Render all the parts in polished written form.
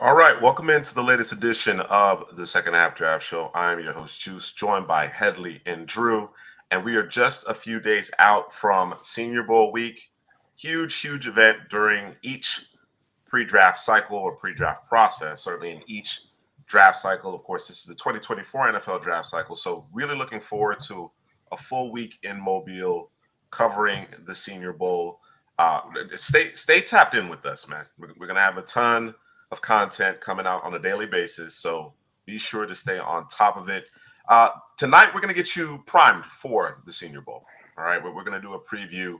All right, welcome into the latest edition of the Second Half Draft Show. I am your host, Juice, joined by Headley and Drew, and we are just a few days out from Senior Bowl week. Huge event during each pre-draft cycle or pre-draft process, certainly in each draft cycle. Of course, this is the 2024 NFL draft cycle, so really looking forward to a full week in Mobile covering the Senior Bowl. Stay tapped in with us, man. We're going to have a ton of content coming out on a daily basis, so be sure to stay on top of it. Tonight, we're going to get you primed for the Senior Bowl. All right, we're going to do a preview.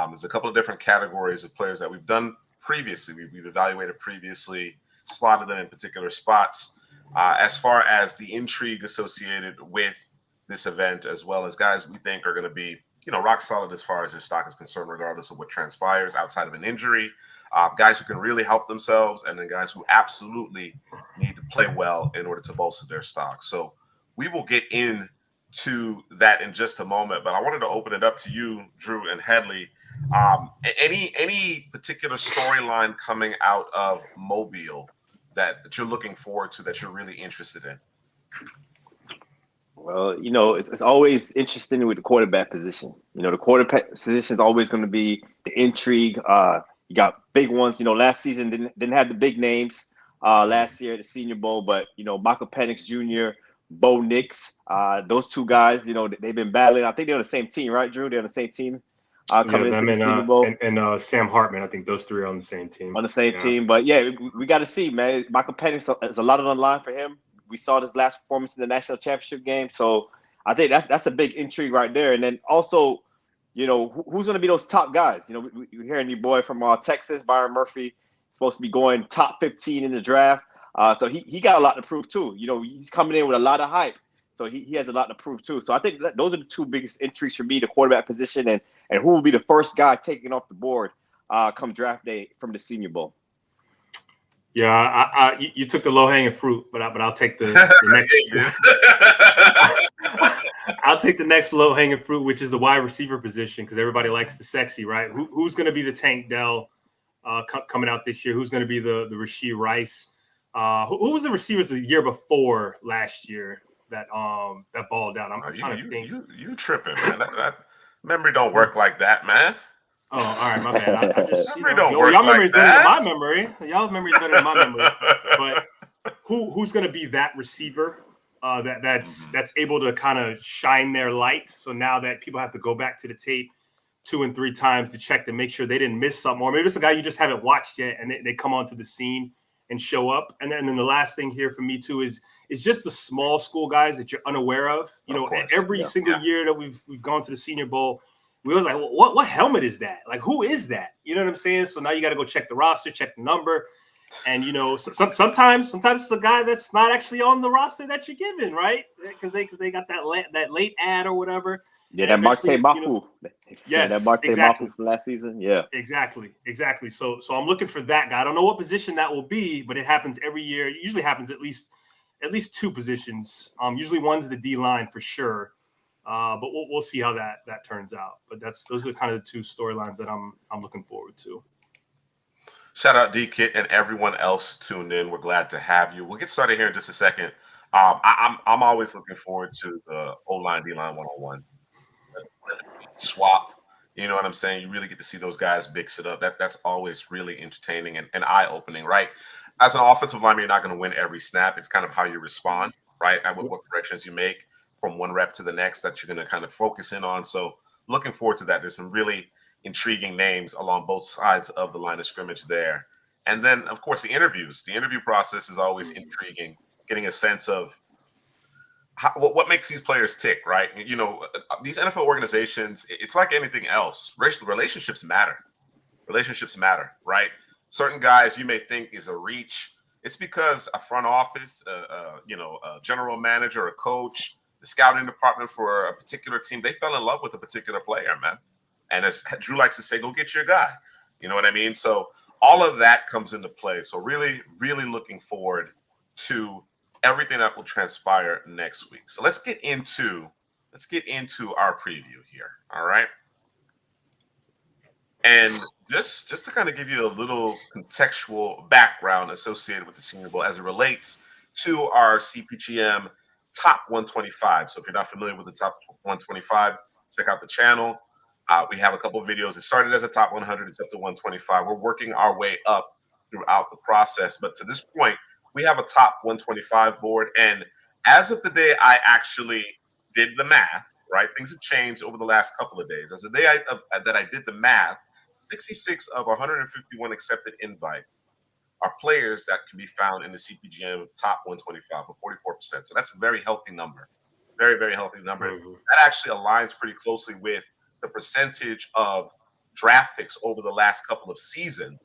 There's a couple of different categories of players that we've done previously. We've evaluated previously, slotted them in particular spots. As far as the intrigue associated with this event, as well as guys we think are going to be, rock solid as far as their stock is concerned, regardless of what transpires outside of an injury. Guys who can really help themselves, and then guys who absolutely need to play well in order to bolster their stock. So we will get into that in just a moment, but I wanted to open it up to you, Drew and Headley. Any particular storyline coming out of Mobile that you're looking forward to, that you're really interested in? Well, it's always interesting with the quarterback position. The quarterback position is always going to be the intrigue. You got big ones. Last season didn't have the big names. Last year at the Senior Bowl, but Michael Penix Jr., Bo Nix, those two guys. They've been battling. I think they're on the same team, right, Drew? They're on the same team coming into the Senior Bowl. And Sam Hartman. I think those three are on the same team. On the same team, but yeah, we got to see, man. Michael Penix, there's a lot on the line for him. We saw this last performance in the national championship game, so I think that's a big intrigue right there. And then also, who's going to be those top guys? We're hearing your boy from Texas, Byron Murphy, supposed to be going top 15 in the draft. So he got a lot to prove too. He's coming in with a lot of hype, so he has a lot to prove too. So I think those are the two biggest intrigues for me: the quarterback position and who will be the first guy taken off the board come draft day from the Senior Bowl. Yeah, you took the low-hanging fruit, but I'll take the next. I'll take the next low-hanging fruit, which is the wide receiver position, because everybody likes the sexy, right? Who's going to be the Tank Dell coming out this year? Who's going to be the Rashee Rice? Who was the receivers the year before last year that balled out? I'm trying to think. You tripping, man? That memory don't work like that, man. Oh, all right, my bad. I just memory don't work y'all like memory is that. better than my memory. Y'all memory is better than my memory. But who's going to be that receiver that's able to kind of shine their light? So now that people have to go back to the tape 2 and 3 times to check to make sure they didn't miss something, or maybe it's a guy you just haven't watched yet, and they come onto the scene and show up. And then the last thing here for me too is just the small school guys that you're unaware of. Every single year that we've gone to the Senior Bowl, we was like, well, what helmet is that? Like, who is that? You know what I'm saying? So now you got to go check the roster, check the number. And, sometimes it's a guy that's not actually on the roster that you're given, right? Because they got that late ad or whatever. Yeah, that Marquee Mapu. Yes, that Marquee exactly. Mapu from last season. Yeah. Exactly. So I'm looking for that guy. I don't know what position that will be, but it happens every year. It usually happens at least 2 positions. Usually one's the D line for sure. But we'll see how that turns out. But those are kind of the 2 storylines that I'm looking forward to. Shout out D-Kit and everyone else tuned in. We're glad to have you. We'll get started here in just a second. I'm always looking forward to the O-line, D-line 101 swap. You know what I'm saying? You really get to see those guys mix it up. That's always really entertaining and eye-opening, right? As an offensive lineman, you're not going to win every snap. It's kind of how you respond, right? And what corrections you make from one rep to the next that you're going to kind of focus in on. So looking forward to that. There's some really intriguing names along both sides of the line of scrimmage there. And then, of course, the interviews. The interview process is always intriguing, getting a sense of what makes these players tick, right? These NFL organizations, it's like anything else. Relationships matter. Relationships matter, right? Certain guys you may think is a reach. It's because a front office, a general manager, a coach, the scouting department for a particular team, they fell in love with a particular player, man. And as Drew likes to say, go get your guy. You know what I mean? So all of that comes into play. So really, really looking forward to everything that will transpire next week. So let's get into our preview here. All right. And just to kind of give you a little contextual background associated with the Senior Bowl as it relates to our CPGM top 125. So if you're not familiar with the top 125, check out the channel. We have a couple of videos. It started as a top 100, it's up to 125. We're working our way up throughout the process, but to this point, we have a top 125 board. And as of the day I actually did the math, right? Things have changed over the last couple of days. As the day that I did the math, 66 of 151 accepted invites are players that can be found in the CPGM top 125 of 44%. So that's a very healthy number. Very, very healthy number. Mhm. That actually aligns pretty closely with the percentage of draft picks over the last couple of seasons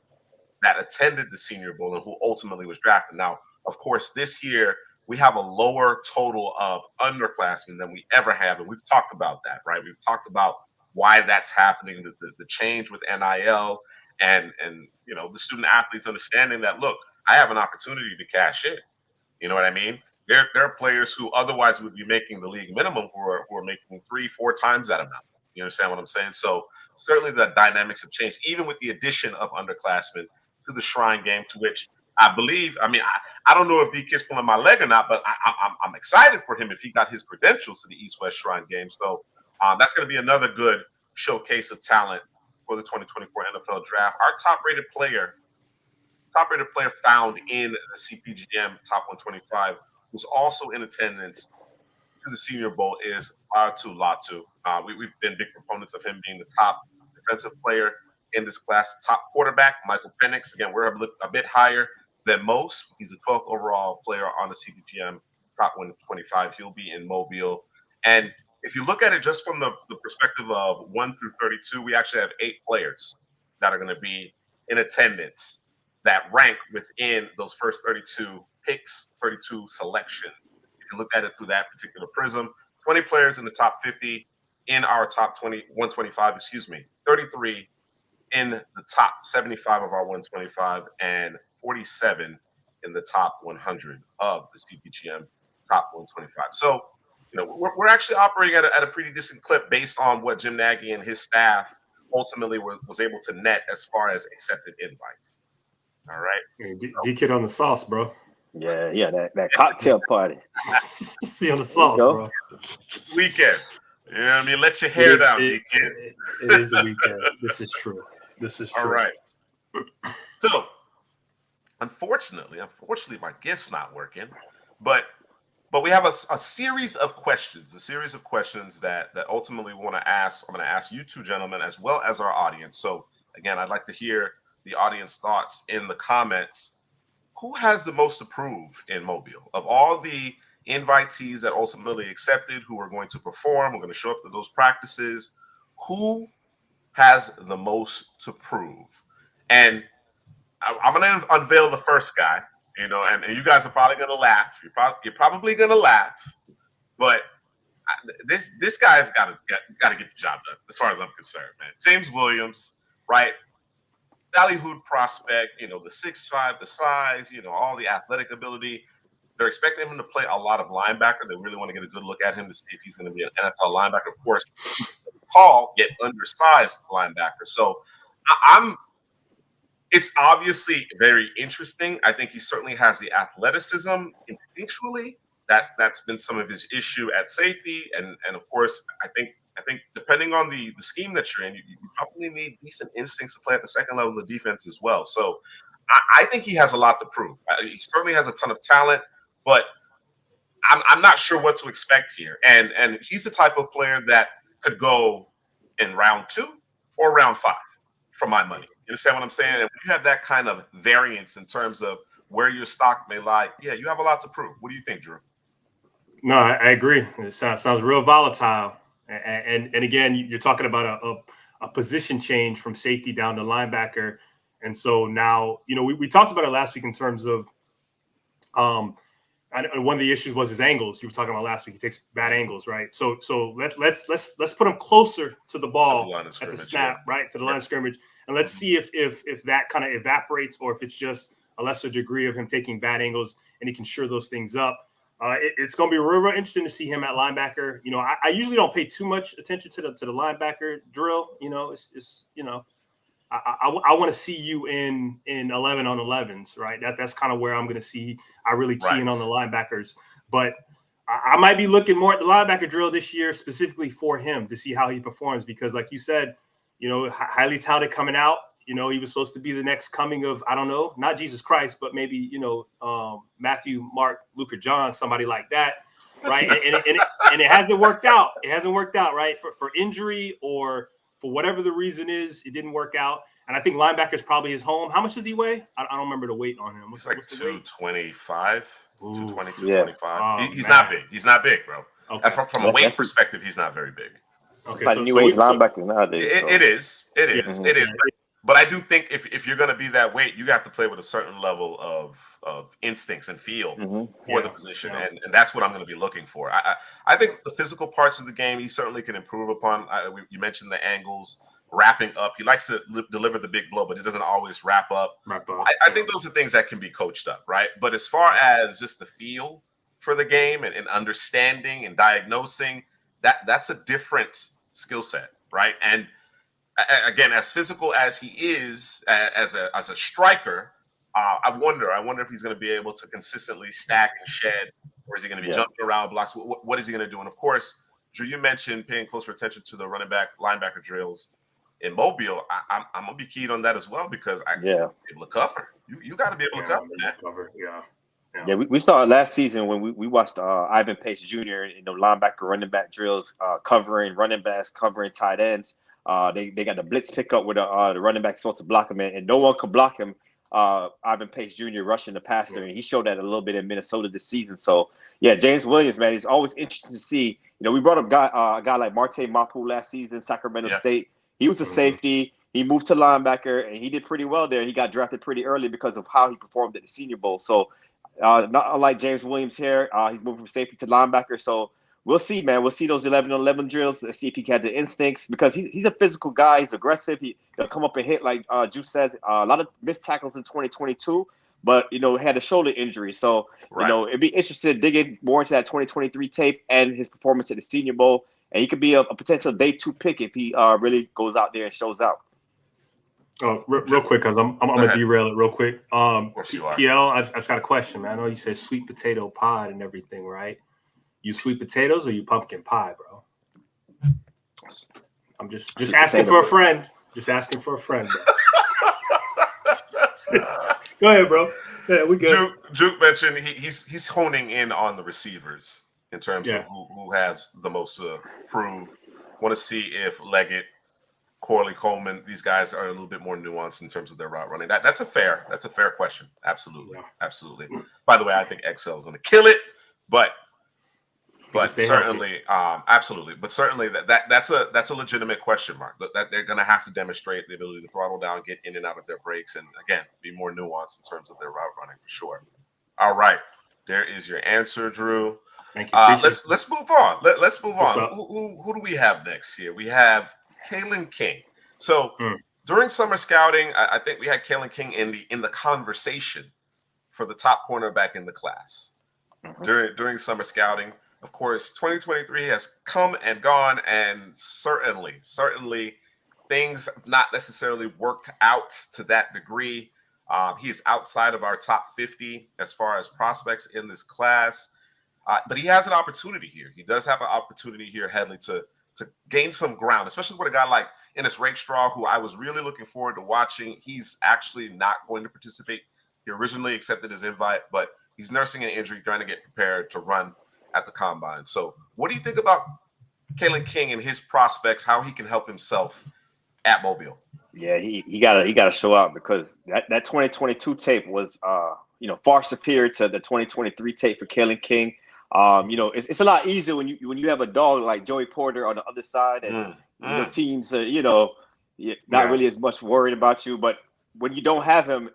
that attended the Senior Bowl and who ultimately was drafted. Now, of course, this year we have a lower total of underclassmen than we ever have. And we've talked about that, right? We've talked about why that's happening, the change with NIL and the student athletes understanding that, look, I have an opportunity to cash in. You know what I mean? There are players who otherwise would be making the league minimum who are making 3-4 times that amount. You understand what I'm saying? So certainly the dynamics have changed, even with the addition of underclassmen to the Shrine game, to which I believe. I mean, I don't know if D-Kid's pulling my leg or not, but I'm excited for him if he got his credentials to the East-West Shrine game. So that's going to be another good showcase of talent for the 2024 NFL Draft. Our top-rated player found in the CPGM top 125 was also in attendance to the Senior Bowl is Latu Latu. We've been big proponents of him being the top defensive player in this class. Top quarterback, Michael Penix. Again, we're a bit higher than most. He's the 12th overall player on the CPGM top 125. He'll be in Mobile. And if you look at it just from the perspective of 1 through 32, we actually have 8 players that are going to be in attendance that rank within those first 32 picks, 32 selections. If you look at it through that particular prism, 20 players in the top 50 in our top 125, 33 in the top 75 of our 125 and 47 in the top 100 of the CPGM top 125. So, we're actually operating at a pretty decent clip based on what Jim Nagy and his staff ultimately was able to net as far as accepted invites. All right. D-Kid on the sauce, bro. Yeah, that cocktail party. See on the sauce, bro. Weekend. You know what I mean? Let your hair down, D-Kid. It is the weekend. This is true. All right. So, unfortunately, my gift's not working, but we have a series of questions, that ultimately we want to ask. I'm going to ask you two gentlemen as well as our audience. So, again, I'd like to hear the audience thoughts in the comments. Who has the most to prove in Mobile? Of all the invitees that ultimately accepted, who are going to perform, we're going to show up to those practices, who has the most to prove? And I'm going to unveil the first guy, and you guys are probably going to laugh. You're probably going to laugh, but this guy's got to get the job done, as far as I'm concerned, man. James Williams, right? Ballyhooed prospect, the 6'5", the size, all the athletic ability. They're expecting him to play a lot of linebacker. They really want to get a good look at him to see if he's going to be an NFL linebacker. Of course, tall yet undersized linebacker. So it's obviously very interesting. I think he certainly has the athleticism instinctually. That's been some of his issue at safety. And of course, I think depending on the scheme that you're in, you probably need decent instincts to play at the second level of the defense as well. So I think he has a lot to prove. He certainly has a ton of talent, but I'm not sure what to expect here. And he's the type of player that could go in round 2 or round 5 for my money. You understand what I'm saying? And when you have that kind of variance in terms of where your stock may lie, yeah, you have a lot to prove. What do you think, Drew? No, I agree. It sounds real volatile. And again, you're talking about a position change from safety down to linebacker. And so now, we talked about it last week in terms of and one of the issues was his angles. You were talking about last week. He takes bad angles, right? So let's put him closer to the ball at the snap, right, to the line of scrimmage, and let's see if that kind of evaporates or if it's just a lesser degree of him taking bad angles and he can shore those things up. It's going to be real interesting to see him at linebacker. I usually don't pay too much attention to the linebacker drill. It's I want to see you in 11 on 11s, right? That's kind of where I'm going to see. I really key in on the linebackers, but I might be looking more at the linebacker drill this year specifically for him to see how he performs because, like you said, highly touted coming out. He was supposed to be the next coming of, I don't know, not Jesus Christ, but maybe, Matthew, Mark, Luke, or John, somebody like that, right? and it hasn't worked out. It hasn't worked out, right? For injury or for whatever the reason is, it didn't work out. And I think linebacker's probably his home. How much does he weigh? I don't remember the weight on him. He's like 225, 220, 225. Yeah. He's not big. He's not big, bro. Okay. From a weight perspective, he's not very big. Okay, it's like new age linebacker nowadays. It is. It is. But I do think if you're going to be that weight, you have to play with a certain level of instincts and feel for the position, and that's what I'm going to be looking for. I think the physical parts of the game he certainly can improve upon. You mentioned the angles, wrapping up. He likes to deliver the big blow, but he doesn't always wrap up. I think those are things that can be coached up, right? But as far as just the feel for the game and understanding and diagnosing, that's a different skill set, right? And again, as physical as he is as a striker, I wonder if he's going to be able to consistently stack and shed, or is he going to be jumping around blocks? What is he going to do? And of course, Drew, you mentioned paying closer attention to the linebacker drills in Mobile. I'm going to be keyed on that as well because I be able to cover. You got to be able to cover that. Yeah, we saw it last season when we watched Ivan Pace Jr. Linebacker, running back drills, covering running backs, covering tight ends. They got the blitz pickup where the running back supposed to block him, and no one could block him. Ivan Pace Jr. rushing the passer, and he showed that a little bit in Minnesota this season. So yeah, James Williams, man, it's always interesting to see. We brought up a guy like Marte Mapu last season, Sacramento State. He was a safety. He moved to linebacker, and he did pretty well there. He got drafted pretty early because of how he performed at the Senior Bowl. So not unlike James Williams here, he's moving from safety to linebacker. So we'll see, man. We'll see those 11-on-11 drills. Let's see if he has the instincts because he's a physical guy. He's aggressive. He'll come up and hit like Juice says. A lot of missed tackles in 2022, but had a shoulder injury. So it'd be interesting to dig in more into that 2023 tape and his performance at the Senior Bowl. And he could be a potential day 2 pick if he really goes out there and shows out. Oh, real quick, because I'm gonna derail it real quick. Of course you are. PL, I just got a question, man. I know you said sweet potato pie and everything, right? You sweet potatoes or you pumpkin pie, bro? I'm just asking for a friend. Just asking for a friend. Go ahead, bro. Yeah, we good. Juke mentioned he's honing in on the receivers in terms of who has the most to prove. Want to see if Leggett, Corley, Coleman, these guys are a little bit more nuanced in terms of their route running. That's a fair question. Absolutely. By the way, I think XL is going to kill it, but certainly, absolutely. But certainly that's a legitimate question mark. That they're going to have to demonstrate the ability to throttle down, get in and out of their breaks, and again, be more nuanced in terms of their route running for sure. All right, there is your answer, Drew. Thank you. Let's move on. Let's move on. Who do we have next here? We have Kalen King. So during summer scouting, I think we had Kalen King in the conversation for the top cornerback in the class. During summer scouting, of course, 2023 has come and gone, and certainly things have not necessarily worked out to that degree. He is outside of our top 50 as far as prospects in this class. But he has an opportunity here. He does have an opportunity here, Headley, to gain some ground, especially with a guy like Ennis Rakestraw, who I was really looking forward to watching. He's actually not going to participate. He originally accepted his invite, but he's nursing an injury, trying to get prepared to run at the combine. So what do you think about Kalen King and his prospects, how he can help himself at Mobile? Yeah, he gotta show out because that 2022 tape was far superior to the 2023 tape for Kalen King. It's a lot easier when you have a dog like Joey Porter on the other side, and teams not really as much worried about you. But when you don't have him,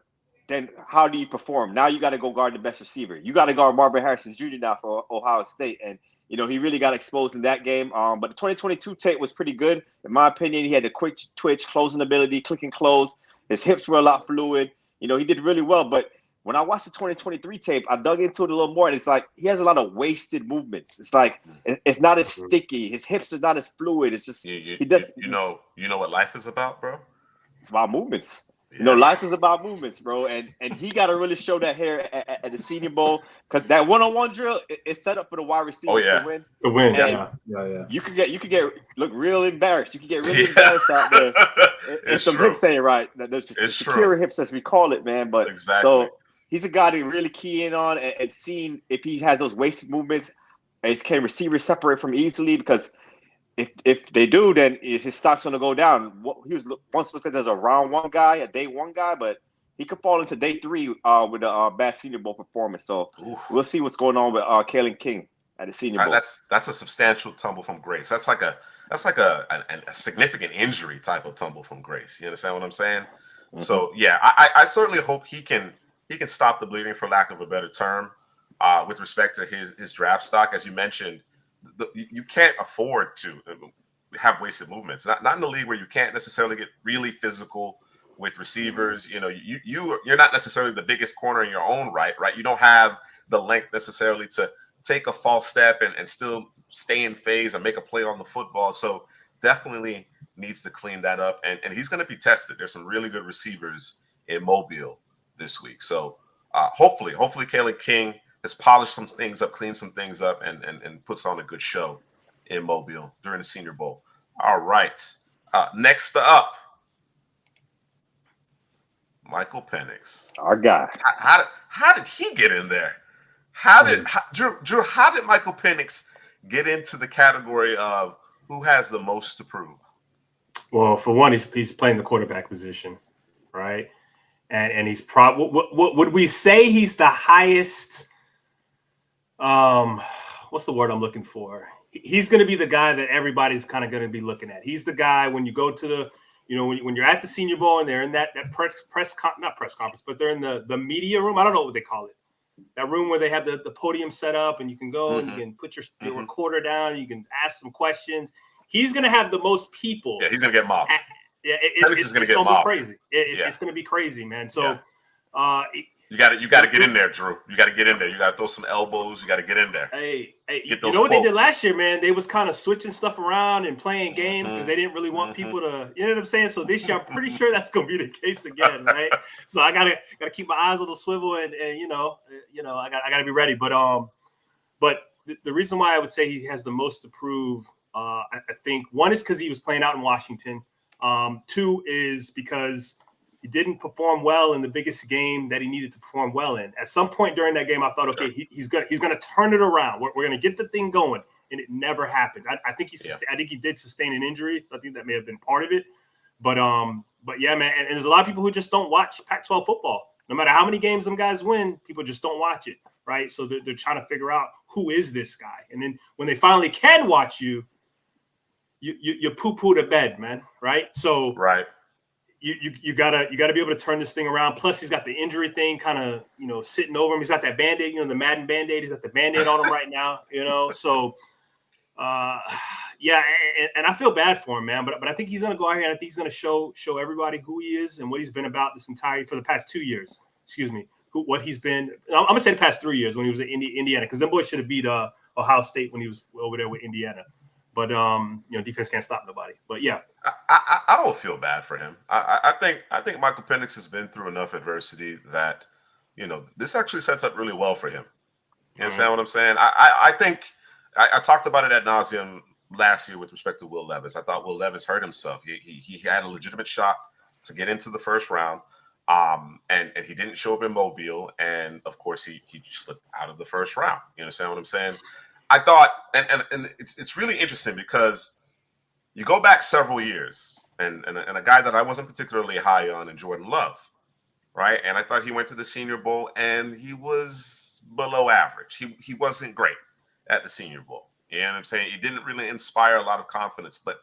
then how do you perform? Now you got to go guard the best receiver. You got to guard Marvin Harrison Jr. now for Ohio State, and he really got exposed in that game. But the 2022 tape was pretty good, in my opinion. He had the quick twitch, closing ability, click and close. His hips were a lot fluid. He did really well, but when I watched the 2023 tape, I dug into it a little more, and it's like he has a lot of wasted movements. It's like it's not as sticky. His hips are not as fluid. It's just he does. You know what life is about, bro? It's about movements. Yeah. Life is about movements, bro. And he got to really show that here at the Senior Bowl, because that one-on-one drill is set up for the wide receivers to win. To win, and yeah. You could get look real embarrassed. You could get really embarrassed out there if some hips ain't right. The Shakira hips, as we call it, man. But exactly. So he's a guy to really key in on and seeing if he has those wasted movements. Can receivers separate from easily? Because if they do, then his stock's going to go down. He was once looked at as a round one guy, a day one guy, but he could fall into day three with a bad Senior Bowl performance. So we'll see what's going on with Kalen King at the Senior Bowl. That's a substantial tumble from grace. That's like a significant injury type of tumble from grace. You understand what I'm saying? Mm-hmm. So yeah, I certainly hope he can stop the bleeding, for lack of a better term, with respect to his draft stock. As you mentioned, you can't afford to have wasted movements. Not in the league where you can't necessarily get really physical with receivers. You're not necessarily the biggest corner in your own right? You don't have the length necessarily to take a false step and still stay in phase and make a play on the football. So definitely needs to clean that up. And he's going to be tested. There's some really good receivers in Mobile this week. So hopefully Kalen King has polished some things up, cleaned some things up, and puts on a good show in Mobile during the Senior Bowl. All right. Next up, Michael Penix. Our guy. How did he get in there? Drew, how did Michael Penix get into the category of who has the most to prove? Well, for one, he's playing the quarterback position, right? And he's what would we say he's the highest? What's the word I'm looking for? He's going to be the guy that everybody's kind of going to be looking at. He's the guy when you go to the, when you're at the Senior Bowl and they're in that not press conference, but they're in the media room. I don't know what they call it. That room where they have the podium set up and you can go and you can put your recorder down. And you can ask some questions. He's going to have the most people. Yeah, he's going to get mobbed. It's going to get mobbed. Crazy. It's going to be crazy, man. So, you got to get in there, Drew. You got to get in there. You got to throw some elbows. You got to get in there. Hey, you know what they did last year, man? They was kind of switching stuff around and playing games because they didn't really want people to. You know what I'm saying? So this year, I'm pretty sure that's going to be the case again, right? So I gotta keep my eyes on the swivel and I gotta be ready. But the reason why I would say he has the most to prove, I think one is because he was playing out in Washington. Two is because he didn't perform well in the biggest game that he needed to perform well in. At some point during that game, I thought, okay, he's going to turn it around. We're going to get the thing going, and it never happened. I think he did sustain an injury, so I think that may have been part of it. But yeah, man, and there's a lot of people who just don't watch Pac-12 football. No matter how many games them guys win, people just don't watch it, right? So they're trying to figure out who is this guy, and then when they finally can watch you poo-poo to bed, man, right? So right. You gotta be able to turn this thing around. Plus, he's got the injury thing kind of sitting over him. He's got that Band-Aid, the Madden Band-Aid. He's got the Band-Aid on him right now. So yeah, and I feel bad for him, man. But I think he's gonna go out here and I think he's gonna show everybody who he is and what he's been about for the past 2 years. Excuse me, what he's been. I'm gonna say the past 3 years when he was at Indiana, because them boys should have beat Ohio State when he was over there with Indiana. But defense can't stop nobody. But yeah, I don't feel bad for him. I think Michael Penix has been through enough adversity that this actually sets up really well for him. You understand what I'm saying? I think I talked about it ad nauseum last year with respect to Will Levis. I thought Will Levis hurt himself. He had a legitimate shot to get into the first round, and he didn't show up in Mobile, and of course he slipped out of the first round. You understand what I'm saying? I thought, and it's really interesting because you go back several years, and a guy that I wasn't particularly high on in Jordan Love, right? And I thought he went to the Senior Bowl and he was below average. He wasn't great at the Senior Bowl. You know what I'm saying? He didn't really inspire a lot of confidence, but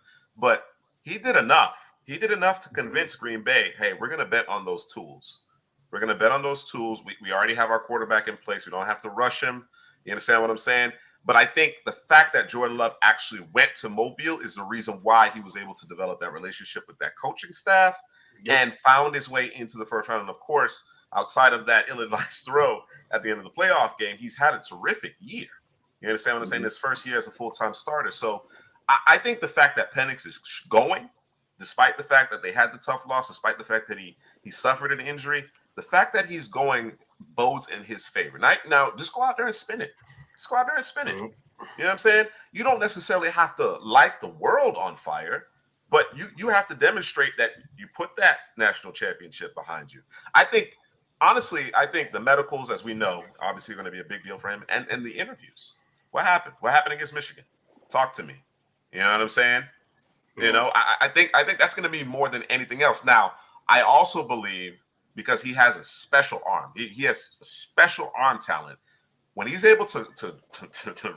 he did enough. He did enough to convince Green Bay, hey, we're going to bet on those tools. We're going to bet on those tools. We already have our quarterback in place. We don't have to rush him. You understand what I'm saying? But I think the fact that Jordan Love actually went to Mobile is the reason why he was able to develop that relationship with that coaching staff and found his way into the first round. And of course, outside of that ill-advised throw at the end of the playoff game, he's had a terrific year. You understand what I'm saying? His first year as a full-time starter. So I think the fact that Penix is going despite the fact that they had the tough loss, despite the fact that he suffered an injury, the fact that he's going bodes in his favor. Now, just go out there and spin it. Just go out there and spin it. You know what I'm saying? You don't necessarily have to light the world on fire, but you have to demonstrate that you put that national championship behind you. Honestly, I think the medicals, as we know, obviously are going to be a big deal for him, and the interviews. What happened? What happened against Michigan? Talk to me. You know what I'm saying? You know, I think that's going to be more than anything else. Now, I also believe, because he has a special arm, he has special arm talent. When he's able to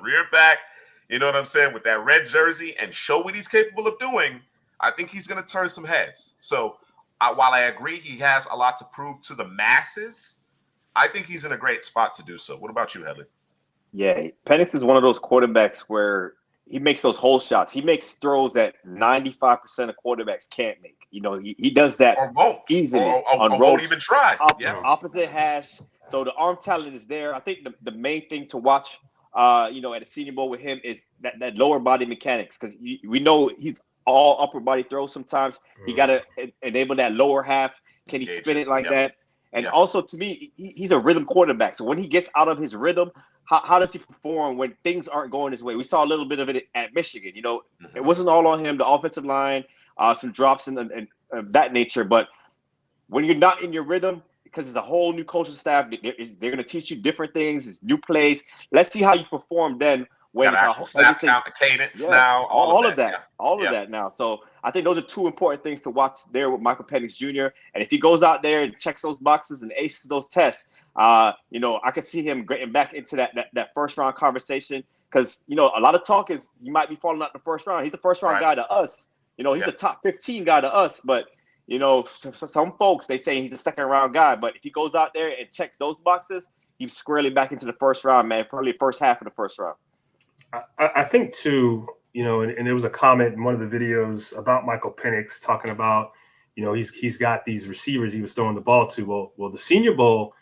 rear back, you know what I'm saying, with that red jersey and show what he's capable of doing, I think he's going to turn some heads. So while I agree he has a lot to prove to the masses, I think he's in a great spot to do so. What about you, Headley? Yeah, Penix is one of those quarterbacks where he makes those hole shots. He makes throws that 95% of quarterbacks can't make. You know, he does that or won't easily or on won't even try. Opposite hash. So the arm talent is there. I think the main thing to watch, you know, at the Senior Bowl with him is that lower body mechanics, because we know he's all upper body throws sometimes. He got to enable that lower half. Can he spin it like that? And also, to me, he's a rhythm quarterback. So when he gets out of his rhythm, how does he perform when things aren't going his way? We saw a little bit of it at Michigan. You know, it wasn't all on him. The offensive line, some drops and that nature. But when you're not in your rhythm, because it's a whole new coaching staff, they're going to teach you different things. It's new plays. Let's see how you perform then. When it's a snap count, the cadence now, all of that now. So I think those are two important things to watch there with Michael Penix Jr. And if he goes out there and checks those boxes and aces those tests, you know, I could see him getting back into that first round conversation, because, you know, a lot of talk is he might be falling out the first round. He's the first round guy to us. You know, he's the top 15 guy to us, but you know, some folks, they say he's a second round guy, but if he goes out there and checks those boxes, he's squarely back into the first round, man. Probably first half of the first round. I think too, you know, and there was a comment in one of the videos about Michael Penix talking about, you know, he's got these receivers he was throwing the ball to. Well, the Senior Bowl,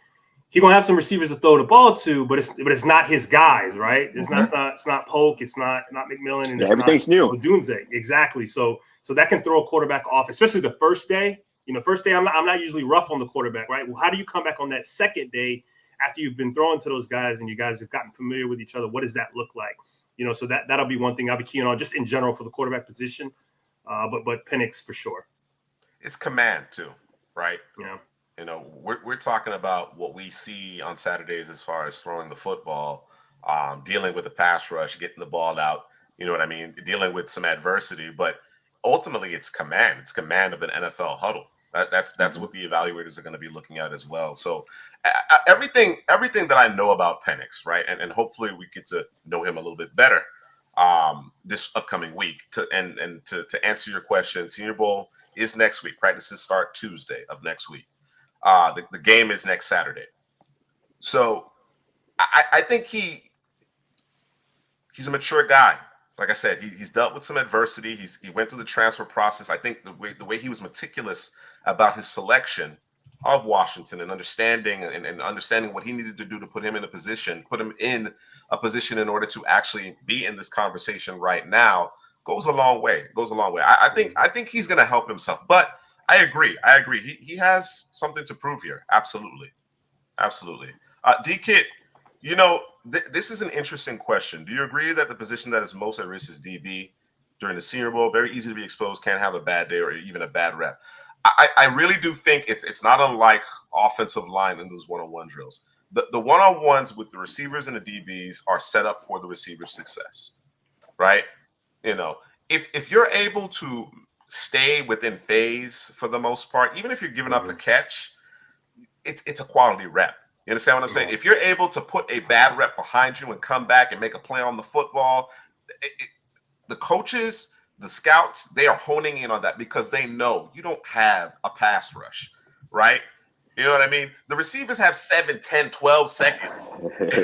he gonna have some receivers to throw the ball to, but it's not his guys, right? It's not Polk, it's not McMillan, and everything's new. Dunze, exactly. So that can throw a quarterback off, especially the first day. You know, first day I'm not usually rough on the quarterback, right? Well, how do you come back on that second day after you've been throwing to those guys and you guys have gotten familiar with each other? What does that look like? You know, so that'll be one thing I'll be keying on just in general for the quarterback position. But Penix for sure. It's command too, right? Yeah. You know, we're talking about what we see on Saturdays as far as throwing the football, dealing with the pass rush, getting the ball out. You know what I mean? Dealing with some adversity, but ultimately it's command. It's command of an NFL huddle. That's what the evaluators are going to be looking at as well. So everything that I know about Penix, right, and hopefully we get to know him a little bit better this upcoming week. To answer your question, Senior Bowl is next week. Practices start Tuesday of next week. The game is next Saturday. So I think he's a mature guy. Like I said, he's dealt with some adversity. He went through the transfer process. I think the way he was meticulous about his selection of Washington and understanding what he needed to do to put him in a position in order to actually be in this conversation right now goes a long way. I think he's going to help himself. But I agree. He has something to prove here. Absolutely. D-Kid, you know, this is an interesting question. Do you agree that the position that is most at risk is DB during the Senior Bowl? Very easy to be exposed, can't have a bad day or even a bad rep. I really do think it's not unlike offensive line in those one-on-one drills. The one-on-ones with the receivers and the DBs are set up for the receiver's success, right? You know, if you're able to stay within phase for the most part, even if you're giving up the catch, it's a quality rep. You understand what I'm saying? If you're able to put a bad rep behind you and come back and make a play on the football, the coaches, the scouts, they are honing in on that because they know you don't have a pass rush, right? You know what I mean? The receivers have 7, 10, 12 seconds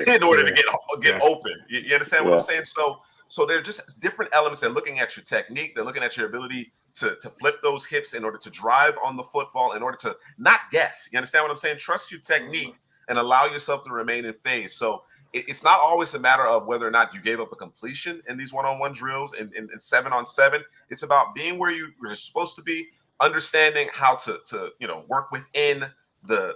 in order to get open. You understand what I'm saying? So they're just different elements. They're looking at your technique. They're looking at your ability to flip those hips in order to drive on the football, in order to not guess. You understand what I'm saying? Trust your technique and allow yourself to remain in phase. So it's not always a matter of whether or not you gave up a completion in these one-on-one drills and 7-on-7. It's about being where you're supposed to be, understanding how to work within the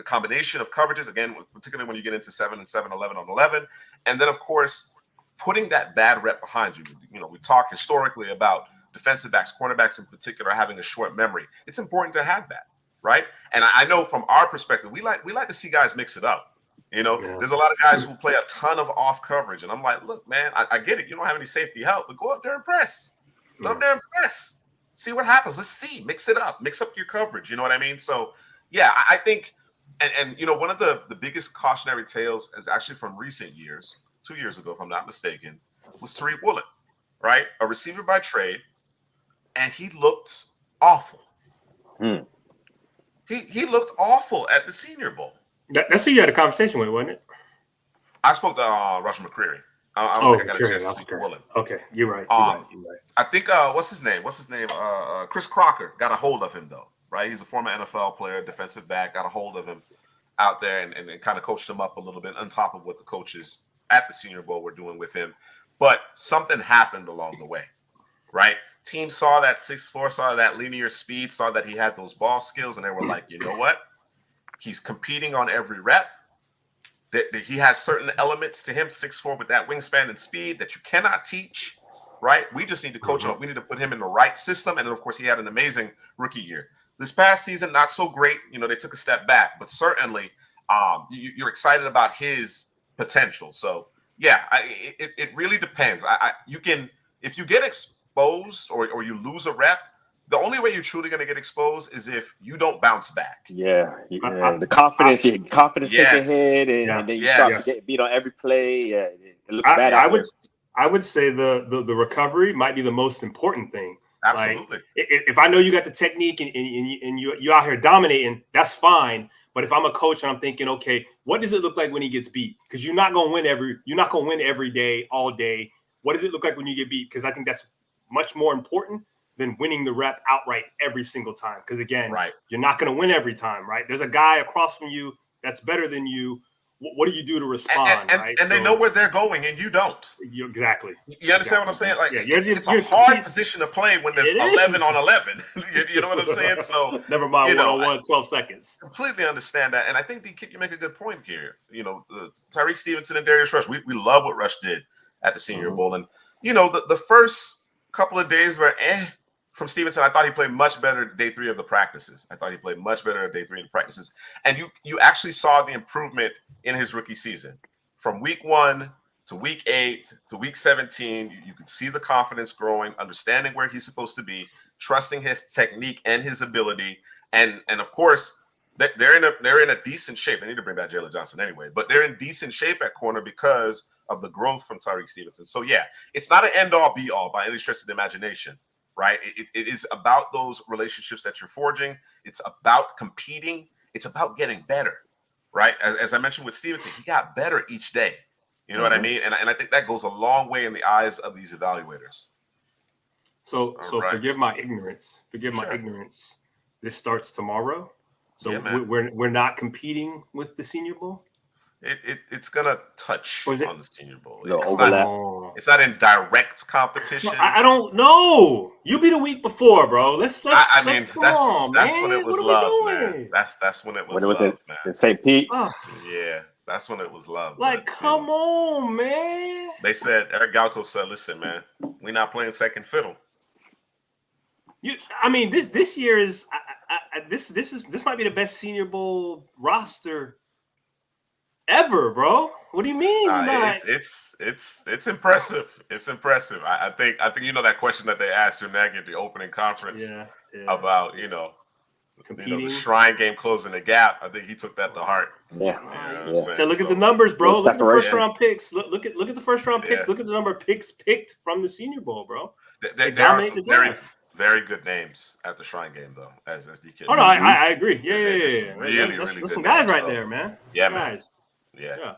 combination of coverages, again, particularly when you get into 7 and 7, 11 on 11. And then, of course, putting that bad rep behind you. We talk historically about defensive backs, cornerbacks in particular, having a short memory. It's important to have that, right? And I know from our perspective, we like to see guys mix it up. There's a lot of guys who play a ton of off coverage. And I'm like, look, man, I get it. You don't have any safety help, but go up there and press. Go up there and press. See what happens. Let's see. Mix it up. Mix up your coverage. You know what I mean? So, yeah, I think, and one of the biggest cautionary tales is actually from recent years, 2 years ago, if I'm not mistaken, was Tariq Woolen, right? A receiver by trade, and he looked awful. He looked awful at the Senior Bowl. That's who you had a conversation with, wasn't it? I spoke to Russell McCreary. I don't think I got a chance to speak to Woolen. Okay, you're right. I think what's his name? Chris Crocker got a hold of him though, right? He's a former NFL player, defensive back. Got a hold of him out there and kind of coached him up a little bit on top of what the coaches at the Senior Bowl were doing with him. But something happened along the way, right? Team saw that 6'4", saw that linear speed, saw that he had those ball skills, and they were like, you know what? He's competing on every rep. That he has certain elements to him, 6'4", with that wingspan and speed that you cannot teach, right? We just need to coach him up. We need to put him in the right system. And then, of course, he had an amazing rookie year. This past season, not so great. They took a step back, but certainly you're excited about his potential. So, yeah, it really depends. You can, if you get exposed or you lose a rep, the only way you're truly going to get exposed is if you don't bounce back. Yeah. The confidence, your confidence takes ahead, and then you start to get beat on every play. Yeah, it looks bad. I would say the recovery might be the most important thing. Absolutely. Like, if I know you got the technique and you out here dominating, that's fine. But if I'm a coach and I'm thinking, okay, what does it look like when he gets beat? Because you're not going to win every day, all day. What does it look like when you get beat? Because I think that's much more important than winning the rep outright every single time. Because again, you're not going to win every time, right? There's a guy across from you that's better than you. What do you do to respond? And they know where they're going, and you don't. Exactly. You understand what I'm saying? Like, it's a hard position to play when there's 11 on 11. You know what I'm saying? So never mind 1-on-1, 12 seconds. Completely understand that, and I think you make a good point here. Tyreek Stevenson and Darius Rush. We love what Rush did at the Senior Bowl, and the first couple of days were from Stevenson. I thought he played much better day 3 of the practices. And you actually saw the improvement in his rookie season. From week 1 to week 8 to week 17, you could see the confidence growing, understanding where he's supposed to be, trusting his technique and his ability. And of course, they're in a decent shape. They need to bring back Jalen Johnson anyway, but they're in decent shape at corner because of the growth from Tyreek Stevenson. So yeah, it's not an end-all be-all by any stretch of the imagination. Right. It is about those relationships that you're forging. It's about competing. It's about getting better. Right. As I mentioned with Stevenson, he got better each day. You know what I mean? And I think that goes a long way in the eyes of these evaluators. So forgive my ignorance. This starts tomorrow. So we're not competing with the Senior Bowl? It's gonna touch on the Senior Bowl. It's not in direct competition. I don't know. You be the week before, bro. Let's come on, that's man. when it was love, man. That's when it was love, man. In St. Pete. Yeah, that's when it was love. Like, come on, man. They said Eric Galco said, "Listen, man, we're not playing second fiddle." This year is this might be the best Senior Bowl roster ever, bro. What do you mean? It's impressive. It's impressive. I think that question that they asked you at the opening conference about competing, the Shrine game closing the gap. I think he took that to heart. So look at the numbers, bro. Look at the first round picks. Look at the first round picks. Look at the number of picks picked from the Senior Bowl, bro. There are some very good names at the Shrine game, though. As DK. Oh no, I agree. Yeah. Really that's good some guys names, right there, man. Yeah, guys. Man.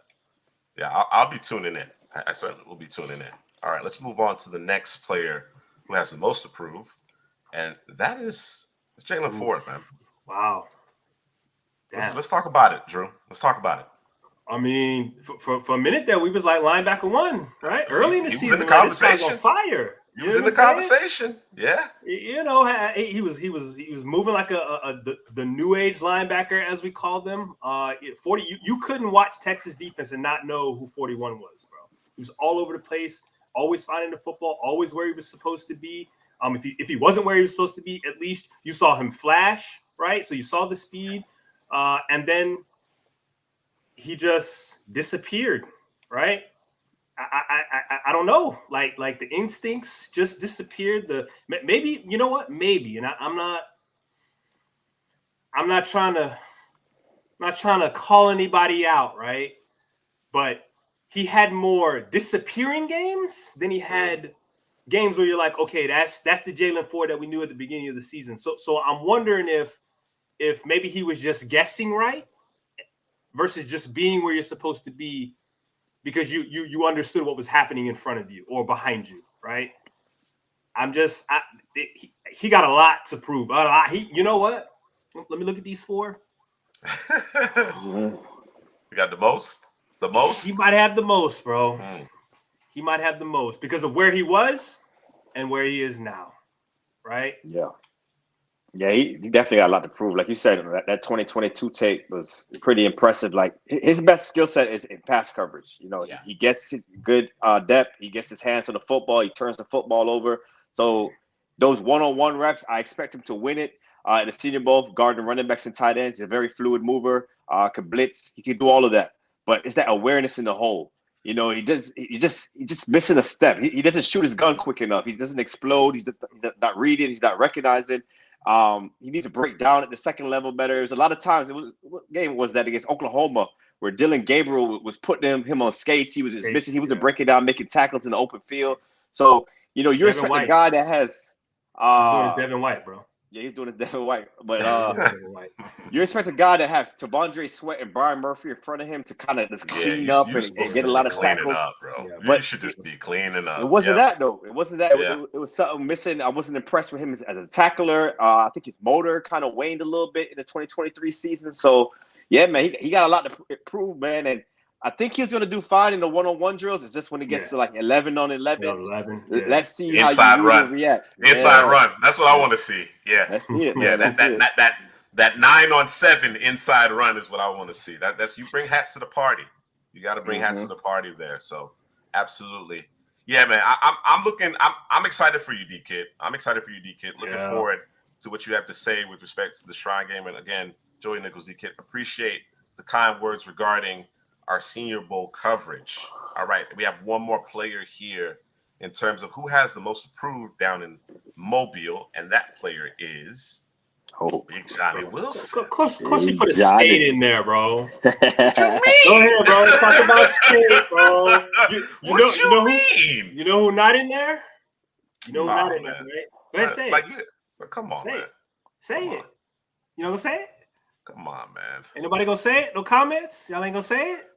Yeah. I'll be tuning in. I certainly will be tuning in. All right, let's move on to the next player who has the most to prove, and that is Jalen Ford, man. Wow. Let's talk about it, Drew. Let's talk about it. I mean, for a minute there, we was like linebacker one, right? Early in the season, was in the conversation. This guy's on fire. He was in the conversation. Yeah. You know, he was moving like the new age linebacker, as we called them. 40. You couldn't watch Texas defense and not know who 41 was, bro. He was all over the place, always finding the football, always where he was supposed to be. If he wasn't where he was supposed to be, at least you saw him flash, right? So you saw the speed, and then he just disappeared, right? I don't know, like the instincts just disappeared. Maybe, you know what? Maybe, and I'm not trying to call anybody out, right? But he had more disappearing games than he had games where you're like, okay, that's the Jalen Ford that we knew at the beginning of the season. So I'm wondering if maybe he was just guessing right versus just being where you're supposed to be because you understood what was happening in front of you or behind you, right? He got a lot to prove. A lot. You know what? Let me look at these four. You got the most? The most? He might have the most, bro. He might have the most because of where he was and where he is now, right? Yeah. Yeah, he definitely got a lot to prove. Like you said, that 2022 tape was pretty impressive. Like his best skill set is in pass coverage. You know, he gets good depth. He gets his hands on the football. He turns the football over. So those one-on-one reps, I expect him to win it. In the Senior Bowl, guarding running backs and tight ends, he's a very fluid mover. Can blitz. He can do all of that. But it's that awareness in the hole. You know, he just missing a step. He doesn't shoot his gun quick enough. He doesn't explode. He's not reading. He's not recognizing. He needs to break down at the second level better. There's a lot of times. What game was that against Oklahoma where Dylan Gabriel was putting him on skates? He was just missing. He wasn't breaking down, making tackles in the open field. So you know, you're expecting a guy that has. He's doing his Devin White, bro. Yeah, he's doing his Devin White. But you expect a guy that has Tavondre Sweat and Brian Murphy in front of him to kind of just clean up and get a lot of tackles. Up, bro. Yeah, but you should just be cleaning up. It wasn't that, though. It wasn't that. Yeah. It was something missing. I wasn't impressed with him as a tackler. I think his motor kind of waned a little bit in the 2023 season. So, yeah, man, he got a lot to prove, man. And I think he's going to do fine in the one-on-one drills. It's just when it gets to like 11 on 11. Let's see inside how run. React. Inside run. That's what I want to see. Yeah. Let's see it, man. Yeah, that 9 on 7 inside run is what I want to see. That's you bring hats to the party. You got to bring hats to the party there. So absolutely. Yeah, man. I'm excited for you, D Kid. Looking forward to what you have to say with respect to the Shrine game. And again, Joey Nichols, D Kid, appreciate the kind words regarding our Senior Bowl coverage. All right, we have one more player here in terms of who has the most approved down in Mobile, and that player is Big Johnny Wilson. Of course you put a state in there, bro. What you mean? Go ahead, bro. Let's talk about state, bro. What you mean? You know who not in there? You know who not in there, right? Go ahead, say it. Come on, man. Say it. You know what I'm saying? Come on, man. Ain't nobody gonna say it? No comments? Y'all ain't gonna say it?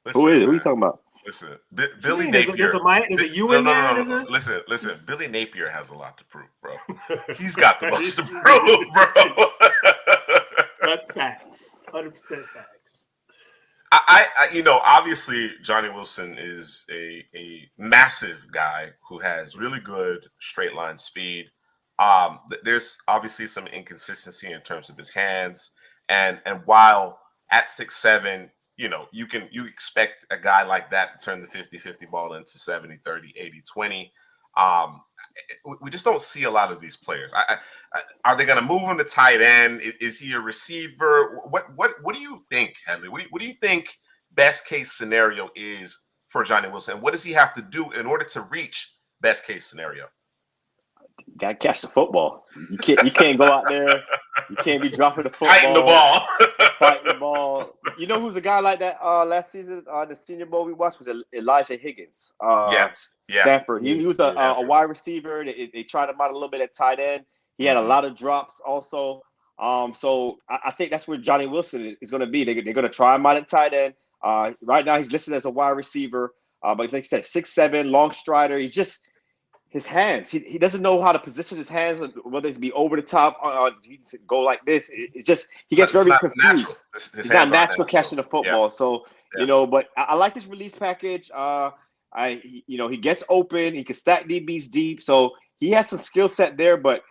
Listen, who is it? Who are you talking about? Listen, Billy Napier. There's a you in there? No. Listen. Billy Napier has a lot to prove, bro. He's got the most to prove, bro. That's facts. 100% facts. I obviously Johnny Wilson is a massive guy who has really good straight line speed. There's obviously some inconsistency in terms of his hands, and while at 6'7", you expect a guy like that to turn the 50-50 ball into 70-30, 80-20. We just don't see a lot of these players. Are they going to move him to tight end? Is he a receiver? What do you think, Henley? What do you think best case scenario is for Johnny Wilson? What does he have to do in order to reach best case scenario? You gotta catch the football. You can't go out there. You can't be dropping the football. Fighting the ball. You know who's a guy like that last season? The Senior Bowl we watched was Elijah Higgins. Stanford. He was a wide receiver. They tried him out a little bit at tight end. He had a lot of drops also. So I think that's where Johnny Wilson is going to be. They're going to try him out at tight end. Right now he's listed as a wide receiver. But like I said, 6'7", long strider. He's just his hands. He doesn't know how to position his hands, whether it's be over the top or go like this. It's just he gets very confused. He's not natural catching the football. Yeah. So But I like this release package. He gets open. He can stack DBs deep. So he has some skill set there, but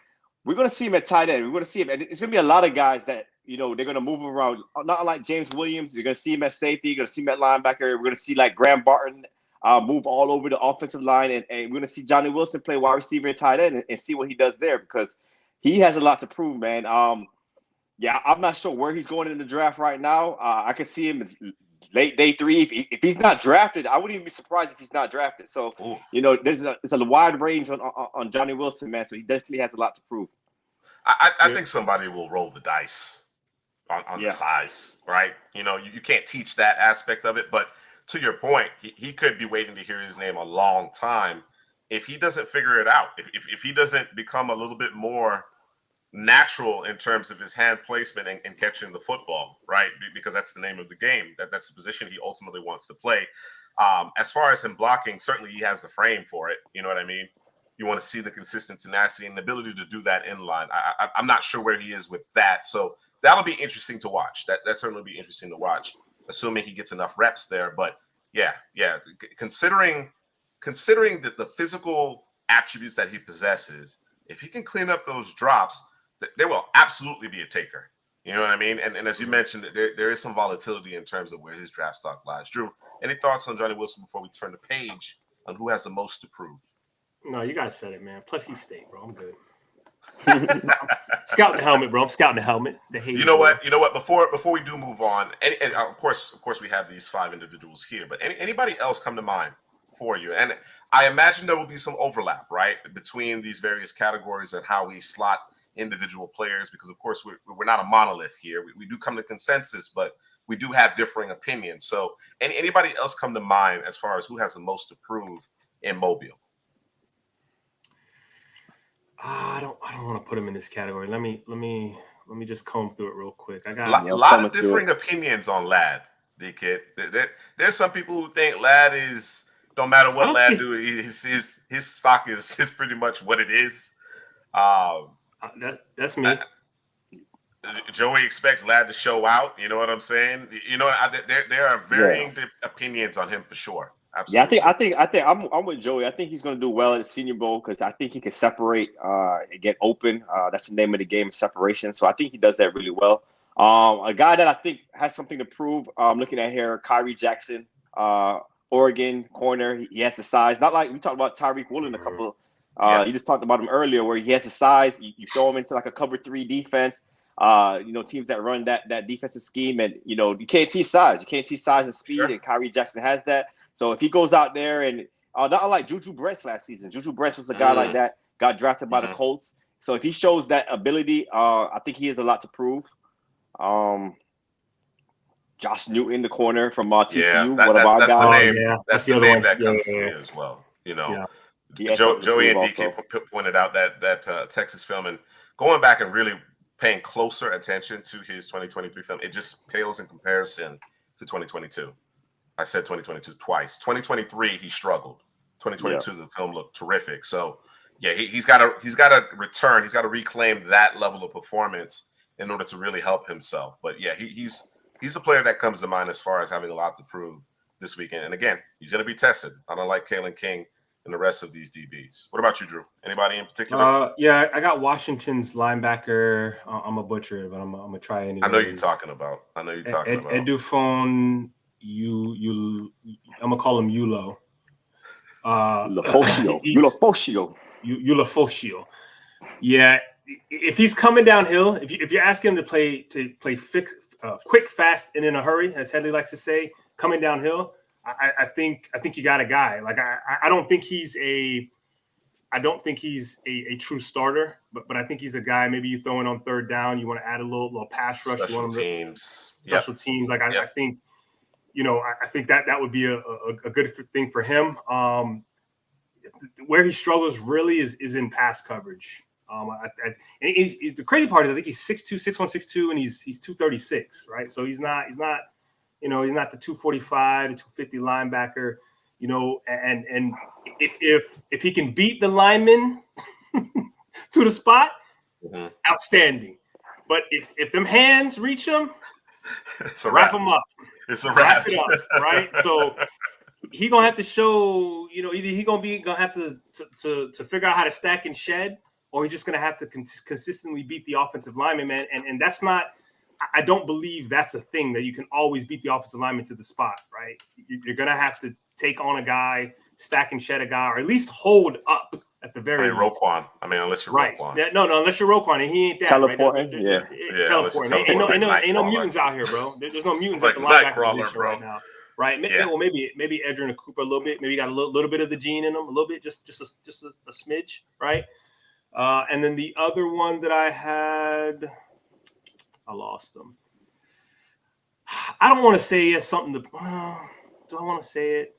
we're going to see him at tight end. We're going to see him. And it's going to be a lot of guys that, they're going to move him around. Not like James Williams. You're going to see him at safety. You're going to see him at linebacker. We're going to see like Graham Barton move all over the offensive line. And we're going to see Johnny Wilson play wide receiver and tight end and see what he does there because he has a lot to prove, man. I'm not sure where he's going in the draft right now. I could see him as late day 3. If he's not drafted, I wouldn't even be surprised if he's not drafted. So, there's a wide range on Johnny Wilson, man. So he definitely has a lot to prove. I think somebody will roll the dice on the size, right? You can't teach that aspect of it. But to your point, he could be waiting to hear his name a long time if he doesn't figure it out. If he doesn't become a little bit more natural in terms of his hand placement and catching the football, right? Because that's the name of the game. That's the position he ultimately wants to play. As far as him blocking, certainly he has the frame for it. You know what I mean? You want to see the consistent tenacity and the ability to do that in line. I'm not sure where he is with that. So that'll be interesting to watch. That certainly be interesting to watch, assuming he gets enough reps there. But yeah. Considering that the physical attributes that he possesses, if he can clean up those drops, there will absolutely be a taker. You know what I mean? And as you mentioned, there is some volatility in terms of where his draft stock lies. Drew, any thoughts on Johnny Wilson before we turn the page on who has the most to prove? No, you guys said it, man. Plus East State, bro. I'm good. Scouting the helmet, bro. I'm scouting the helmet. You know what? Before we do move on, and of course, we have these 5 individuals here. But anybody else come to mind for you? And I imagine there will be some overlap, right, between these various categories and how we slot individual players, because of course we're not a monolith here. We do come to consensus, but we do have differing opinions. So, anybody else come to mind as far as who has the most to prove in Mobile? I don't want to put him in this category. Let me just comb through it real quick. I got a lot of differing opinions on Ladd, the kid. There's some people who think Ladd is, don't matter what Ladd do, his stock is pretty much what it is. That's me. Joey expects Ladd to show out. You know what I'm saying? There are varying opinions on him for sure. Absolutely. Yeah, I think I'm with Joey. I think he's going to do well at the Senior Bowl because I think he can separate and get open. That's the name of the game, separation. So I think he does that really well. A guy that I think has something to prove. I'm looking at here, Kyrie Jackson, Oregon corner. He has the size. Not like we talked about Tyreek Woolen a couple. You just talked about him earlier, where he has the size. You throw him into like a cover 3 defense. Teams that run that defensive scheme, and you can't see size. You can't see size and speed, and Kyrie Jackson has that. So if he goes out there and not unlike Juju Brents last season, Juju Brents was a guy like that, got drafted by the Colts. So if he shows that ability, I think he has a lot to prove. Josh Newton, the corner from TCU, one of our guys. That's the name that comes to me as well. Joey and DK pointed out that Texas film, and going back and really paying closer attention to his 2023 film, it just pales in comparison to 2022. I said 2022 twice. 2023 he struggled. 2022 the film looked terrific. So yeah, he's got to return. He's got to reclaim that level of performance in order to really help himself. But yeah, he's a player that comes to mind as far as having a lot to prove this weekend. And again, he's going to be tested. I don't like Kalen King and the rest of these DBs. What about you, Drew? Anybody in particular? I got Washington's linebacker. I'm a butcher, but I'm gonna try anyway. I know you're talking about. Edufone. I'm gonna call him Yulo. Ulafosio. Yeah, if he's coming downhill, if you ask him to play quick, fast, and in a hurry, as Headley likes to say, coming downhill, I think you got a guy. Like I don't think he's a true starter, but I think he's a guy. Maybe you throw in on third down, you want to add a little pass rush, special teams. Like I think. I think that would be a good thing for him. Where he struggles really is in pass coverage. The crazy part is I think he's 6'2", 6'1", 6'2", and he's 236, right? So he's not the 245 to 250 linebacker. And if he can beat the lineman to the spot, outstanding. But if them hands reach him, wrap him up. It's a wrap. It up, right? So he gonna have to show, either he gonna have to figure out how to stack and shed, or he's just gonna have to consistently beat the offensive lineman, man. And that's not. I don't believe that's a thing that you can always beat the offensive lineman to the spot, right? You're gonna have to take on a guy, stack and shed a guy, or at least hold up at the very least. Roquan. Unless you're right. Roquan. Yeah, no, unless you're Roquan, and he ain't that. Teleporting, right? Teleporting. Ain't no mutants out here, bro. There's no mutants at the linebacker position right now. Right? Well, maybe Edgerrin Cooper a little bit. Maybe got a little bit of the gene in him, a little bit, just a smidge, right? And then the other one that I had, I lost him. I don't want to say it's something to. Do I want to say it?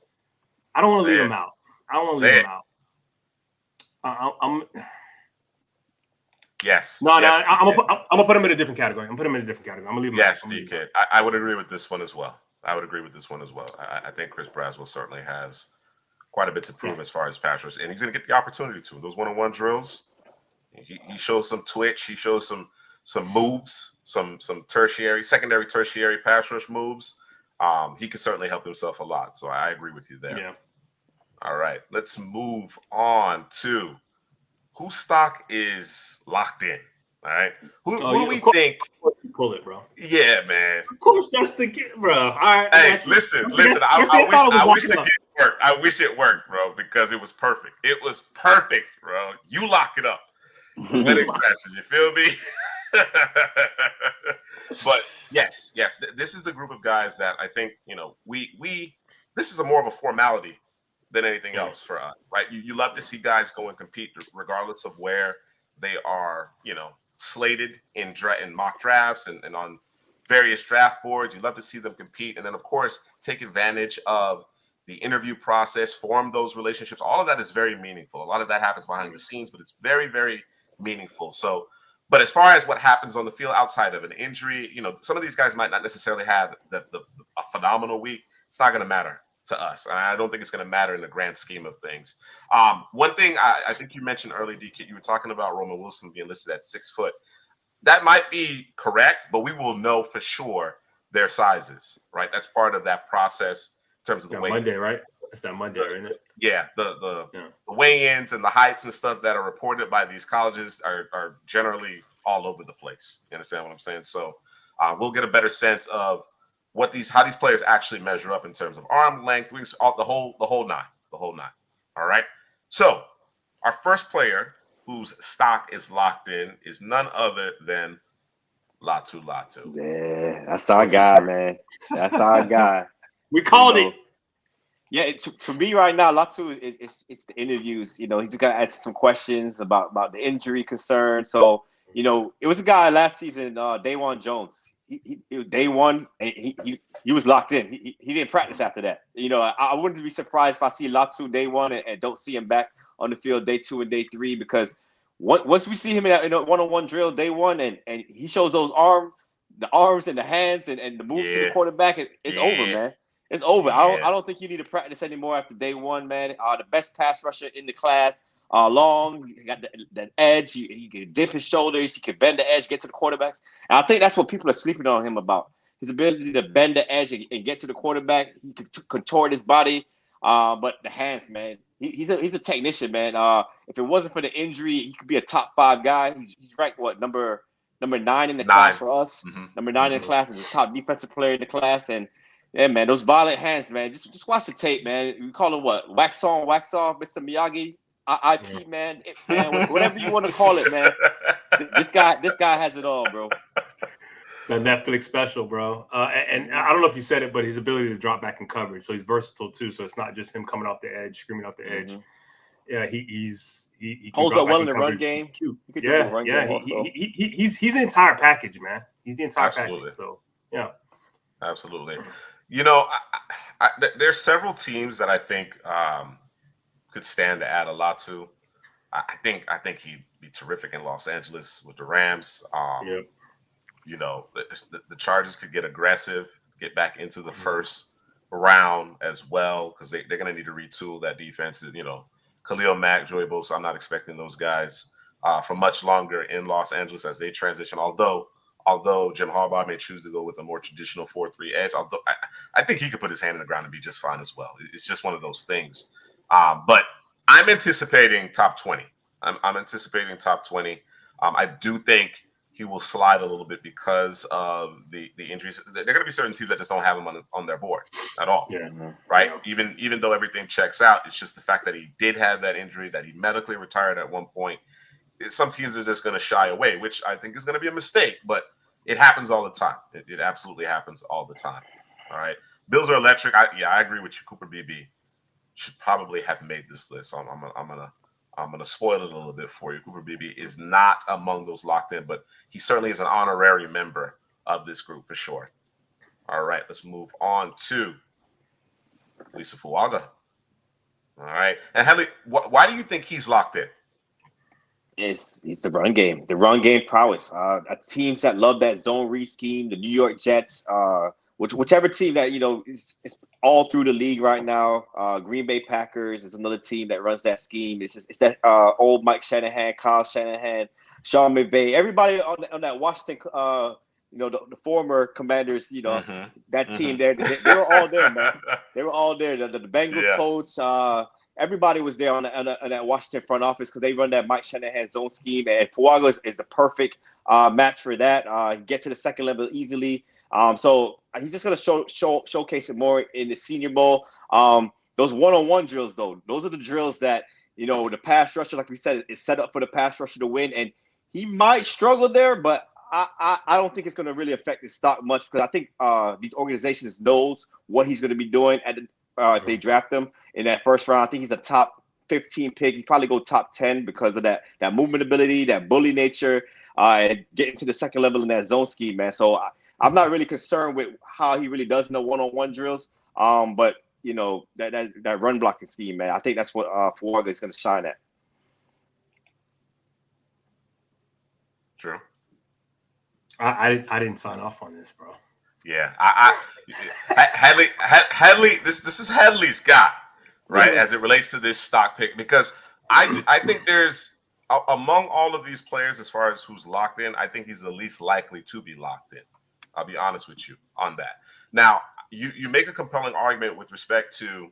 I don't want to leave him out. I don't want to leave him out. I'm. Yes. No, I'm gonna put him in a different category. I'm gonna leave him. Yes, DK. I would agree with this one as well. I think Chris Braswell certainly has quite a bit to prove as far as pass rush, and he's going to get the opportunity to. Those one-on-one drills, he shows some twitch. He shows some moves, some secondary, tertiary pass rush moves. He can certainly help himself a lot. So I agree with you there. Yeah. All right, let's move on to whose stock is locked in. All right, who do we think? Pull it, bro. Yeah, man. Of course, that's the kid, bro. All right. Hey, listen. I wish it worked. I wish it worked, bro, because it was perfect. It was perfect, bro. You lock it up. Wedding crashes. You feel me? But yes. This is the group of guys that I think we. This is more of a formality than anything else for us, right? You love to see guys go and compete regardless of where they are, slated in mock drafts and on various draft boards. You love to see them compete, and then of course take advantage of the interview process, form those relationships. All of that is very meaningful. A lot of that happens behind the scenes, but it's very, very meaningful. So, but as far as what happens on the field outside of an injury, some of these guys might not necessarily have a phenomenal week. It's not going to matter to us. And I don't think it's going to matter in the grand scheme of things. One thing I think you mentioned early, DK, you were talking about Roman Wilson being listed at 6 foot. That might be correct, but we will know for sure their sizes, right? That's part of that process in terms of the weigh-ins. Monday, right? It's that Monday, isn't it? Yeah, the weigh-ins and the heights and stuff that are reported by these colleges are generally all over the place. You understand what I'm saying? So we'll get a better sense of how these players actually measure up in terms of arm length, wings, the whole nine. All right. So our first player whose stock is locked in is none other than Latu. Yeah, that's our guy, man. That's our guy. We called it. Yeah, for me right now, Latu is the interviews. He's just got to answer some questions about the injury concern. So, it was a guy last season, Dawan Jones. He day one, he was locked in. He didn't practice after that. I wouldn't be surprised if I see Latu day one and don't see him back on the field day 2 and day 3, because once we see him in a one-on-one drill day 1 and he shows those arms and the hands and the moves to the quarterback, it's over, man. It's over. Yeah. I don't think you need to practice anymore after day 1, man. The best pass rusher in the class. Long, he got the edge. He can dip his shoulders. He can bend the edge, get to the quarterbacks. And I think that's what people are sleeping on him about. His ability to bend the edge and get to the quarterback. He could contort his body. But the hands, man. He's a technician, man. If it wasn't for the injury, he could be a top 5 guy. He's ranked number 9 in the class for us. Mm-hmm. Number 9 in the class, is the top defensive player in the class. And yeah, man, those violent hands, man. Just watch the tape, man. We call it what? Wax on, wax off, Mr. Miyagi. IP, man, whatever you want to call it, man. This guy has it all, bro. It's a Netflix special, bro. And I don't know if you said it, but his ability to drop back in coverage. So he's versatile too. So it's not just him coming off the edge, screaming off the edge. Yeah, he holds up well in the run game. He's the entire package, man. He's the entire package. So yeah, absolutely. There's several teams that I think could stand to add a lot to. I think he'd be terrific in Los Angeles with the Rams. The Chargers could get aggressive, get back into the first round as well, because they're going to need to retool that defense. Khalil Mack, Joey Bosa, I'm not expecting those guys for much longer in Los Angeles as they transition. Although Although Jim Harbaugh may choose to go with a more traditional 4-3 edge, although I think he could put his hand in the ground and be just fine as well. It's just one of those things. But I'm anticipating top 20. I'm anticipating top 20. I do think he will slide a little bit because of the injuries. There are going to be certain teams that just don't have him on their board at all. Yeah. Right? Yeah. Even though everything checks out, it's just the fact that he did have that injury, that he medically retired at one point. Some teams are just going to shy away, which I think is going to be a mistake, but it happens all the time. It absolutely happens all the time. All right. Bills are electric. I agree with you. Cooper BB should probably have made this list. So I'm gonna spoil it a little bit for you. Cooper BB is not among those locked in, but he certainly is an honorary member of this group for sure. All right, let's move on to Lisa Fuaga. All right, and Henley, why do you think he's locked in? It's the run game prowess. Teams that love that zone read scheme, the New York Jets, whichever team that is all through the league right now. Green Bay Packers is another team that runs that scheme. It's that old Mike Shanahan, Kyle Shanahan, Sean McVay, everybody on that Washington, the former Commanders, that team there. They were all there, man. They were all there. The Bengals coach. Everybody was there on that Washington front office because they run that Mike Shanahan zone scheme, and Fuaga is the perfect match for that. He gets to the second level easily. So he's just going to showcase it more in the Senior Bowl. Those one-on-one drills, though, those are the drills that, the pass rusher, like we said, is set up for the pass rusher to win. And he might struggle there, but I don't think it's going to really affect his stock much because I think these organizations knows what he's going to be doing if they draft him in that first round. I think he's a top 15 pick. He probably go top 10 because of that movement ability, that bully nature, and getting to the second level in that zone scheme, man. So I'm not really concerned with how he really does in the one-on-one drills. But that run blocking scheme, man, I think that's what Fuaga is going to shine at. True. I didn't sign off on this, bro. Yeah, Hadley. This is Hadley's guy, right? As it relates to this stock pick, because I think there's among all of these players, as far as who's locked in, I think he's the least likely to be locked in. I'll be honest with you on that. Now, you make a compelling argument with respect to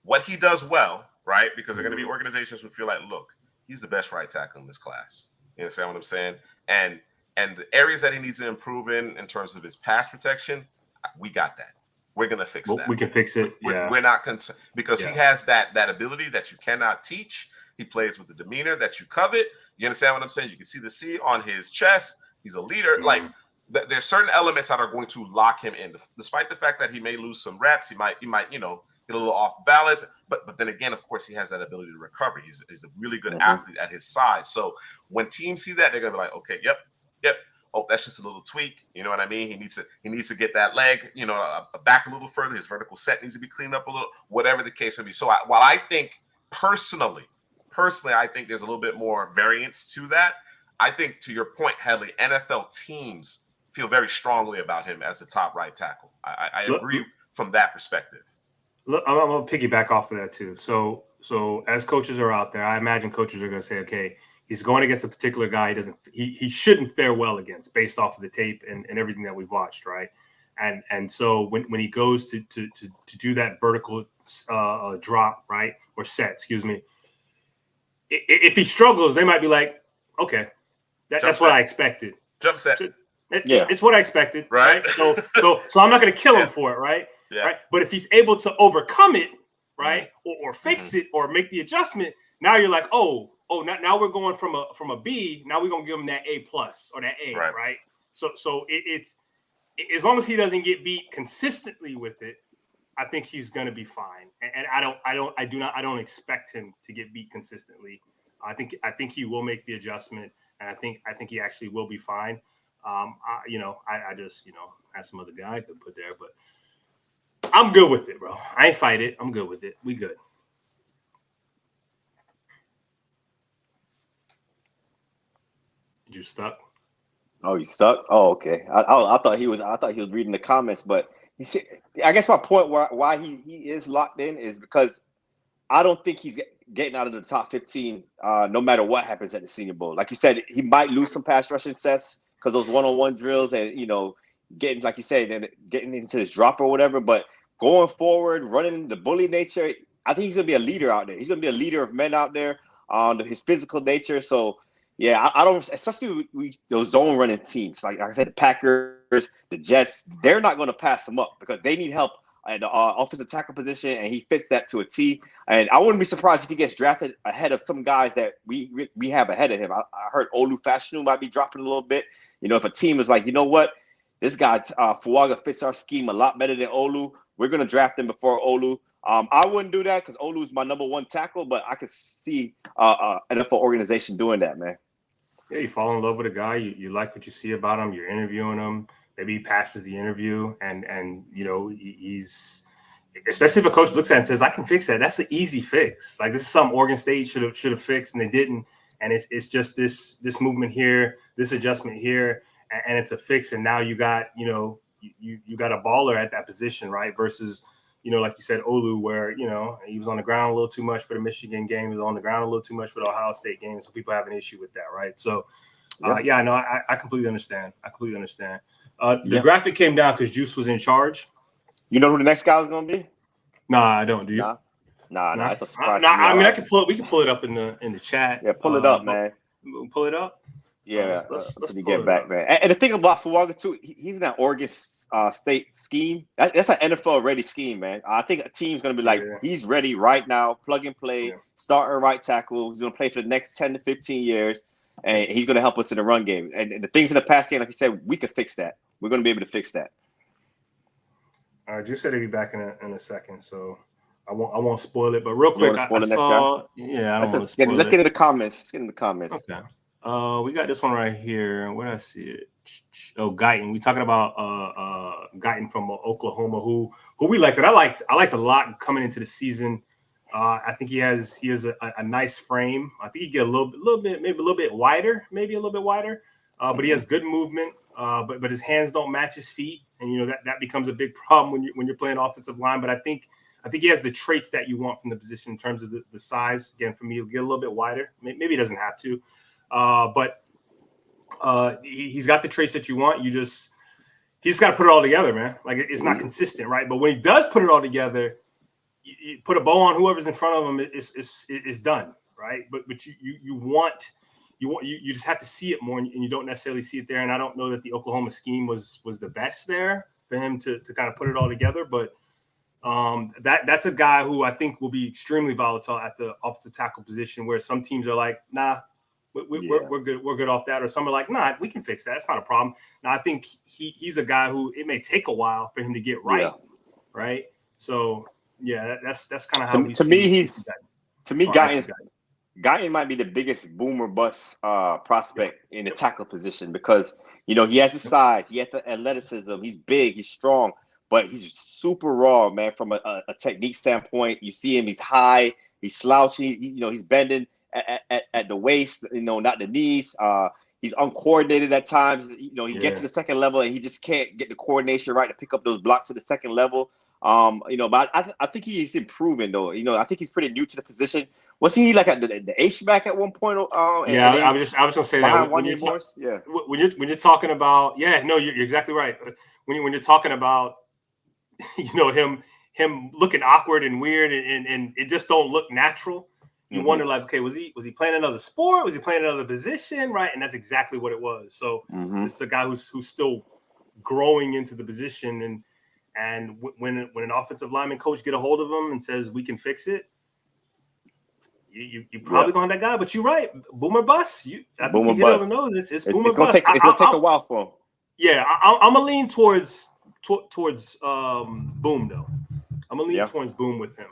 what he does well, right? Because there are going to be organizations who feel like, look, he's the best right tackle in this class. You understand what I'm saying? And the areas that he needs to improve in terms of his pass protection, we got that. We're going to fix that. We can fix it. We're not concerned because he has that ability that you cannot teach. He plays with the demeanor that you covet. You understand what I'm saying? You can see the C on his chest. He's a leader. Like there's certain elements that are going to lock him in, despite the fact that he may lose some reps. He might get a little off balance. But then again, of course, he has that ability to recover. He's a really good athlete at his size. So when teams see that, they're going to be like, okay, yep. Oh, that's just a little tweak. You know what I mean? He needs to get that leg, back a little further. His vertical set needs to be cleaned up a little, whatever the case may be. So while I think personally, I think there's a little bit more variance to that. I think, to your point, Hadley, NFL teams feel very strongly about him as the top right tackle. I agree from that perspective. Look, I'm going to piggyback off of that too. So as coaches are out there, I imagine coaches are going to say, okay, he's going against a particular guy he shouldn't fare well against based off of the tape and everything that we've watched, right? And so when he goes to do that vertical drop, right, or set, excuse me, if he struggles, they might be like, okay, that's what I expected. Jump set. It's what I expected, right? So I'm not going to kill him for it, right? Yeah. Right. But if he's able to overcome it, right, or fix it or make the adjustment, now you're like, oh, now we're going from a B. Now we're gonna give him that A plus or that A, right? So it's as long as he doesn't get beat consistently with it, I think he's gonna be fine. And I don't expect him to get beat consistently. I think he will make the adjustment, and I think he actually will be fine. I just had some other guy I could put there, but I'm good with it, bro. I ain't fight it. I'm good with it. We good. You stuck? Oh, you stuck? Oh, okay. I thought he was reading the comments, but I guess my point why he is locked in is because I don't think he's getting out of the top 15 no matter what happens at the Senior Bowl. Like you said, he might lose some pass rushing sets because those one-on-one drills and getting, like you say, then getting into his drop or whatever. But going forward, running the bully nature, I think he's gonna be a leader out there. He's gonna be a leader of men out there on his physical nature. So yeah, I don't, especially with those zone running teams. Like I said, the Packers, the Jets, they're not going to pass him up because they need help at the offensive tackle position, and he fits that to a T. And I wouldn't be surprised if he gets drafted ahead of some guys that we have ahead of him. I heard Olu Fashanu might be dropping a little bit. If a team is like, you know what, this guy Fuaga fits our scheme a lot better than Olu, we're going to draft him before Olu. I wouldn't do that because Olu is my number one tackle, but I could see an NFL organization doing that, man. Yeah, you fall in love with a guy. You like what you see about him. You're interviewing him. Maybe he passes the interview, and he's, especially if a coach looks at it and says, "I can fix that." That's an easy fix. Like, this is something Oregon State should have fixed, and they didn't. And it's just this movement here, this adjustment here, and it's a fix. And now you got you got a baller at that position, right? Versus, like you said, Olu, where, he was on the ground a little too much for the Michigan game. He was on the ground a little too much for the Ohio State game. So people have an issue with that, right? So, I completely understand. The graphic came down because Juice was in charge. You know who the next guy is going to be? Nah, I don't. Do you? Nah. It's a surprise. I mean, I can pull it up in the chat. Yeah, pull it up, man. Pull it up. Yeah, let's get back, man. And the thing about Fuaga too, he's in that Oregon State scheme. That's an NFL-ready scheme, man. I think a team's going to be like, he's ready right now, plug and play, starting right tackle. He's going to play for the next 10 to 15 years, and he's going to help us in the run game. And the things in the past game, like you said, we could fix that. We're going to be able to fix that. All right, Drew said he'll be back in a second, so I won't spoil it. But real quick, I saw. Let's get into the comments. Okay. We got this one right here. Where did I see it? Oh, Guyton. We talking about Guyton from Oklahoma, who we liked. I liked a lot coming into the season. I think he has a nice frame. I think he get a little bit wider, but he has good movement. But his hands don't match his feet, and that becomes a big problem when you're playing offensive line. But I think he has the traits that you want from the position in terms of the size. Again, for me, he'll get a little bit wider. Maybe he doesn't have to. But he's got the traits that you want. He's got to put it all together, man. Like, it's not consistent, right? But when he does put it all together, you put a bow on whoever's in front of him. It's done, right? But you just have to see it more, and you don't necessarily see it there. And I don't know that the Oklahoma scheme was the best there for him to kind of put it all together. But that's a guy who I think will be extremely volatile at the offensive tackle position, where some teams are like, nah. We're good. We're good off that. Or some are like, nah, we can fix that. It's not a problem. Now, I think he's a guy who it may take a while for him to get right. Yeah. Right. So that's kind of how to me, Guyton might be the biggest boomer bust prospect in the tackle position because he has the size, he has the athleticism, he's big, he's strong, but he's super raw, man. From a technique standpoint, you see him, he's high, he's slouchy, he's bending at the waist, not the knees. He's uncoordinated at times. He gets to the second level and he just can't get the coordination right to pick up those blocks at the second level. But I think he's improving though. I think he's pretty new to the position. Was he like the H-back at one point? I was gonna say that when you're talking about, you're exactly right. When you're talking about, him looking awkward and weird and it just don't look natural. You wonder, like, okay, was he playing another sport? Was he playing another position? Right. And that's exactly what it was. So this is a guy who's still growing into the position. And when an offensive lineman coach get a hold of him and says, we can fix it, you probably going that guy. But you're right. Boomer bust. I think you hit on the nose. It's boomer bust. It's going to take a while for him. Yeah. I'm going to lean towards Boom, though. I'm going to lean towards Boom with him.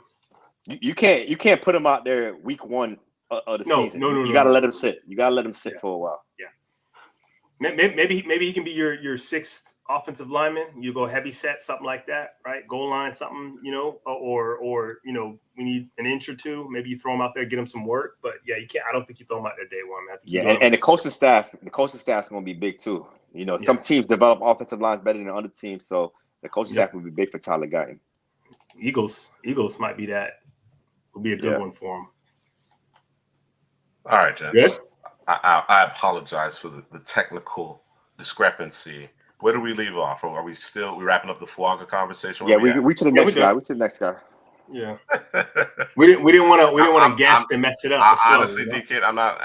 You can't put him out there week one of the season. No. You got to let him sit. You got to let him sit for a while. Yeah. Maybe he can be your sixth offensive lineman. You go heavy set, something like that, right? Goal line, something, or we need an inch or two. Maybe you throw him out there, get him some work. But yeah, you can't. I don't think you throw him out there day one. And the coaching staff's going to be big too. Some teams develop offensive lines better than other teams, so the coaching staff will be big for Tyler Guyton. Eagles might be that. Will be a good one for him. All right, gents. Good? I apologize for the technical discrepancy. Where do we leave off? Or are we wrapping up the Fuaga conversation? Yeah, we to the next guy. We to the next guy. Yeah, we didn't want to guess and mess it up. Honestly, DK, I'm not.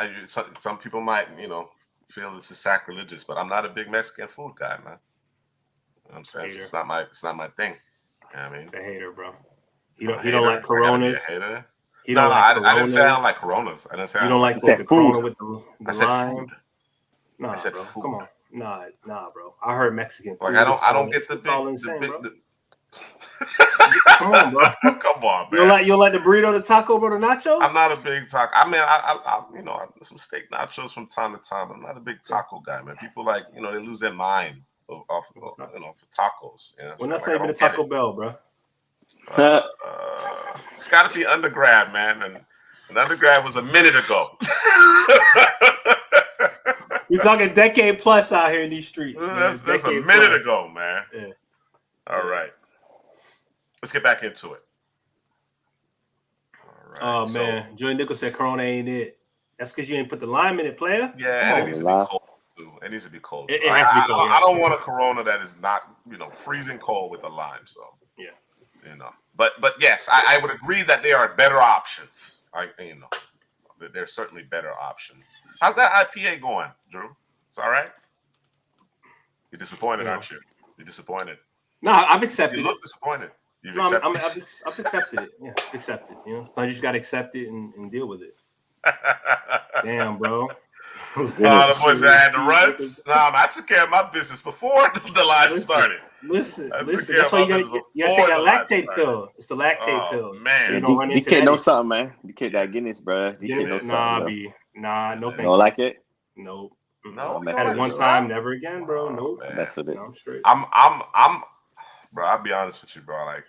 Some people might, feel this is sacrilegious, but I'm not a big Mexican food guy, man. I'm saying it's not my thing. You know what I mean, it's a hater, bro. He don't like Coronas. He don't like Coronas. I didn't say I don't like Coronas. I didn't say you don't like the Corona with the I said lime. Food. Nah, I said bro. food. Come on, nah, bro. I heard Mexican food. Like I don't get the big. Come on, bro. Come on, man. You don't like the burrito, the taco, bro, the nachos? I'm not a big taco. I mean, I some steak nachos from time to time. I'm not a big taco guy, man. People they lose their mind off for tacos. You know We're not saying the Taco Bell, bro. It's got to be undergrad, man, and an undergrad was a minute ago. We're talking decade plus out here in these streets. That's a minute ago, man. Yeah. All right. Let's get back into it. All right. Man. Joey Nichols said Corona ain't it. That's because you ain't put the lime in it, player. Yeah, and it needs to be cold, too. It needs to be cold. It has to be cold. I don't want a Corona that is not, freezing cold with a lime. So, yeah. But yes, I would agree that there are better options. There's certainly better options. How's that IPA going, Drew? It's all right? You're disappointed, aren't you? You're disappointed. No, I've accepted it. You look disappointed. I've accepted it. Yeah, accepted. Sometimes you just got to accept it and deal with it. Damn, bro. The boys I had to run. I took care of my business before the live started. Listen. That's why you gotta take that lactate pill. It's the lactate pill. Man, DK know something, man. DK that Guinness, bro. DK know something. No thanks. Don't like it? Nope. No, I had it one time, never again, bro. Nope. Mess with it. No, I'm straight. I'm bro, I'll be honest with you, bro. Like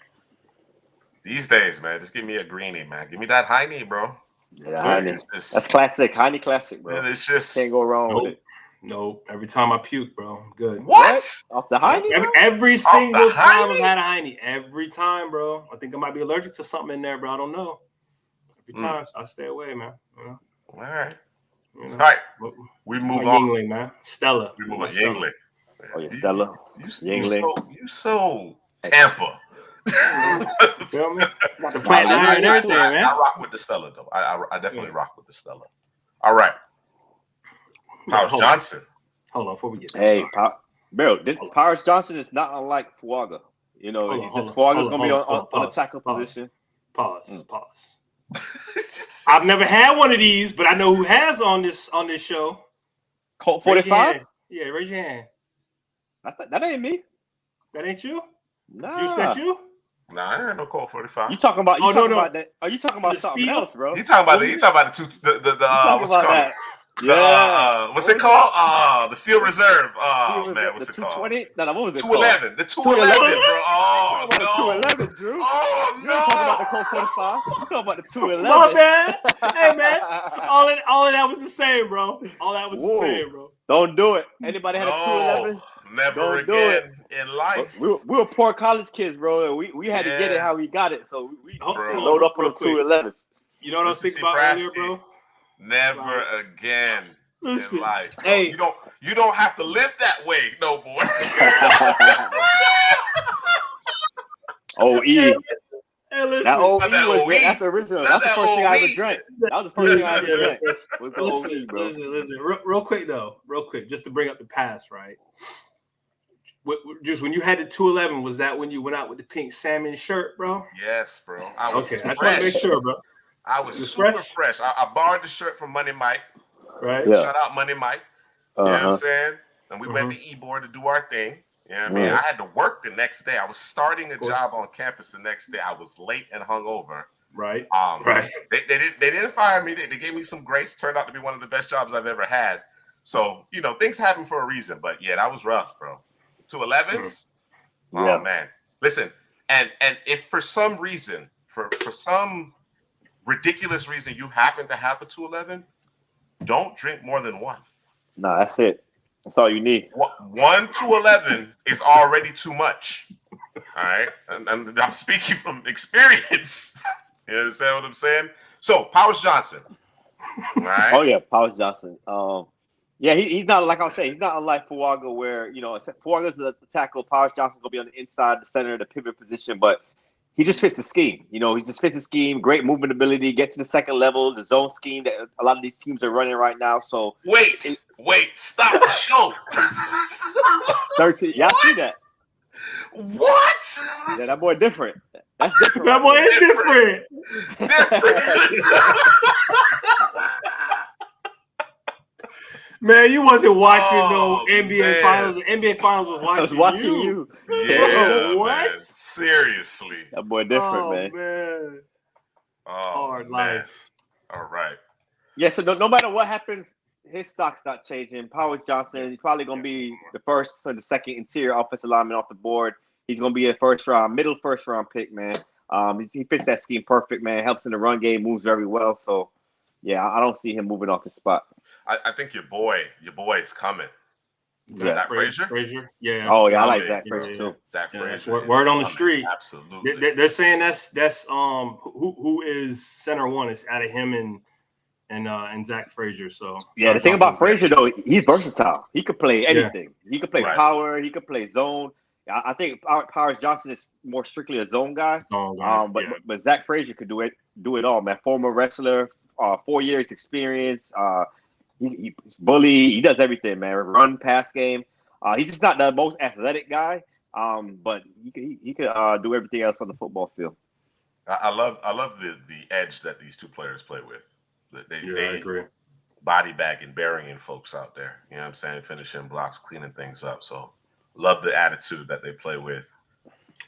these days, man, just give me a greenie, man. Give me that Heine, bro. Yeah, Heine. That's classic. Heine classic, bro. It's just can't go wrong with it. Nope. Every time I puke, bro, I'm good. What? Off the Heine? Every single time I've had a Heine. Every time, bro. I think I might be allergic to something in there, bro. I don't know. Every time, so I stay away, man. All right. All right. We move on. Yingling, man. Stella. We move on. Yingling. Oh, yeah, Stella. You so Tampa. Feel me? The plant and everything, man. I rock with the Stella, though. I definitely rock with the Stella. All right. Powers Johnson. Hold on, before we get bro, this Powers Johnson is not unlike Fuaga. Fuaga's going to be on a tackle position. Pause. I've never had one of these, but I know who has on this show. Colt 45? Yeah, raise your hand. That ain't me. That ain't you? Nah. Juice, that you? Nah, I ain't no Colt 45. You talking about? About that? Are you talking about something else, bro? You talking about the what's it called? Yeah. What's it called? The Steel Reserve. Man, what's it called? 220? No, what was it? 211. The 211, bro. Oh, no. 211, Drew. Oh, no. You talking about the Colt 45? You talking about the 211? My bad. Hey, man. All of that was the same, bro. All that was the same, bro. Don't do it. Anybody had a 211? Never again in life. We were poor college kids, bro. And we had to get it how we got it. So we load up on the 211s. You know what I was thinking about earlier, bro? Never again in life. Bro. Hey, you don't have to live that way, no boy. OE. Hey, listen. That OE that's the original. That's the first thing I ever drank. That was the first thing I ever drank. Was the OE, bro. Listen. Real quick, just to bring up the past, right? Just when you had the 211, was that when you went out with the pink salmon shirt, bro? Yes, bro. I was I just want to make sure, bro. I was super fresh. I borrowed the shirt from Money Mike. Right. Yeah. Shout out Money Mike. You know what I'm saying? And we went to Ybor to do our thing. You know what I mean? I had to work the next day. I was starting a job on campus the next day. I was late and hungover. Right. They didn't fire me. They gave me some grace. Turned out to be one of the best jobs I've ever had. So, things happen for a reason. But yeah, that was rough, bro. 211s? Oh man. Listen, and if for some reason, for some ridiculous reason you happen to have a 211, don't drink more than one. Nah, that's it. That's all you need. 1 to 11 is already too much. All right. And I'm speaking from experience. You understand what I'm saying? So Powers Johnson. All right. Oh yeah, Powers Johnson. Yeah, he's not like I was saying. He's not unlike Fuaga, where Fuaga's the tackle. Powers Johnson's gonna be on the inside, the center, the pivot position, but he just fits the scheme. He just fits the scheme. Great movement ability. Get to the second level, the zone scheme that a lot of these teams are running right now. So wait, stop the show. 13. Yeah, I see that. What? Yeah, that boy different. That's different. That boy is different. Man, you wasn't watching no NBA Finals. NBA Finals was watching. I was watching you. Yeah, what? Man. Seriously. That boy different, man. Man. Oh, Hard man. life. All right. Yeah, so no matter what happens, his stock's not changing. Powers Johnson, he's probably going to be the first or the second interior offensive lineman off the board. He's going to be a middle first round pick, man. He fits that scheme perfect, man. Helps in the run game, moves very well. So, yeah, I don't see him moving off the spot. I think your boy is coming. Yeah. Zach Frazier? Frazier? Yeah. Oh, yeah, I like Zach Frazier, too. Zach Yeah, that's Frazier. word on the street. Absolutely. They're saying that's who is center one. It's out of him and Zach Frazier. So yeah, the thing about Frazier though, he's versatile. He could play anything. Yeah. He could play power. He could play zone. I think Powers Johnson is more strictly a zone guy. But Zach Frazier could do it all, man. Former wrestler, 4 years experience. He's bully. He does everything, man. Run, pass game. He's just not the most athletic guy. But he could do everything else on the football field. I love the edge that these two players play with. I agree. Body bagging, burying folks out there. You know what I'm saying? Finishing blocks, cleaning things up. So love the attitude that they play with.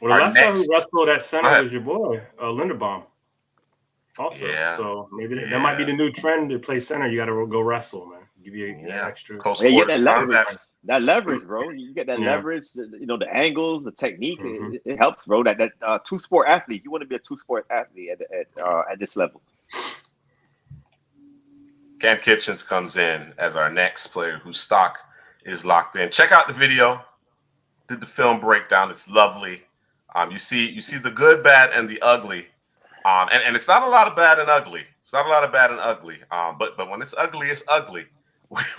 Well, the last time we wrestled at center was your boy, Linderbaum. Also, so maybe that might be the new trend to play center. You got to go wrestle, man. Give you extra. You get that leverage. That leverage, bro. You get that leverage. The angles, the technique. It helps, bro. That two-sport athlete. You want to be a two-sport athlete at this level. Cam Kitchens comes in as our next player whose stock is locked in. Check out the video. Did the film breakdown. It's lovely. You see the good, bad, and the ugly. And it's not a lot of bad and ugly. It's not a lot of bad and ugly. But when it's ugly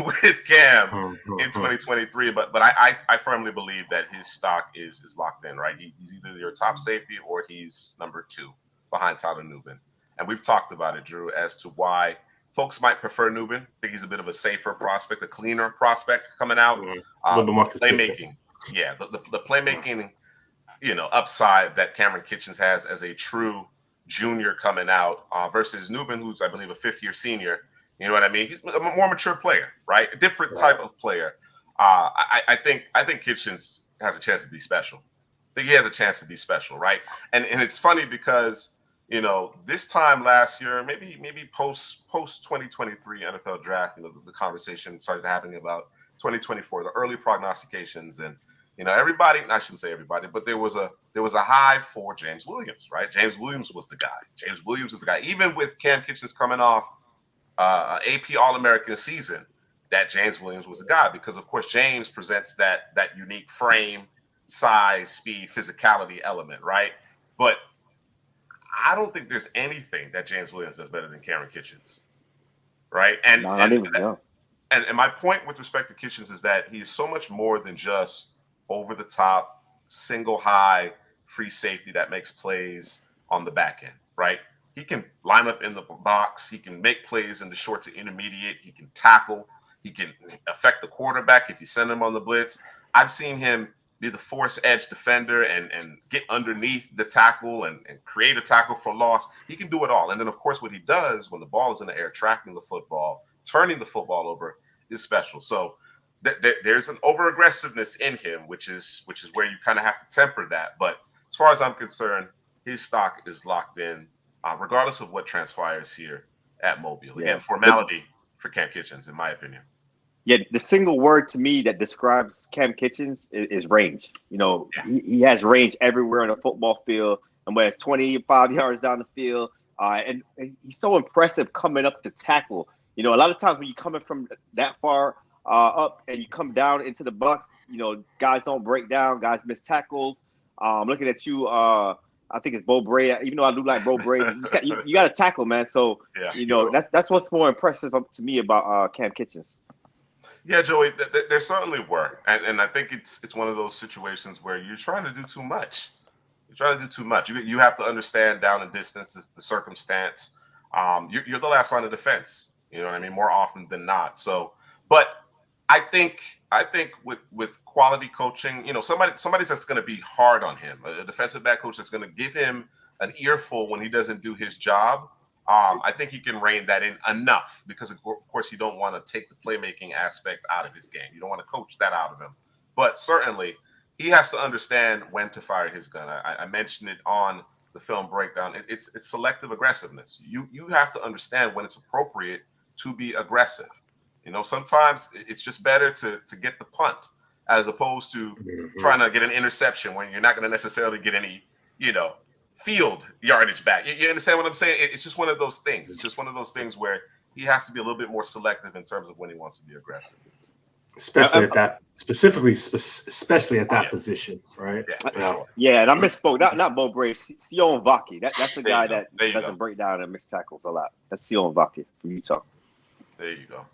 with Cam in 2023. But I firmly believe that his stock is locked in, right? He's either your top safety or he's number 2 behind Tyler Nubin. And we've talked about it, Drew, as to why folks might prefer Nubin. I think he's a bit of a safer prospect, a cleaner prospect coming out. Playmaking. Yeah, the playmaking, upside that Cameron Kitchens has as a true junior coming out versus Nubin, who's, I believe, a 5th-year senior. You know what I mean? He's a more mature player, right? A different type of player. I think Kitchens has a chance to be special. I think he has a chance to be special, right? And it's funny because this time last year, maybe post 2023 NFL draft, the conversation started happening about 2024, the early prognostications, and everybody. I shouldn't say everybody, but there was a high for James Williams, right? James Williams was the guy. Even with Cam Kitchens coming off AP All-American season, that James Williams was the guy because, of course, James presents that unique frame, size, speed, physicality element, right? But I don't think there's anything that James Williams does better than Cameron Kitchens, right? And my point with respect to Kitchens is that he's so much more than just over the top, single high, free safety that makes plays on the back end, right? He can line up in the box. He can make plays in the short to intermediate. He can tackle. He can affect the quarterback if you send him on the blitz. I've seen him be the force edge defender and get underneath the tackle and create a tackle for loss. He can do it all. And then, of course, what he does when the ball is in the air, tracking the football, turning the football over is special. So there's an over-aggressiveness in him, which is where you kind of have to temper that. But as far as I'm concerned, his stock is locked in, regardless of what transpires here at Mobile. Again, formality for Cam Kitchens, in my opinion. Yeah, the single word to me that describes Cam Kitchens is range. He has range everywhere on the football field, and whether it's 25 yards down the field, and he's so impressive coming up to tackle. A lot of times when you're coming from that far up and you come down into the box, guys don't break down, guys miss tackles. Looking at you, I think it's Bo Brady. Even though I do like Bo Brady, you got to tackle, man. So that's what's more impressive to me about Cam Kitchens. Yeah, Joey, there certainly were, and I think it's one of those situations where you're trying to do too much. You're trying to do too much. You have to understand down and distance the circumstance. You're the last line of defense. You know what I mean? More often than not. So, but I think with quality coaching, somebody's that's going to be hard on him, a defensive back coach that's going to give him an earful when he doesn't do his job. I think he can rein that in enough because, of course, you don't want to take the playmaking aspect out of his game. You don't want to coach that out of him. But certainly, he has to understand when to fire his gun. I mentioned it on the film breakdown. It's selective aggressiveness. You have to understand when it's appropriate to be aggressive. Sometimes it's just better to get the punt as opposed to trying to get an interception when you're not going to necessarily get any, field yardage back. You understand what I'm saying? It's just one of those things. It's just one of those things where he has to be a little bit more selective in terms of when he wants to be aggressive. Especially at that position, right? Yeah, and I misspoke. Not Bo Bray, Sion Vaki. That's the guy that doesn't break down and miss tackles a lot. That's Sion Vaki from Utah. There you go.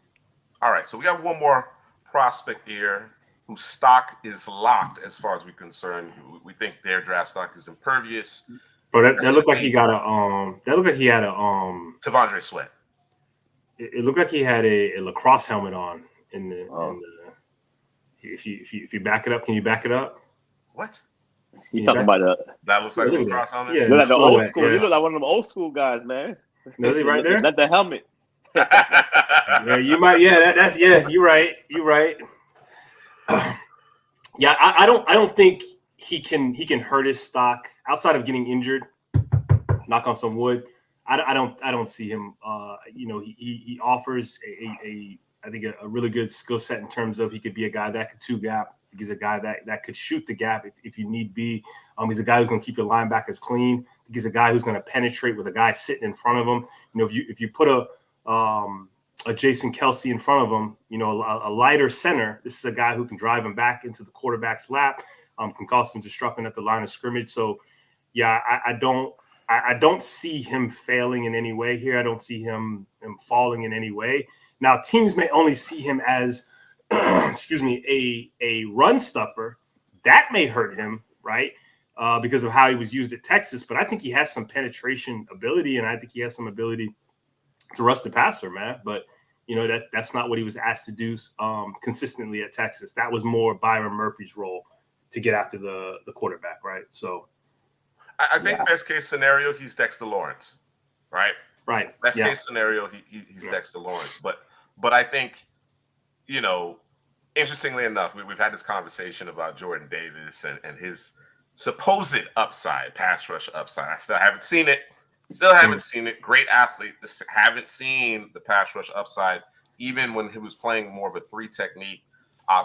All right, so we got one more prospect here whose stock is locked as far as we're concerned. We think their draft stock is impervious. But that looked like he got a that looked like he had a T'Vondre Sweat. It looked like he had a lacrosse helmet on in the if you back it up, can you back it up? What? You talking about that looks like a lacrosse helmet? Yeah, look like the old school. Yeah. He look like one of them old school guys, man. Is he right there? Not the helmet. Yeah, you might. Yeah, that's You're right. You're right. Yeah, I don't think he can hurt his stock outside of getting injured. Knock on some wood. I don't see him. He offers I think a really good skill set in terms of he could be a guy that could two gap. He's a guy that could shoot the gap if you need be. He's a guy who's going to keep your linebackers clean. He's a guy who's going to penetrate with a guy sitting in front of him. If you put a Jason Kelsey in front of him, a lighter center, this is a guy who can drive him back into the quarterback's lap, can cause some disruption at the line of scrimmage. So, yeah, I don't see him failing in any way here. I don't see him falling in any way. Now, teams may only see him as, a run stuffer. That may hurt him, right? Because of how he was used at Texas. But I think he has some penetration ability, and I think he has some ability to rush the passer, man. But, that's not what he was asked to do consistently at Texas. That was more Byron Murphy's role to get after the quarterback, right? So I think best case scenario, he's Dexter Lawrence, right? Right. Best case scenario, he's Dexter Lawrence. But I think, interestingly enough, we've had this conversation about Jordan Davis and his supposed upside, pass rush upside. I still haven't seen it. Great athlete. Just haven't seen the pass rush upside, even when he was playing more of a 3 technique.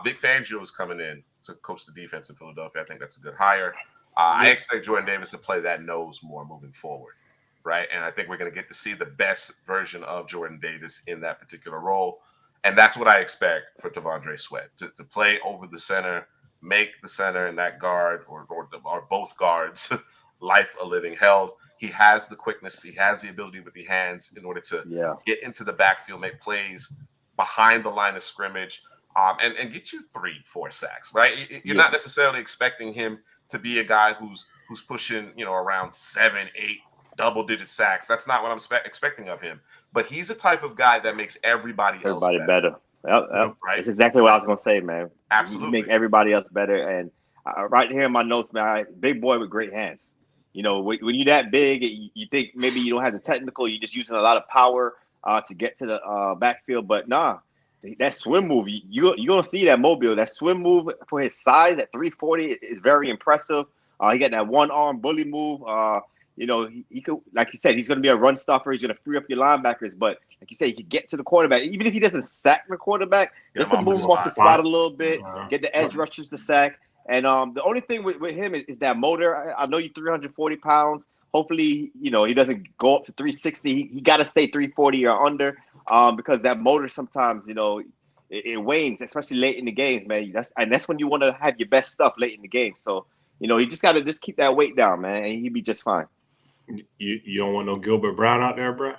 Vic Fangio is coming in to coach the defense in Philadelphia. I think that's a good hire. I expect Jordan Davis to play that nose more moving forward, right? And I think we're going to get to see the best version of Jordan Davis in that particular role. And that's what I expect for T'Vondre Sweat, to play over the center, make the center and that guard or both guards life a living hell. He has the quickness. He has the ability with the hands in order to get into the backfield, make plays behind the line of scrimmage, and get you 3-4 sacks, right? You're not necessarily expecting him to be a guy who's pushing, around 7-8 double-digit sacks. That's not what I'm expecting of him. But he's the type of guy that makes everybody else better. Right? That's exactly what I was going to say, man. Absolutely. You make everybody else better. And right here in my notes, man, big boy with great hands. When you're that big, you think maybe you don't have the technical, you're just using a lot of power to get to the backfield. But nah, that swim move, you're going to see that mobile. That swim move for his size at 340 is very impressive. He got that one-arm bully move. He could, like you said, he's going to be a run stuffer. He's going to free up your linebackers. But like you said, he could get to the quarterback. Even if he doesn't sack the quarterback, just to move him off the spot a little bit, get the edge rushers to sack. And the only thing with him is that motor. I know you're 340 pounds. Hopefully, he doesn't go up to 360. He got to stay 340 or under because that motor sometimes, it wanes, especially late in the games, man. That's when you want to have your best stuff late in the game. So, you just got to just keep that weight down, man, and he'll be just fine. You don't want no Gilbert Brown out there, bro?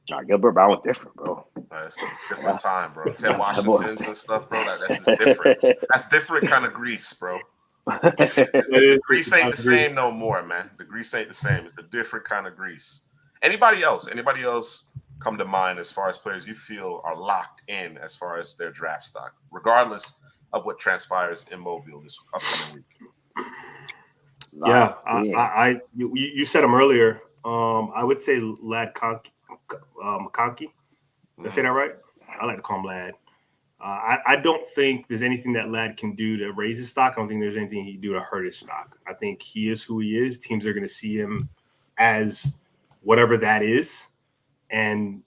Nah, Gilbert Brown was different, bro. It's a different time, bro. Ted That boy Washingtons said- and stuff, bro. That's just different. That's different kind of grease, bro. It The is. grease ain't the same no more, man. The grease ain't the same. It's a different kind of grease. Anybody else? Anybody else come to mind as far as players you feel are locked in as far as their draft stock, regardless of what transpires in Mobile this upcoming week? Yeah, you said him earlier. I would say Lad McConkey. Did I say that right? I like to call him Lad. I don't think there's anything that Lad can do to raise his stock. I don't think there's anything he can do to hurt his stock. I think he is who he is. Teams are going to see him as whatever that is, and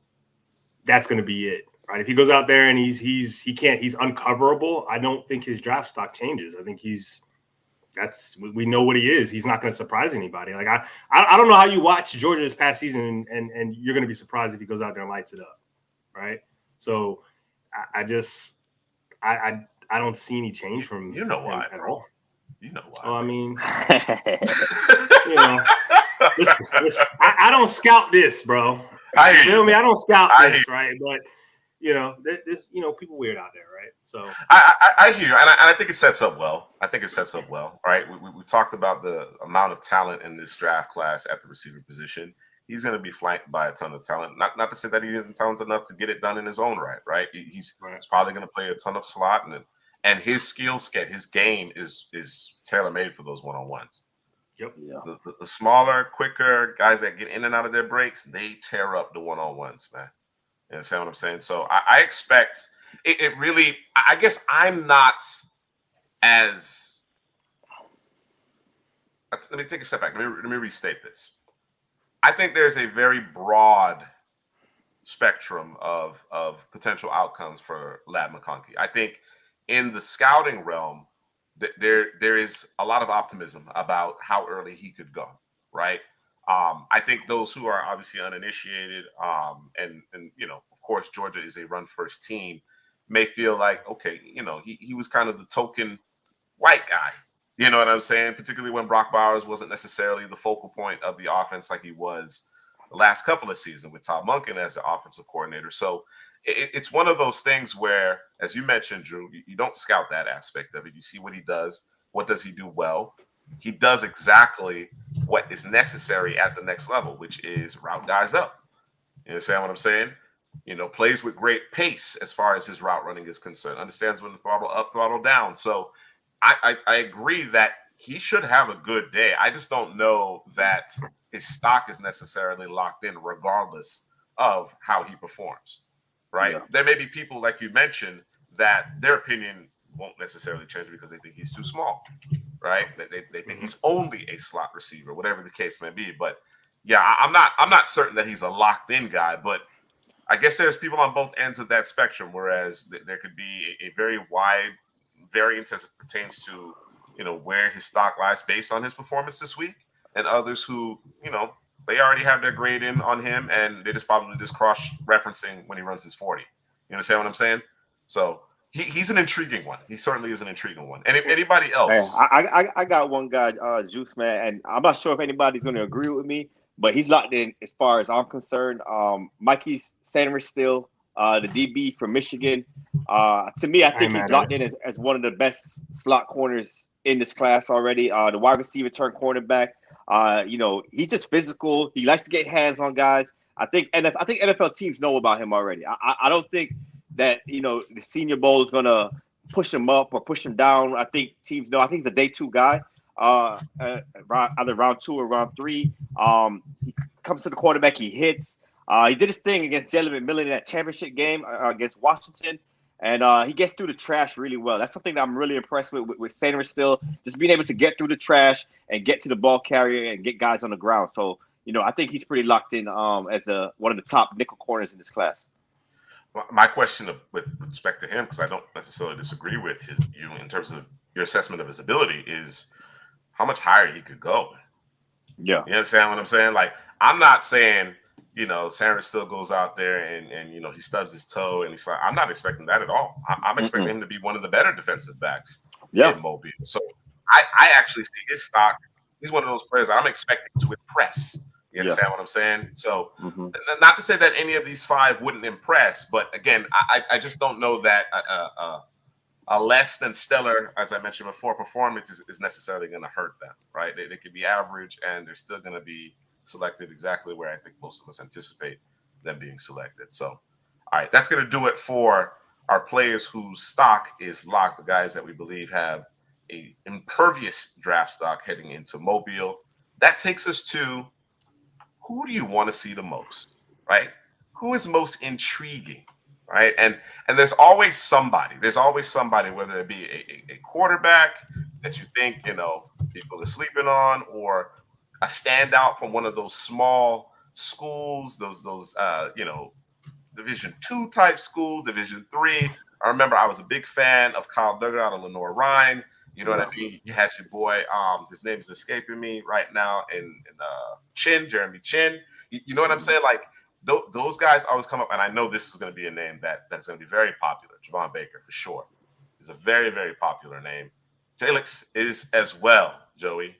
that's going to be it. Right? If he goes out there and he's uncoverable, I don't think his draft stock changes. I think we know what he is. He's not going to surprise anybody. Like I don't know how you watch Georgia this past season and you're going to be surprised if he goes out there and lights it up, right? So I don't see any change from You know why, at bro. all. You know why. Oh, I mean, listen, I don't scout this, bro. I hear Feel you. me? I don't scout I this, right? But there's people weird out there, right? So I hear you, and I think it sets up well. Right? We talked about the amount of talent in this draft class at the receiver position. He's going to be flanked by a ton of talent. Not to say that he isn't talented enough to get it done in his own right. Right? He's probably going to play a ton of slot, and his skill set, his game is tailor made for those one-on-ones. Yep. Yeah. The smaller, quicker guys that get in and out of their breaks, they tear up the one-on-ones, man. You understand what I'm saying? So I expect it really. I guess I'm not as. Let me take a step back. Let me restate this. I think there's a very broad spectrum of potential outcomes for Lad McConkey. I think in the scouting realm, there is a lot of optimism about how early he could go. Right. I think those who are obviously uninitiated, and of course, Georgia is a run first team, may feel like, okay, he was kind of the token white guy. You know what I'm saying? Particularly when Brock Bowers wasn't necessarily the focal point of the offense like he was the last couple of seasons with Todd Monken as the offensive coordinator. So it's one of those things where, as you mentioned, Drew, you don't scout that aspect of it. You see what he does. What does he do well? He does exactly what is necessary at the next level, which is route guys up. You understand what I'm saying? Plays with great pace as far as his route running is concerned. Understands when to throttle up, throttle down. So I agree that he should have a good day. I just don't know that his stock is necessarily locked in regardless of how he performs, right? Yeah. There may be people, like you mentioned, that their opinion won't necessarily change because they think he's too small, right? They think he's only a slot receiver, whatever the case may be. But yeah, I'm not certain that he's a locked in guy, but I guess there's people on both ends of that spectrum, whereas there could be a very wide variance as it pertains to, where his stock lies based on his performance this week, and others who, they already have their grade in on him and they just probably just cross-referencing when he runs his 40. You understand what I'm saying? So he's an intriguing one. He certainly is an intriguing one. And if anybody else, I got one guy, Juice Man, and I'm not sure if anybody's going to agree with me, but he's locked in as far as I'm concerned. Mikey Sanders still, the DB from Michigan. To me, I think he's locked in as one of the best slot corners in this class already. The wide receiver turned cornerback. He's just physical. He likes to get hands on guys. I think NFL teams know about him already. I don't think that the Senior Bowl is gonna push him up or push him down. I think teams know. I think he's a day 2 guy. Either round 2 or round 3. He comes to the quarterback. He hits. He did his thing against Jalen McMillan in that championship game against Washington. And he gets through the trash really well. That's something that I'm really impressed with Sanders still, just being able to get through the trash and get to the ball carrier and get guys on the ground. So, I think he's pretty locked in as one of the top nickel corners in this class. My question with respect to him, because I don't necessarily disagree with you in terms of your assessment of his ability, is how much higher he could go. Yeah. You understand what I'm saying? Like, I'm not saying, Sanders still goes out there and he stubs his toe and he's like, I'm not expecting that at all. I'm expecting him to be one of the better defensive backs in Mobile. So I actually see his stock. He's one of those players that I'm expecting to impress You understand what I'm saying? So, Mm-hmm. not to say that any of these 5 wouldn't impress, but again, I just don't know that a less than stellar, as I mentioned before, performance is necessarily going to hurt them, right? They could be average, and they're still going to be selected exactly where I think most of us anticipate them being selected. So, all right, that's going to do it for our players whose stock is locked, the guys that we believe have a impervious draft stock heading into Mobile. That takes us to who do you want to see the most, right? Who is most intriguing, right? And there's always somebody. There's always somebody, whether it be a quarterback that you think, people are sleeping on, or a standout from one of those small schools, those Division II type schools, Division III. I remember I was a big fan of Kyle Duggar out of Lenoir-Rhyne. You know what I mean? You had your boy, his name is escaping me right now, in Jeremy Chin. You know what I'm saying? Like, those guys always come up, and I know this is going to be a name that's going to be very popular. Javon Baker, for sure, is a very, very popular name. Jalix is as well, Joey.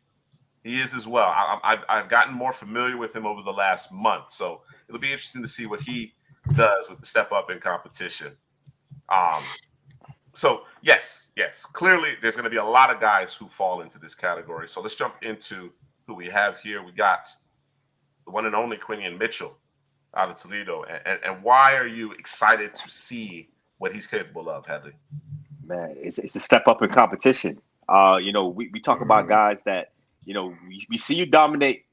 He is as well. I've gotten more familiar with him over the last month, so it'll be interesting to see what he does with the step up in competition. So yes, clearly there's going to be a lot of guys who fall into this category. So let's jump into who we have here. We got the one and only Quinion Mitchell out of Toledo. And why are you excited to see what he's capable of, Headley? Man, it's a step up in competition. We talk about guys that, we see you dominate,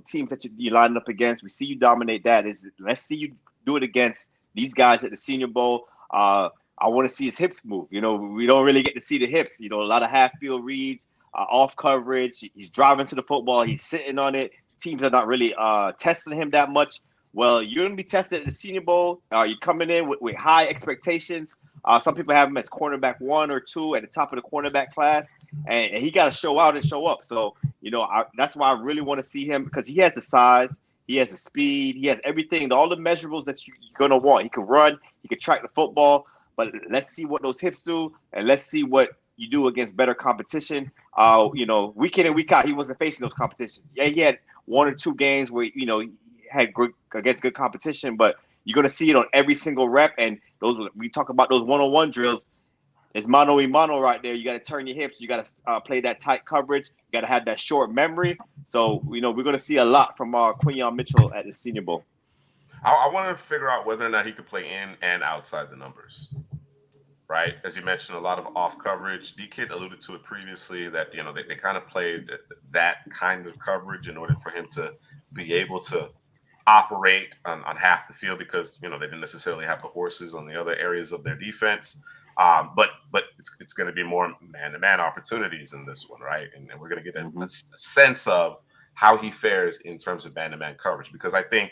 teams that you're lining up against. We see you dominate that. Let's see you do it against these guys at the Senior Bowl. I want to see his hips move. We don't really get to see the hips. A lot of half-field reads, off coverage. He's driving to the football. He's sitting on it. Teams are not really testing him that much. Well, you're going to be tested at the Senior Bowl. You're coming in with high expectations. Some people have him as cornerback 1 or 2 at the top of the cornerback class, and he got to show out and show up. So, that's why I really want to see him, because he has the size, he has the speed, he has everything, all the measurables that you're going to want. He can run, he can track the football, but let's see what those hips do, and let's see what you do against better competition. Week in and week out, he wasn't facing those competitions. Yeah, he had 1 or 2 games where, he had good against good competition, but you're going to see it on every single rep. And we talk about those one-on-one drills. It's mano y mano right there. You got to turn your hips. You got to play that tight coverage. You got to have that short memory. So, we're going to see a lot from Quinion Mitchell at the Senior Bowl. I want to figure out whether or not he could play in and outside the numbers, right? As you mentioned, a lot of off coverage. D-Kid alluded to it previously that, they kind of played that kind of coverage in order for him to be able to operate on half the field, because they didn't necessarily have the horses on the other areas of their defense. But it's going to be more man-to-man opportunities in this one, right? And we're going to get a sense of how he fares in terms of man-to-man coverage, because I think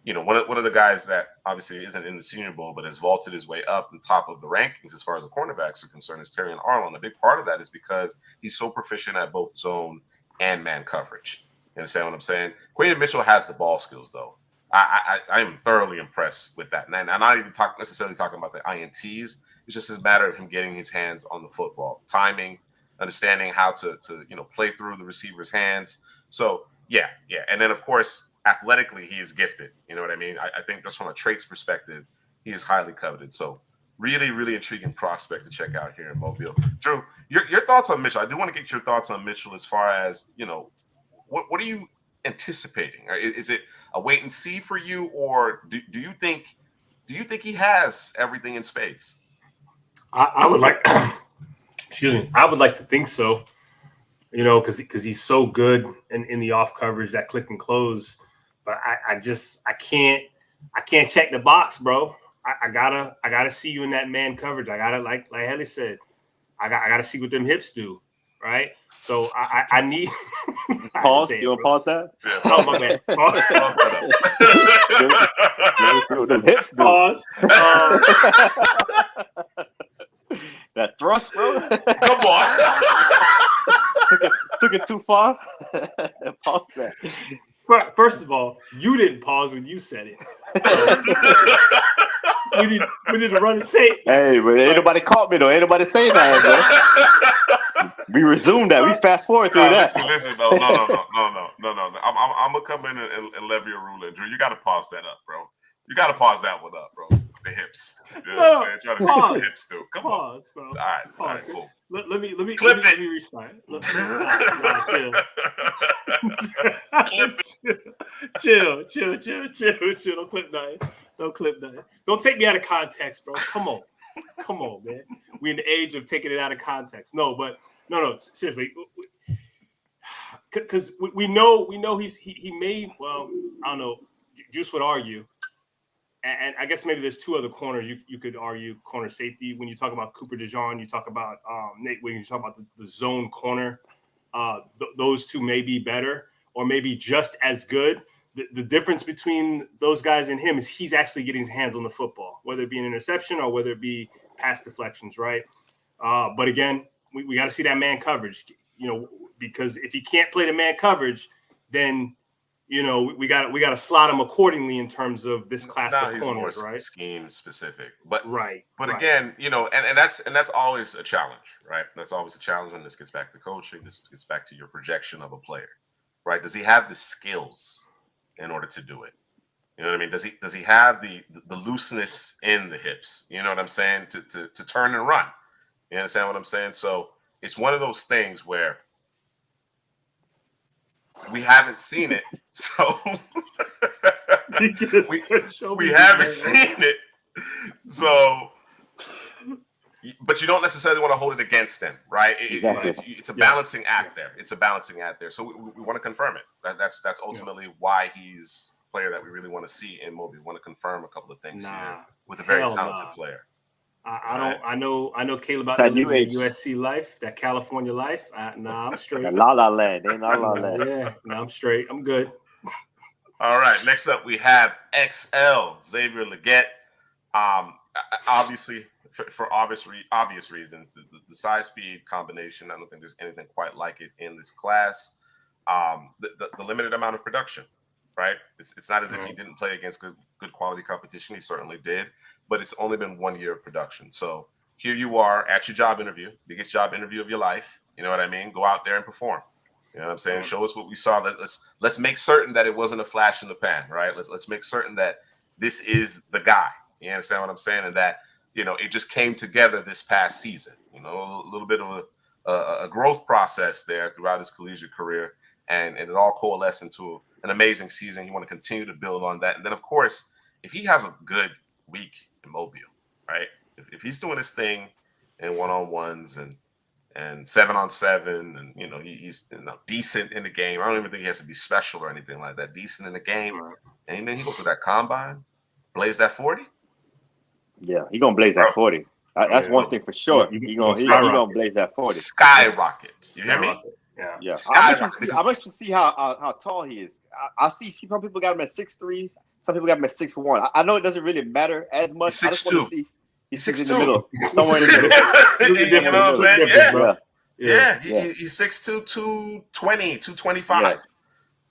one of the guys that obviously isn't in the Senior Bowl but has vaulted his way up the top of the rankings as far as the cornerbacks are concerned is Terrion Arnold. A big part of that is because he's so proficient at both zone and man coverage. You understand what I'm saying? Quinion Mitchell has the ball skills, though. I am thoroughly impressed with that. And I'm not even necessarily talking about the INTs. It's just a matter of him getting his hands on the football, timing, understanding how to play through the receiver's hands. So, yeah. And then, of course, athletically, he is gifted. You know what I mean? I think just from a traits perspective, he is highly coveted. So, really, really intriguing prospect to check out here in Mobile. Drew, your thoughts on Mitchell? I do want to get your thoughts on Mitchell as far as, what are you anticipating? Is it a wait and see for you, or do you think he has everything in spades? I would like, excuse me, I would like to think so. Because he's so good in the off coverage, that click and close. But I can't check the box, bro. I gotta see you in that man coverage. I gotta, like Helly said, I gotta see what them hips do, right? So I need pause. You want to pause that? Yeah, oh my bad. Pause. What them hips do? Pause. That thrust, bro. Come on. Took it too far. Pause that. First of all, you didn't pause when you said it. We need to run the tape. Hey, but ain't nobody caught me though. Ain't nobody saying that, bro. We resumed that. We fast forward through that. Listen. No. I'm gonna come in and levy a ruling. Drew, you got to pause that up, bro. You got to pause that one up, bro. With the hips. You know what I'm saying? Trying to see what the hips do. Come on. Bro. All right. Pause. Cool. Let me Clip let it. me restart. Chill. Don't clip nothing. Don't take me out of context, bro. Come on, man. We in the age of taking it out of context. No, seriously. Because we know he may, well, I don't know, Juice would argue, and I guess maybe there's two other corners you could argue corner safety. When you talk about Cooper DeJean, you talk about Nate Wiggins, you talk about the zone corner. Those two may be better or maybe just as good. The difference between those guys and him is he's actually getting his hands on the football, whether it be an interception or whether it be pass deflections, right? But again, we got to see that man coverage, because if he can't play the man coverage, then we got to slot him accordingly in terms of this class of corners, right? Scheme specific, but right. Again, and that's always a challenge, right? That's always a challenge when this gets back to coaching. This gets back to your projection of a player, right? Does he have the skills in order to do it? You know what I mean? Does he have the looseness in the hips? You know what I'm saying? To turn and run. You understand what I'm saying? So it's one of those things where we haven't seen it. So we haven't seen it. So, but you don't necessarily want to hold it against them, right? Exactly. It's a balancing act there. It's a balancing act there. So we want to confirm it. That's ultimately why he's a player that we really want to see in Moby. We want to confirm a couple of things here with a very talented player. I know Caleb about to live that USC life, that California life. I'm straight. La La Land, ain't La La Land. Yeah, I'm straight. I'm good. All right. Next up, we have XL Xavier Legette. Obviously, for obvious reasons, the size speed combination. I don't think there's anything quite like it in this class. The limited amount of production, right? It's not as if he didn't play against good quality competition. He certainly did. But it's only been 1 year of production. So here you are at your job interview, biggest job interview of your life. You know what I mean? Go out there and perform. You know what I'm saying? Show us what we saw. Let's make certain that it wasn't a flash in the pan, right? Let's make certain that this is the guy. You understand what I'm saying? And that, it just came together this past season. A little bit of a growth process there throughout his collegiate career. And it all coalesced into an amazing season. You want to continue to build on that. And then, of course, if he has a good week in Mobile, right? If he's doing his thing in one-on-ones and 7-on-7, and he's decent in the game. I don't even think he has to be special or anything like that. Decent in the game, and then he goes to that combine, blaze that 40. Yeah, he gonna blaze that 40. That's one thing for sure. He gonna blaze that 40. Skyrocket. You hear me? Yeah. I'm interested to see how tall he is. I see some people got him at 6'3". Some people got him at 6'1". I know it doesn't really matter as much. He's 6'2". I just want to see he's 6'2". in the middle, somewhere in the middle. You know what I'm saying? Yeah. He's He's 6'2", 220, 225. Yeah.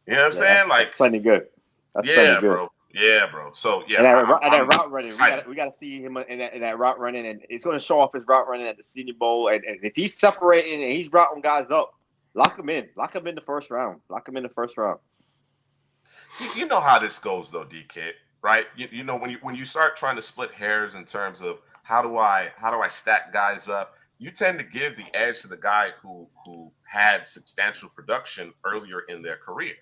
You know what I'm saying? That's plenty good. That's plenty good. Bro. Yeah, bro. So and that route running, we got to see him in that route running, and it's going to show off his route running at the Senior Bowl. And if he's separating and he's routing guys up, lock him in the first round. You know how this goes, though, DK. Right? When you start trying to split hairs in terms of how do I stack guys up, you tend to give the edge to the guy who had substantial production earlier in their career.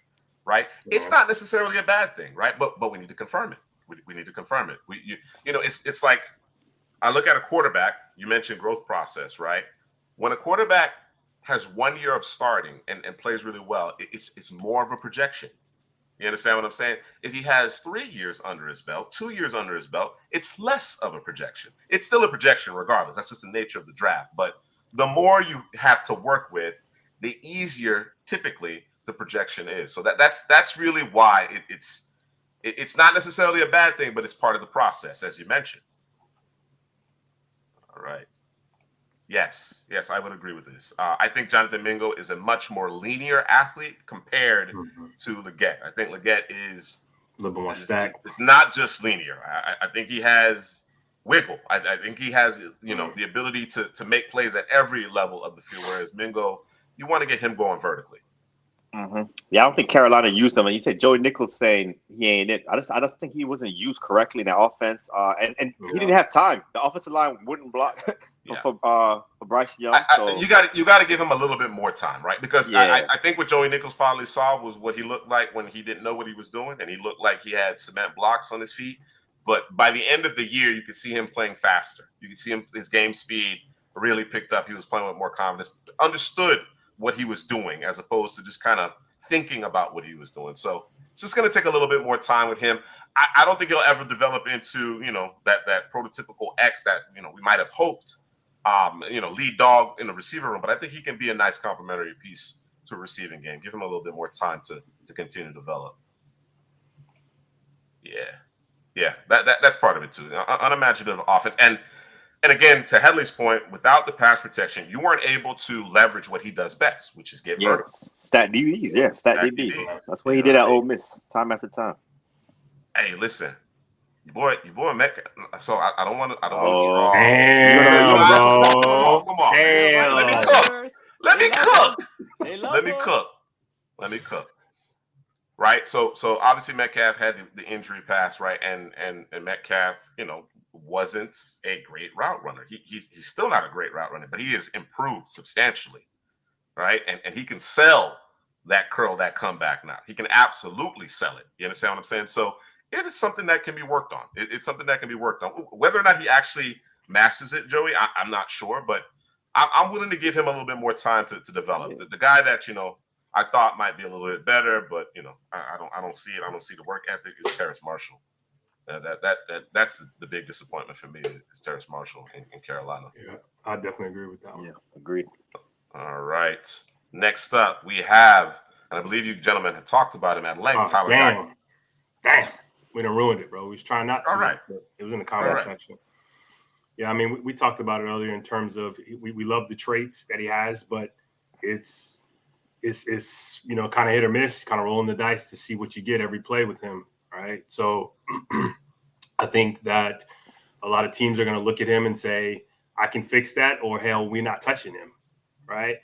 Right? Yeah. It's not necessarily a bad thing, right? But we need to confirm it. We need to confirm it. It's like I look at a quarterback. You mentioned growth process, right? When a quarterback has 1 year of starting and plays really well, it's more of a projection. You understand what I'm saying? If he has 3 years under his belt, 2 years under his belt, it's less of a projection. It's still a projection regardless. That's just the nature of the draft. But the more you have to work with, the easier typically the projection is. So that's really why it's not necessarily a bad thing, but it's part of the process, as you mentioned. All right. Yes, I would agree with this. I think Jonathan Mingo is a much more linear athlete compared to Legette. I think Legette is a little bit more stacked. It's not just linear. I think he has wiggle. I think he has the ability to make plays at every level of the field, whereas Mingo, you want to get him going vertically. Yeah, I don't think Carolina used him. And you said Joey Nichols saying he ain't it. I just think he wasn't used correctly in that offense. And he didn't have time. The offensive line wouldn't block for Bryce Young. You got to give him a little bit more time, right? Because I think what Joey Nichols probably saw was what he looked like when he didn't know what he was doing, and he looked like he had cement blocks on his feet. But by the end of the year, you could see him playing faster. You could see his game speed really picked up. He was playing with more confidence, understood what he was doing as opposed to just kind of thinking about what he was doing. So it's just going to take a little bit more time with him. I don't think he'll ever develop into, that prototypical X that, we might have hoped, lead dog in the receiver room. But I think he can be a nice complementary piece to a receiving game. Give him a little bit more time to continue to develop. Yeah, that's part of it too. Unimaginative offense. And again, to Headley's point, without the pass protection, you weren't able to leverage what he does best, which is get vertical. Stat DBs, stat DBs. That's what he did at Ole Miss, time after time. Hey, listen, your boy Metcalf. So I don't want to draw. Come on, man. Let me cook. Right. So obviously Metcalf had the injury pass, right, and Metcalf, wasn't a great route runner. He's still not a great route runner, but he has improved substantially, right? And he can sell that curl, that comeback now. He can absolutely sell it. You understand what I'm saying? So it is something that can be worked on. It's something that can be worked on. Whether or not he actually masters it, Joey, I'm not sure, but I'm willing to give him a little bit more time to develop. The guy that, I thought might be a little bit better, but I don't see it. I don't see the work ethic. Is Terrace Marshall. That's the big disappointment for me is Terrace Marshall in Carolina. Yeah, I definitely agree with that one. Yeah, agreed. All right. Next up, we have, and I believe you gentlemen had talked about him at length. Tyler Damn. We done ruined it, bro. We was trying not to. All right. It was in the comment section. Yeah, I mean, we talked about it earlier in terms of we love the traits that he has, but it's kind of hit or miss, kind of rolling the dice to see what you get every play with him, right? So I think that a lot of teams are going to look at him and say, I can fix that, or hell, we're not touching him, right?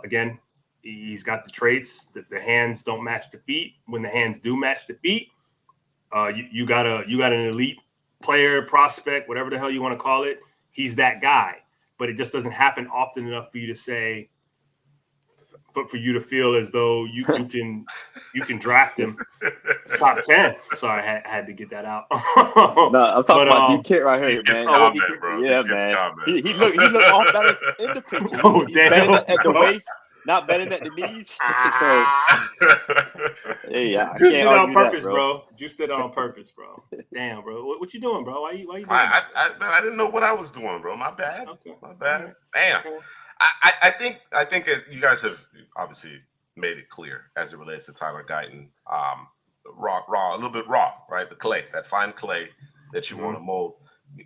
Again, he's got the traits that the hands don't match the feet. When the hands do match the feet, you got an elite player, prospect, whatever the hell you want to call it. He's that guy, but it just doesn't happen often enough for you to say, but for you to feel as though you can draft him top 10. Sorry, I had to get that out. No, I'm talking about D-Kid right here, man. Comment, bro. Yeah, man. He looked off balance in the picture. He's betting at the waist, not betting at the knees. Hey, I Juiced can't it on argue purpose, that, bro. Juiced it on purpose, bro. Damn, bro. What you doing, bro? Why you doing I didn't know what I was doing, bro. My bad. Okay. My bad. Right. Damn. Okay. I think as you guys have obviously made it clear as it relates to Tyler Guyton, raw, a little bit raw, right? The clay, that fine clay that you want to mold.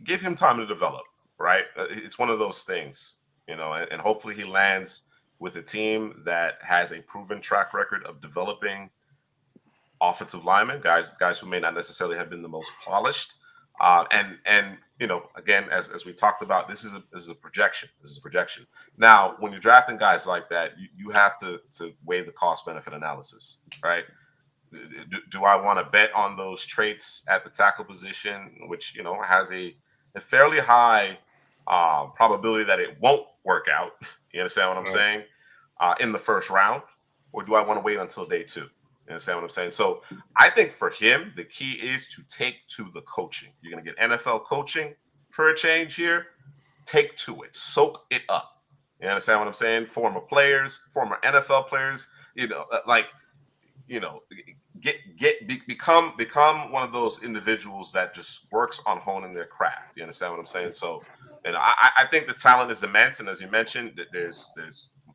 Give him time to develop, right? It's one of those things, and hopefully he lands with a team that has a proven track record of developing offensive linemen, guys who may not necessarily have been the most polished. And again, as we talked about, this is a projection. This is a projection. Now, when you're drafting guys like that, you have to weigh the cost benefit analysis, right? Do I want to bet on those traits at the tackle position, which has a fairly high probability that it won't work out? You understand what I'm saying? In the first round, or do I want to wait until day 2? You understand what I'm saying? So I think for him, the key is to take to the coaching. You're going to get NFL coaching for a change here. Take to it. Soak it up. You understand what I'm saying? Former players, former NFL players, become one of those individuals that just works on honing their craft. You understand what I'm saying? So, I think the talent is immense. And as you mentioned, there's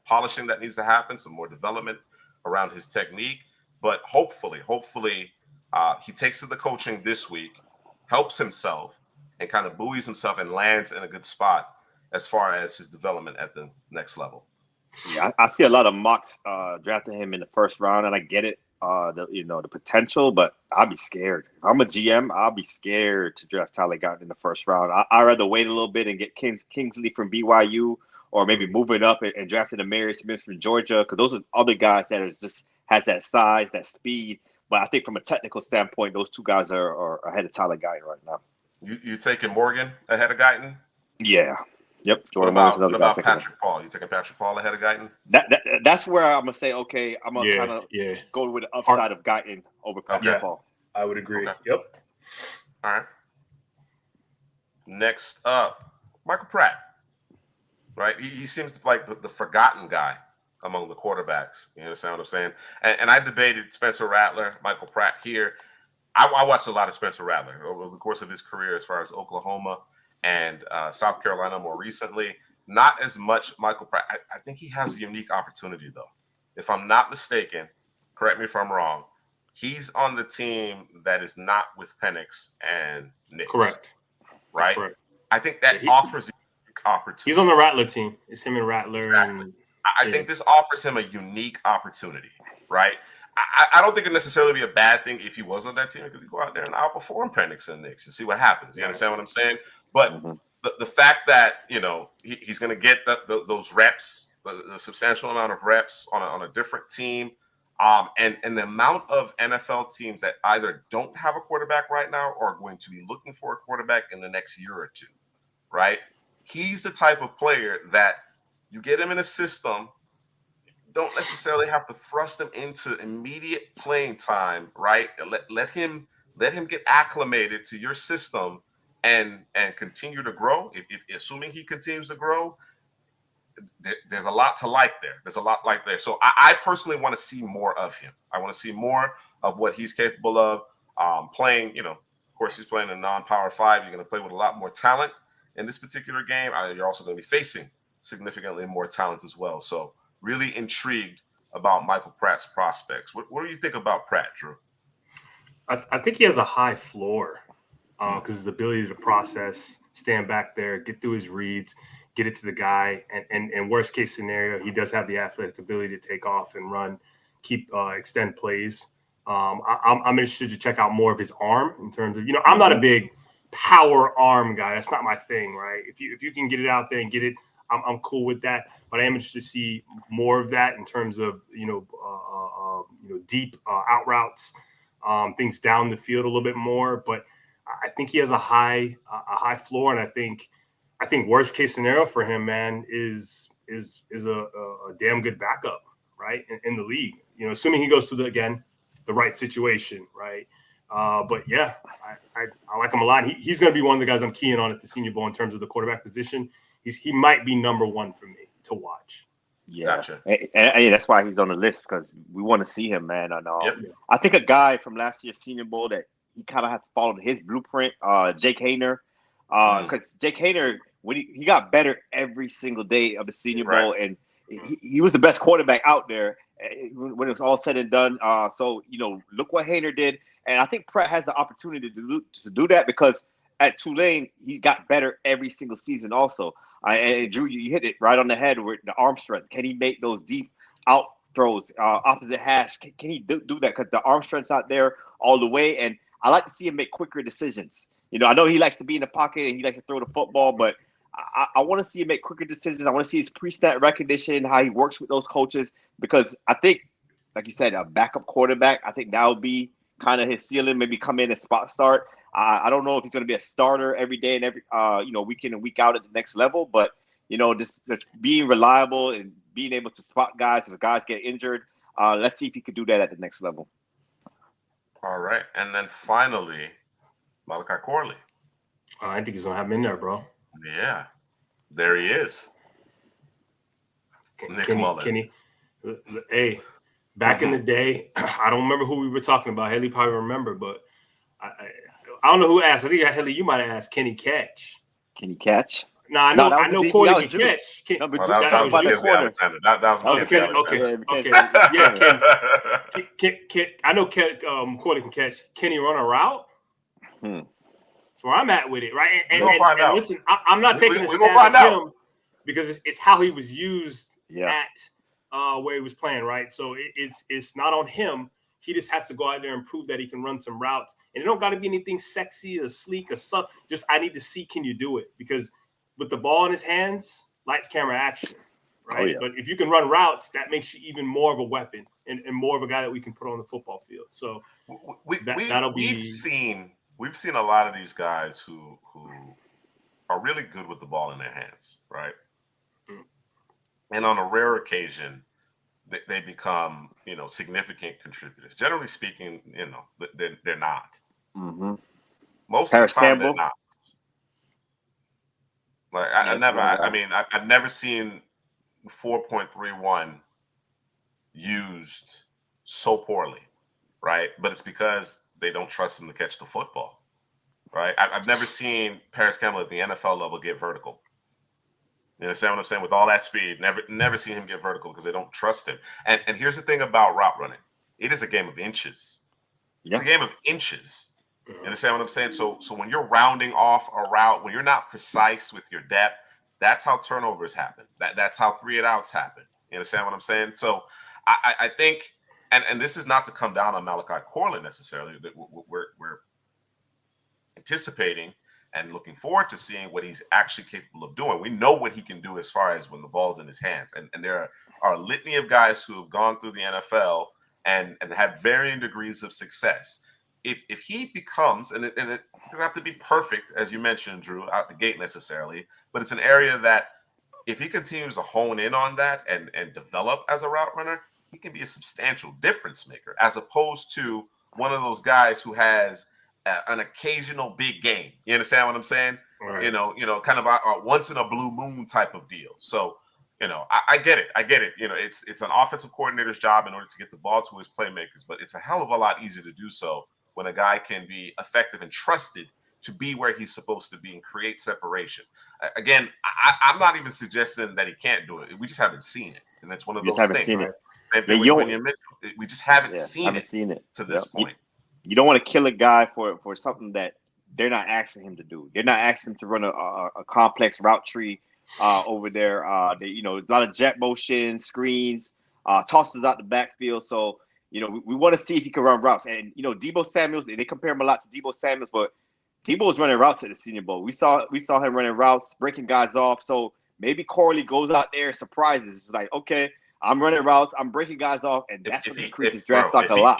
polishing that needs to happen, some more development around his technique. But hopefully, he takes to the coaching this week, helps himself, and kind of buoys himself and lands in a good spot as far as his development at the next level. Yeah, I see a lot of mocks drafting him in the first round, and I get it, the potential, but I'll be scared. If I'm a GM, I'll be scared to draft Tyler Guyton in the first round. I'd rather wait a little bit and get Kingsley from BYU or maybe moving up and drafting a Mary Smith from Georgia, because those are other guys that is just has that size, that speed. But I think from a technical standpoint, those two guys are ahead of Tyler Guyton right now. You taking Morgan ahead of Guyton? Yeah. Yep. Jordan Morgan's another what guy. about Patrick Paul? You taking Patrick Paul ahead of Guyton? That's where I'm gonna say, okay, I'm gonna kind of go with the upside of Guyton over Patrick Paul. I would agree. Okay. Yep. All right. Next up, Michael Pratt. Right, he seems like the forgotten guy among the quarterbacks. You understand what I'm saying? And I debated Spencer Rattler, Michael Pratt here. I watched a lot of Spencer Rattler over the course of his career, as far as Oklahoma and South Carolina more recently. Not as much Michael Pratt. I think he has a unique opportunity, though. If I'm not mistaken, correct me if I'm wrong, he's on the team that is not with Penix and Nix. Correct. Right? That's correct. I think that offers a unique opportunity. He's on the Rattler team. It's him and Rattler. Exactly. And, I think this offers him a unique opportunity, right? I don't think it'd necessarily be a bad thing if he was on that team, because he go out there and outperform Penix and Nix and see what happens. You understand what I'm saying? But the fact that, he's going to get those reps, the substantial amount of reps on a different team, and the amount of NFL teams that either don't have a quarterback right now or are going to be looking for a quarterback in the next year or two, right? He's the type of player that you get him in a system, don't necessarily have to thrust him into immediate playing time, right? Let him get acclimated to your system and continue to grow. If assuming he continues to grow, there's a lot to like there. There's a lot like there. So I personally want to see more of him. I want to see more of what he's capable of playing. Of course, he's playing a non-Power 5. You're going to play with a lot more talent in this particular game. You're also going to be facing significantly more talent as well. So really intrigued about Michael Pratt's prospects. What do you think about Pratt, Drew? I think he has a high floor because his ability to process, stand back there, get through his reads, get it to the guy, and worst case scenario, he does have the athletic ability to take off and run, extend plays. I'm interested to check out more of his arm in terms of, I'm not a big power arm guy. That's not my thing, right? If you can get it out there and get it, I'm cool with that. But I am interested to see more of that in terms of deep out routes, things down the field a little bit more. But I think he has a high floor, and I think worst case scenario for him, man, is a damn good backup, right, in the league. Assuming he goes to the right situation, right. But yeah, I like him a lot. He's going to be one of the guys I'm keying on at the Senior Bowl in terms of the quarterback position. He might be number one for me to watch. Yeah, gotcha. And that's why he's on the list, because we want to see him, man. And I think a guy from last year's Senior Bowl that he kind of had to follow his blueprint, Jake Hayner, because Jake Hayner, when he got better every single day of the Senior Bowl, and he was the best quarterback out there when it was all said and done. So look what Hayner did, and I think Pratt has the opportunity to do that, because at Tulane he got better every single season also. And Drew, you hit it right on the head with the arm strength. Can he make those deep out throws, opposite hash? Can he do that? Because the arm strength's out there all the way. And I like to see him make quicker decisions. I know he likes to be in the pocket and he likes to throw the football, but I want to see him make quicker decisions. I want to see his pre-snap recognition, how he works with those coaches, because I think, like you said, a backup quarterback, I think that would be kind of his ceiling, maybe come in and spot start. I don't know if he's going to be a starter every day and every week in and week out at the next level, but just being reliable and being able to spot guys if guys get injured. Let's see if he could do that at the next level. All right, and then finally, Malachi Corley. I think he's going to have him in there, bro. Yeah, there he is. Kenny. Hey, back in the day, I don't remember who we were talking about. Haley probably remember, but I don't know who asked. I think Haley, you might have asked Kenny Catch. Can he catch? No, I know Corley can catch. That was Kenny. Okay. I know Corley can catch. Can he run a route? That's where I'm at with it, right? And listen, I'm not taking a stab at him because it's how he was used at where he was playing, right? So it's not on him. He just has to go out there and prove that he can run some routes. And it don't got to be anything sexy or sleek or stuff. Just I need to see, can you do it? Because with the ball in his hands, lights, camera, action, right? Oh, yeah. But if you can run routes, that makes you even more of a weapon and more of a guy that we can put on the football field. So we've seen a lot of these guys who are really good with the ball in their hands, right? Mm. And on a rare occasion, they become, significant contributors. Generally speaking, they're not. Mm-hmm. Most Paris of the time, Campbell. they're not. Like I've never seen 4.31 used so poorly, right? But it's because they don't trust him to catch the football, right? I've never seen Paris Campbell at the NFL level get vertical. You understand what I'm saying? With all that speed, never seen him get vertical because they don't trust him. And here's the thing about route running: it is a game of inches. It's a game of inches. You understand what I'm saying? So when you're rounding off a route, when you're not precise with your depth, that's how turnovers happen. That's how 3-and-outs happen. You understand what I'm saying? So I think, and this is not to come down on Malachi Corlin necessarily. We're anticipating and looking forward to seeing what he's actually capable of doing. We know what he can do as far as when the ball's in his hands. And there are a litany of guys who have gone through the NFL and have varying degrees of success. If he becomes, and it doesn't have to be perfect, as you mentioned, Drew, out the gate necessarily, but it's an area that if he continues to hone in on that and develop as a route runner, he can be a substantial difference maker, as opposed to one of those guys who has an occasional big game. You understand what I'm saying? Right. Kind of a once in a blue moon type of deal. So, I get it. It's an offensive coordinator's job in order to get the ball to his playmakers, but it's a hell of a lot easier to do so when a guy can be effective and trusted to be where he's supposed to be and create separation. Again, I'm not even suggesting that he can't do it. We just haven't seen it, and it's one of those things. Seen it. Same thing with William Mitchell. We just haven't seen it to this point. You don't want to kill a guy for something that they're not asking him to do. They're not asking him to run a complex route tree over there. A lot of jet motion, screens, tosses out the backfield. So, we want to see if he can run routes. And, Deebo Samuels, they compare him a lot to Deebo Samuels, but Deebo was running routes at the Senior Bowl. We saw him running routes, breaking guys off. So maybe Corley goes out there and surprises. It's like, okay, I'm running routes, I'm breaking guys off, and that's what increases draft stock a lot.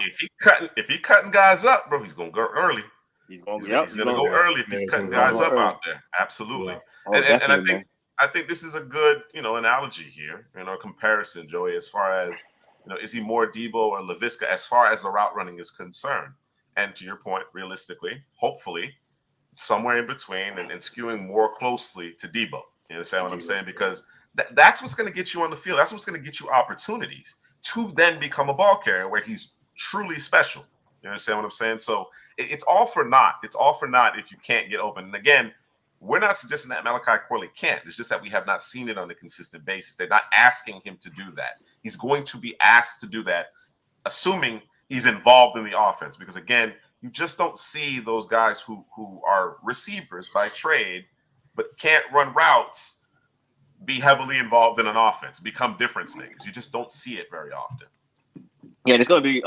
If he cutting guys up, bro, he's gonna go early. He's gonna go early if he's cutting guys up out there. Absolutely. Yeah. And I think this is a good, analogy here, comparison, Joey, as far as, is he more Deebo or Laviska as far as the route running is concerned? And to your point, realistically, hopefully, somewhere in between and skewing more closely to Deebo. You understand what I'm saying? Because that's what's going to get you on the field. That's what's going to get you opportunities to then become a ball carrier where he's truly special. You understand what I'm saying? So it's all for naught. It's all for naught if you can't get open. And again, we're not suggesting that Malachi Corley can't. It's just that we have not seen it on a consistent basis. They're not asking him to do that. He's going to be asked to do that, assuming he's involved in the offense. Because again, you just don't see those guys who are receivers by trade but can't run routes be heavily involved in an offense, become difference makers. You just don't see it very often. Yeah, it's going to be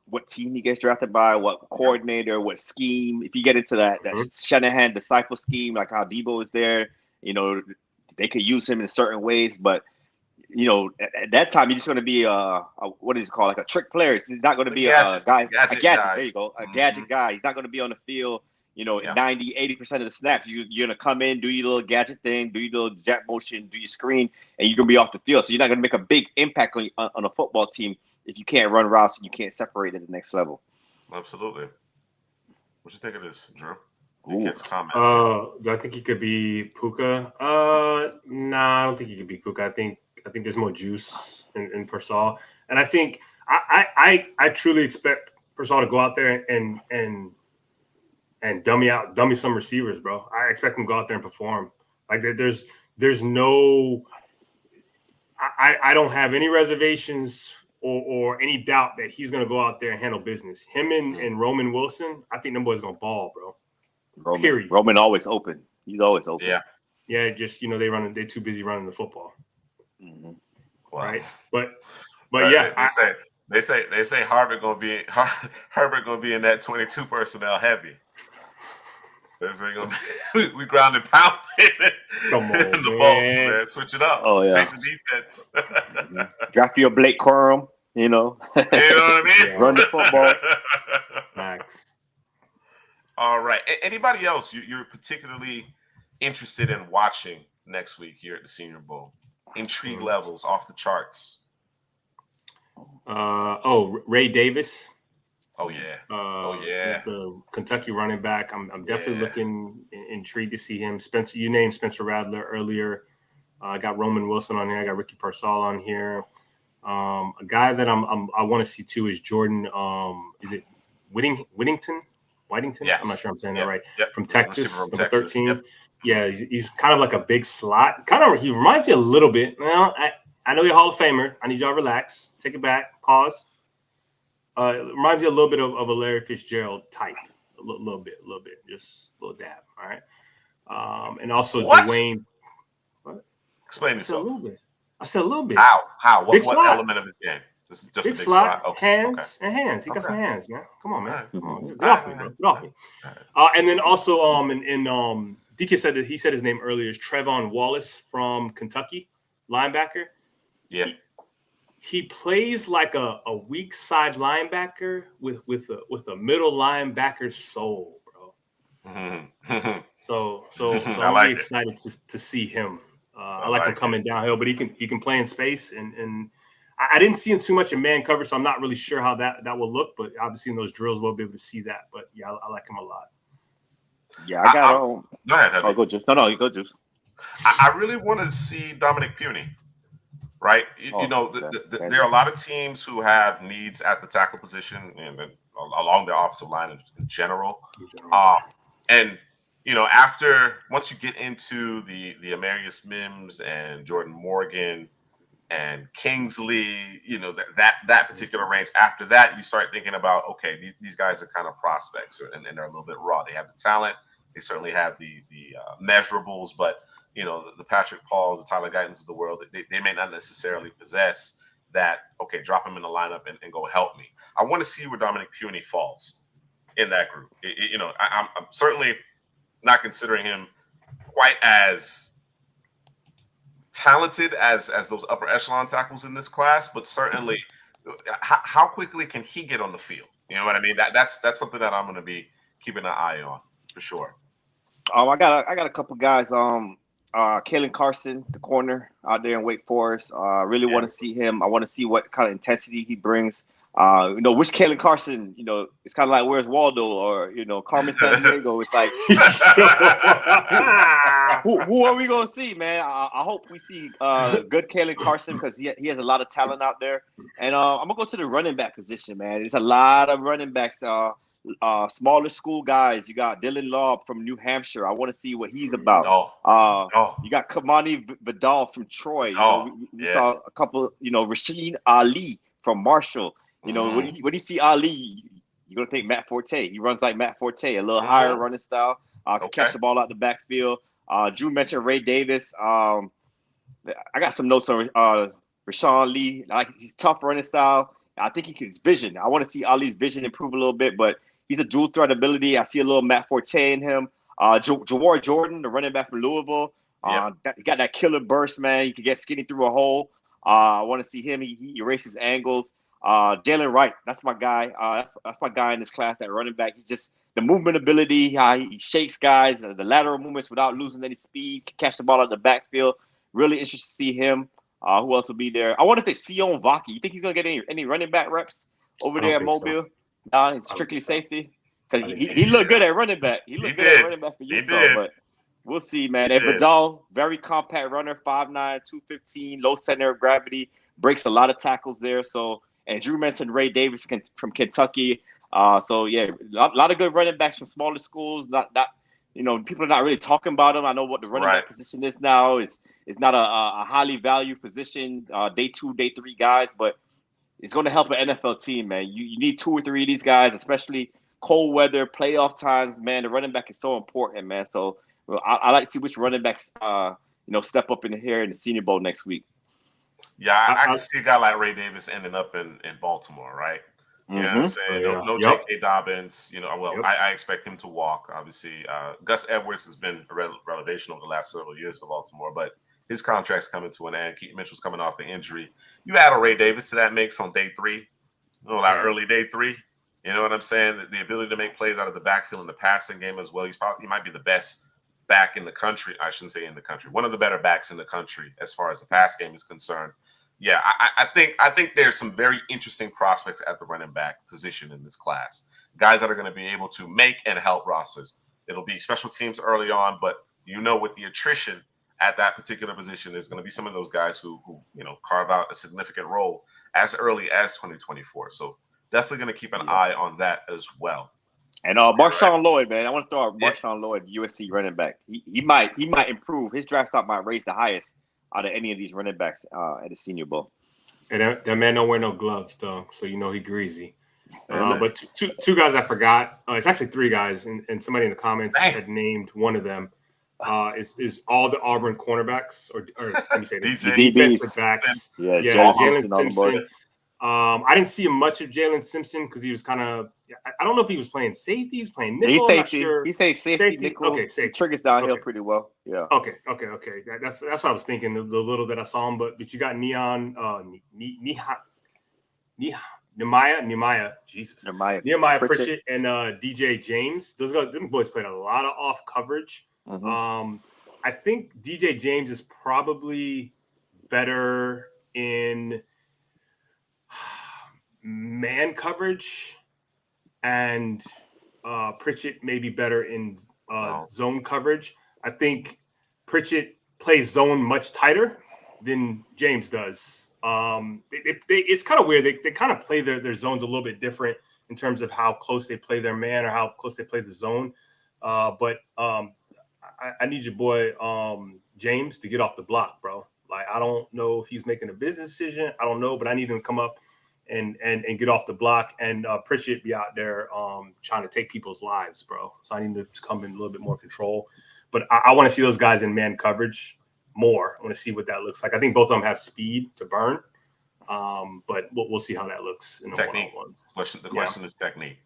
what team he gets drafted by, what coordinator, what scheme. If you get into that Shanahan disciple scheme, like how Deebo is there, they could use him in certain ways. But, at that time, you're just going to be what is it called? Like a trick player. He's not going to be a gadget guy. There you go. A gadget guy. He's not going to be on the field 90, 80% of the snaps. You're going to come in, do your little gadget thing, do your little jet motion, do your screen, and you're going to be off the field. So you're not going to make a big impact on a football team if you can't run routes and you can't separate at the next level. Absolutely. What you think of this, Drew? Do I think he could be Puka? Nah, I don't think he could be Puka. I think there's more juice in Persall. And I think I truly expect Persall to go out there and dummy some receivers, bro. I expect him to go out there and perform. Like there's no I don't have any reservations or any doubt that he's gonna go out there and handle business. Him and Roman Wilson, I think them boys gonna ball, bro. Period. Roman always open. He's always open. Yeah. Just they're too busy running the football. Mm-hmm. Wow. Right. But yeah, they say Herbert gonna be in that 22 personnel heavy. This ain't gonna be, we ground and pound Come on, in the man. bolts, man. Switch it up. Oh, yeah. Take the defense. Draft your Blake Corum, You know what I mean? Run the football. Max. All right. Anybody else you're particularly interested in watching next week here at the Senior Bowl? Intrigue levels off the charts. Ray Davis. Oh yeah. The Kentucky running back. I'm definitely looking intrigued to see him. Spencer, you named Spencer Rattler earlier. I got Roman Wilson on here. I got Ricky Pearsall on here. A guy that I want to see too is Jordan. Is it Whittington? Yes. I'm not sure I'm saying that right. Yep. From Texas, From number Texas. 13. Yep. Yeah, he's kind of like a big slot. He reminds me a little bit. Well, I know you're a Hall of Famer. I need y'all to relax. Take it back. Pause. It reminds me a little bit of a Larry Fitzgerald type. A little bit. Just a little dab. All right. And also What? Dwayne. Explain yourself. I said a little bit. How? What slot. element of his game? Just Big a big slot. Okay. Hands. He got some hands, man. Come on, man. Right. Come on. Get off me, bro. Get off me. And then also, DK said that he said his name earlier is Trevon Wallace from Kentucky, linebacker. Yeah. He plays like a weak side linebacker with a middle linebacker soul, bro. Mm-hmm. So I'm really excited to see him. I like him coming downhill, but he can play in space, and I didn't see him too much in man cover, so I'm not really sure how that will look. But obviously in those drills, we'll be able to see that. But yeah, I like him a lot. Yeah, I got Go ahead, Heather. Oh, go Juice. No, you go Juice. I really want to see Dominic Puny. Right, there are a lot of teams who have needs at the tackle position and along their offensive line in general. And once you get into the Amarius Mims and Jordan Morgan and Kingsley, that particular range. After that, you start thinking about, okay, these guys are kind of prospects, and they're a little bit raw. They have the talent, they certainly have the measurables, but the Patrick Pauls, the Tyler Guytons of the world, they may not necessarily possess that. Okay, drop him in the lineup and go help me. I want to see where Dominic Puny falls in that group. I'm certainly not considering him quite as talented as those upper echelon tackles in this class, but certainly how quickly can he get on the field? You know what I mean? That's something that I'm going to be keeping an eye on for sure. I got a couple guys. Kalen Carson, the corner out there in Wake Forest. Really want to see him. I want to see what kind of intensity he brings. Which Kalen Carson, it's kind of like Where's Waldo or, Carmen Sandiego. It's like, who are we going to see, man? I hope we see good Kalen Carson because he has a lot of talent out there. And I'm going to go to the running back position, man. There's a lot of running backs, smaller school guys. You got Dylan Law from New Hampshire. I want to see what he's about. You got Kamani Vidal from Troy. We saw a couple, Rasheen Ali from Marshall. When you see Ali, you're going to think Matt Forte. He runs like Matt Forte, a little higher running style. Can catch the ball out the backfield. Drew mentioned Ray Davis. I got some notes on Rashawn Lee. He's tough running style. I think his vision. I want to see Ali's vision improve a little bit, but he's a dual threat ability. I see a little Matt Forte in him. Jawar Jordan, the running back from Louisville. He got that killer burst, man. He can get skinny through a hole. I want to see him. He erases angles. Jalen Wright, that's my guy. That's my guy in this class, that running back. He's just the movement ability. He shakes guys, the lateral movements without losing any speed. Can catch the ball out the backfield. Really interested to see him. Who else will be there? I wonder if it's Sion Vaki. You think he's gonna get any running back reps over there at Mobile? It's strictly safety. Because he looked good at running back. He looked good at running back for Utah, but we'll see, man. And Vidal, very compact runner, 5'9", 215, low center of gravity, breaks a lot of tackles there. So, and Drew mentioned Ray Davis from Kentucky. So yeah, a lot of good running backs from smaller schools. Not people are not really talking about them. I know what the running back position is now. It's not a highly valued position, day 2, day 3 guys, but it's going to help an NFL team, man. You need 2 or 3 of these guys, especially cold weather, playoff times, man. The running back is so important, man. So I like to see which running backs, step up in here in the Senior Bowl next week. Yeah, I can see a guy like Ray Davis ending up in Baltimore, right? You know what I'm saying? No J.K. Dobbins. I expect him to walk. Obviously, Gus Edwards has been a revelation over the last several years for Baltimore, but his contract's coming to an end. Keaton Mitchell's coming off the injury. You add a Ray Davis to that mix on day 3, early day 3. You know what I'm saying? The ability to make plays out of the backfield in the passing game as well. He might be the best back in the country. I shouldn't say in the country. One of the better backs in the country as far as the pass game is concerned. Yeah, I think there's some very interesting prospects at the running back position in this class. Guys that are going to be able to make and help rosters. It'll be special teams early on, but with the attrition at that particular position, there's going to be some of those guys who carve out a significant role as early as 2024. So definitely going to keep an eye on that as well. And Marshawn Lloyd, man, I want to throw out Marshawn Lloyd, USC running back. He might improve. His draft stock might raise the highest out of any of these running backs at the Senior Bowl. And that man don't wear no gloves, though, so he greasy. But two guys I forgot. It's actually 3 guys, and somebody in the comments had named one of them. Is all the Auburn cornerbacks, or let me say this, defensive backs. Yeah, Jalen Simpson. I didn't see much of Jalen Simpson because he was kind of. I don't know if he was playing safety. He's playing nickel. He's safety. Sure. He says safety, nickel. Okay, safety. He triggers downhill pretty well. Yeah. Okay. That's what I was thinking. The little that I saw him, but you got Nehemiah, Pritchett and DJ James. Them boys played a lot of off coverage. Mm-hmm. I think DJ James is probably better in man coverage, and Pritchett may be better in zone coverage. I think Pritchett plays zone much tighter than James does. It's kind of weird. They kind of play their zones a little bit different in terms of how close they play their man or how close they play the zone. But I need your boy James to get off the block, bro. Like, I don't know if he's making a business decision. I don't know, but I need him to come up and get off the block, and Pritchett be out there trying to take people's lives, bro. So I need to come in a little bit more control. But I want to see those guys in man coverage more. I want to see what that looks like. I think both of them have speed to burn, but we'll see how that looks in the one-on-ones. The question is technique,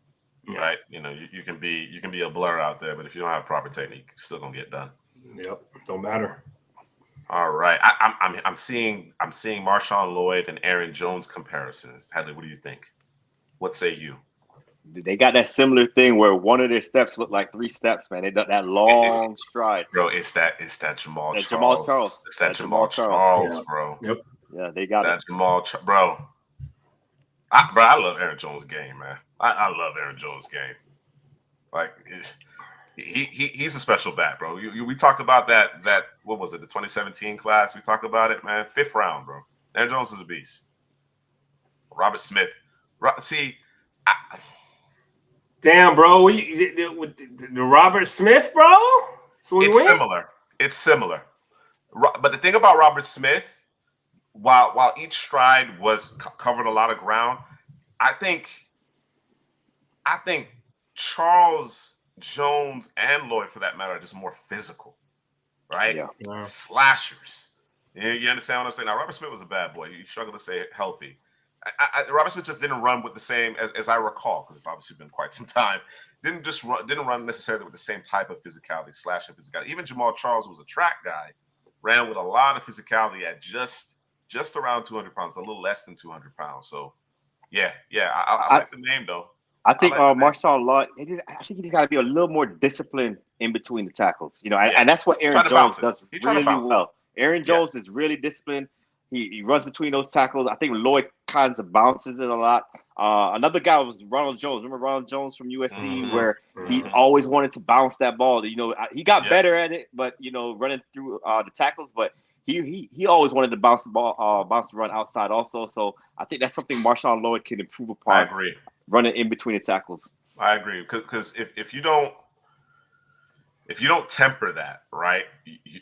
right? You can be a blur out there, but if you don't have proper technique, you're still gonna get done. Yep, don't matter. All right, I'm seeing Marshawn Lloyd and Aaron Jones comparisons. Hadley, what do you think? What say you? They got that similar thing where one of their steps look like 3 steps, man. They got that long stride. Bro, it's that Jamal Charles. Jamal Charles. It's that Jamal Charles, bro. Yep. Yeah, they got that Jamal bro. I love Aaron Jones' game, man. I love Aaron Jones' game. Like, he's a special bat, bro. We talked about that. What was it? The 2017 class. We talked about it, man. 5th round, bro. Aaron Jones is a beast. Robert Smith. Damn, bro. The Robert Smith, bro? So It's similar. But the thing about Robert Smith, while each stride covered a lot of ground, I think Charles, Jones, and Lloyd, for that matter, are just more physical, right? Yeah. Slashers. You understand what I'm saying? Now, Robert Smith was a bad boy. He struggled to stay healthy. Robert Smith just didn't run with the same, as I recall, because it's obviously been quite some time. Didn't run necessarily with the same type of physicality, slashing physicality. Even Jamal Charles, who was a track guy, ran with a lot of physicality at just around 200 pounds, a little less than 200 pounds. So, yeah, I like the name though. I think Marshawn Lloyd. I think he's got to be a little more disciplined in between the tackles. And that's what Aaron Jones does really well. Aaron Jones is really disciplined. He runs between those tackles. I think Lloyd kinds of bounces it a lot. Another guy was Ronald Jones. Remember Ronald Jones from USC, where he always wanted to bounce that ball. He got better at it, but running through the tackles. But he always wanted to bounce the ball, bounce the run outside also. So I think that's something Marshawn Lloyd can improve upon. I agree. Running in between the tackles. I agree, because if you don't temper that, right,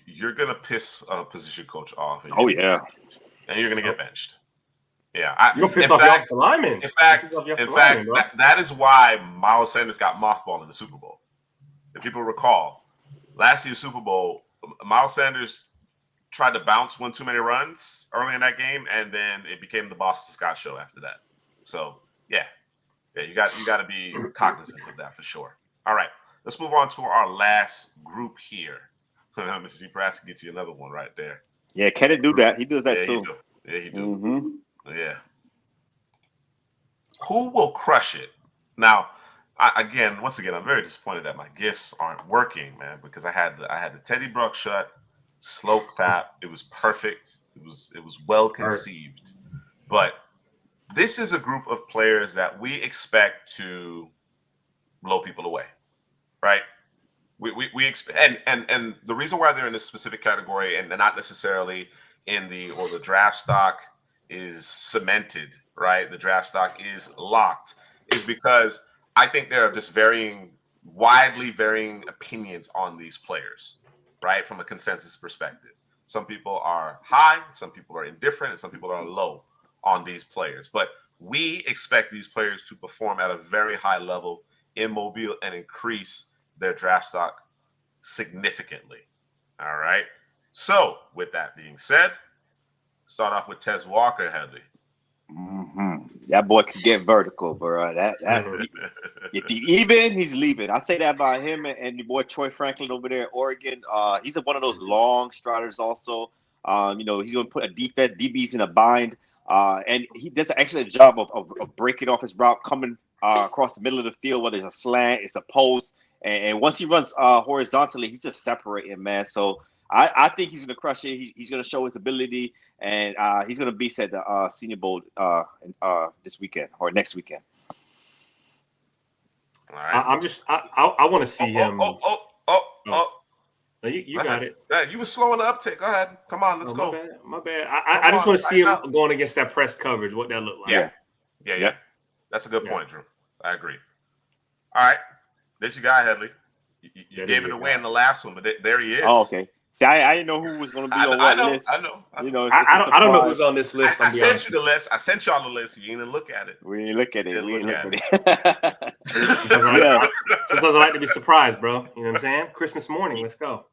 you're gonna piss a position coach off. And you're gonna get benched. Yeah, you're gonna piss off your offensive lineman. In fact, that is why Miles Sanders got mothballed in the Super Bowl. If people recall, last year's Super Bowl, Miles Sanders tried to bounce one too many runs early in that game, and then it became the Boston Scott show after that. So yeah, Yeah, you got to be cognizant of that for sure. All right, let's move on to our last group here. Mrs. Nebraska gets you another one right there. Yeah, can it do that? He does that Yeah, too. you do. Yeah, you do. Mm-hmm. Yeah. Who will crush it? Now, once again, I'm very disappointed that my gifts aren't working, man, because I had the Teddy Bruck shut, slow clap. It was perfect. It was well conceived. But this is a group of players that we expect to blow people away, right? We expect, and the reason why they're in this specific category and they're not necessarily in the draft stock is cemented, right? The draft stock is locked, is because I think there are just widely varying opinions on these players, right? From a consensus perspective. Some people are high, some people are indifferent, and some people are low on these players. But we expect these players to perform at a very high level in Mobile and increase their draft stock significantly. All right. So, with that being said, start off with Tez Walker, Headley. Mm-hmm. That boy can get vertical, bro. If he even, he's leaving. I say that about him and your boy Troy Franklin over there in Oregon. He's one of those long striders also. He's going to put a defense, DBs in a bind. And he does an excellent job of breaking off his route, coming across the middle of the field, whether it's a slant, it's a post. And once he runs horizontally, he's just separating, man. So I think he's going to crush it. He's going to show his ability, and he's going to be at the Senior Bowl this weekend or next weekend. All right. I want to see him. No, you got it. You were slow on the uptick. Go ahead. Come on, let's go. My bad. I just want to see him going against that press coverage, what that looked like. Yeah. That's a good point, Drew. I agree. All right. There's your guy, Headley. You gave it away in the last one, but there he is. Oh, okay. See, I didn't know who was going to be on what list. I know. I don't know who's on this list. I sent you the list. I sent y'all the list. You didn't look at it. We didn't look at it. Sometimes I like to be surprised, bro. You know what I'm saying? Christmas morning. Let's go.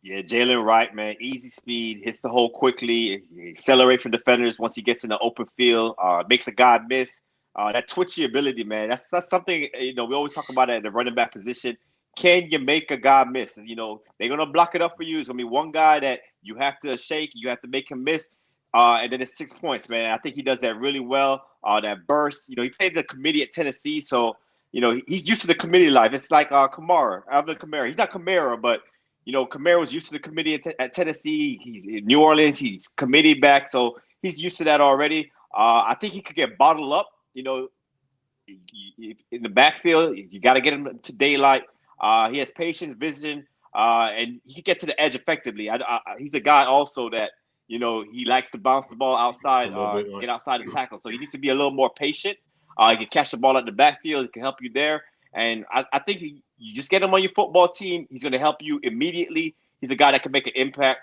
Yeah, Jalen Wright, man. Easy speed. Hits the hole quickly. Accelerate for defenders once he gets in the open field. Makes a guy miss. That twitchy ability, man. That's something, we always talk about it at the running back position. Can you make a guy miss? They're going to block it up for you. It's going to be one guy that you have to shake. You have to make him miss. And then it's 6 points, man. I think he does that really well. That burst. He played the committee at Tennessee. So, he's used to the committee life. It's like Kamara, Alvin Kamara. He's not Kamara, but, Kamara was used to the committee at Tennessee. He's in New Orleans. He's committee back. So he's used to that already. I think he could get bottled up, in the backfield. You got to get him to daylight. He has patience, vision, and he can get to the edge effectively. He's a guy also that, he likes to bounce the ball outside, get outside the tackle. So he needs to be a little more patient. He can catch the ball at the backfield. He can help you there. And I think you just get him on your football team. He's going to help you immediately. He's a guy that can make an impact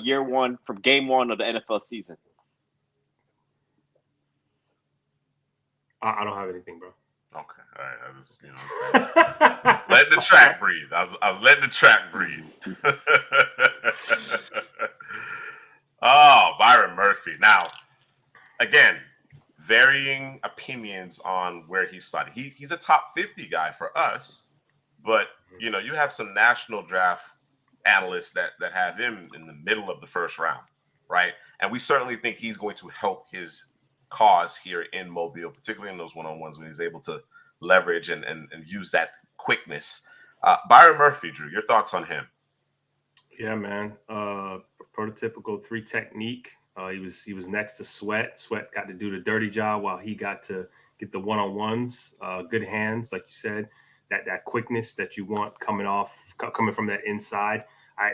year one from game one of the NFL season. I don't have anything, bro. Okay, all right. I just, let the track breathe. I was letting the track breathe. Oh, Byron Murphy. Now, again, varying opinions on where he's slotted. He's a top 50 guy for us, but you have some national draft analysts that have him in the middle of the first round, right? And we certainly think he's going to help his cause here in Mobile, particularly in those one-on-ones when he's able to leverage and use that quickness. Byron Murphy, Drew, your thoughts on him? Yeah, man. Prototypical 3 technique. He was next to Sweat. Sweat got to do the dirty job while he got to get the one-on-ones. Good hands, like you said. That quickness that you want coming from that inside.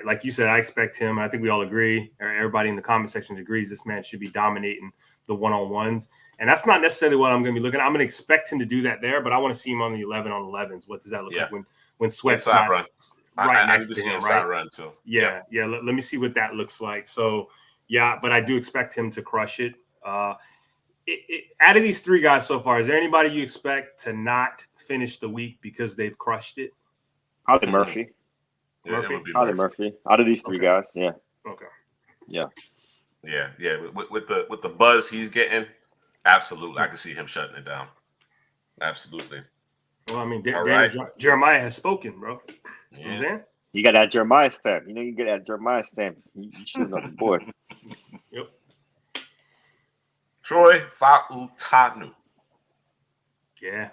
Like you said, I expect him. I think we all agree. Everybody in the comment section agrees this man should be dominating the one-on-ones. And that's not necessarily what I'm going to be looking at. I'm going to expect him to do that there, but I want to see him on the 11 on 11s. What does that look like when Sweat's inside run right next to him, right? Run too. Yeah. Let me see what that looks like. So, yeah, but I do expect him to crush it. Out of these 3 guys so far, is there anybody you expect to not finish the week because they've crushed it? Probably Murphy. Yeah, Probably Murphy. Out of these 3 guys, yeah. Okay. Yeah. With the buzz he's getting, absolutely, I can see him shutting it down. Absolutely. Well, I mean, All right. Jeremiah has spoken, bro. Yeah. You know what I'm saying? You got that Jeremiah stamp. You know, you get that Jeremiah stamp. You shooting up the board. Yep. Troy Fautanu. Yeah.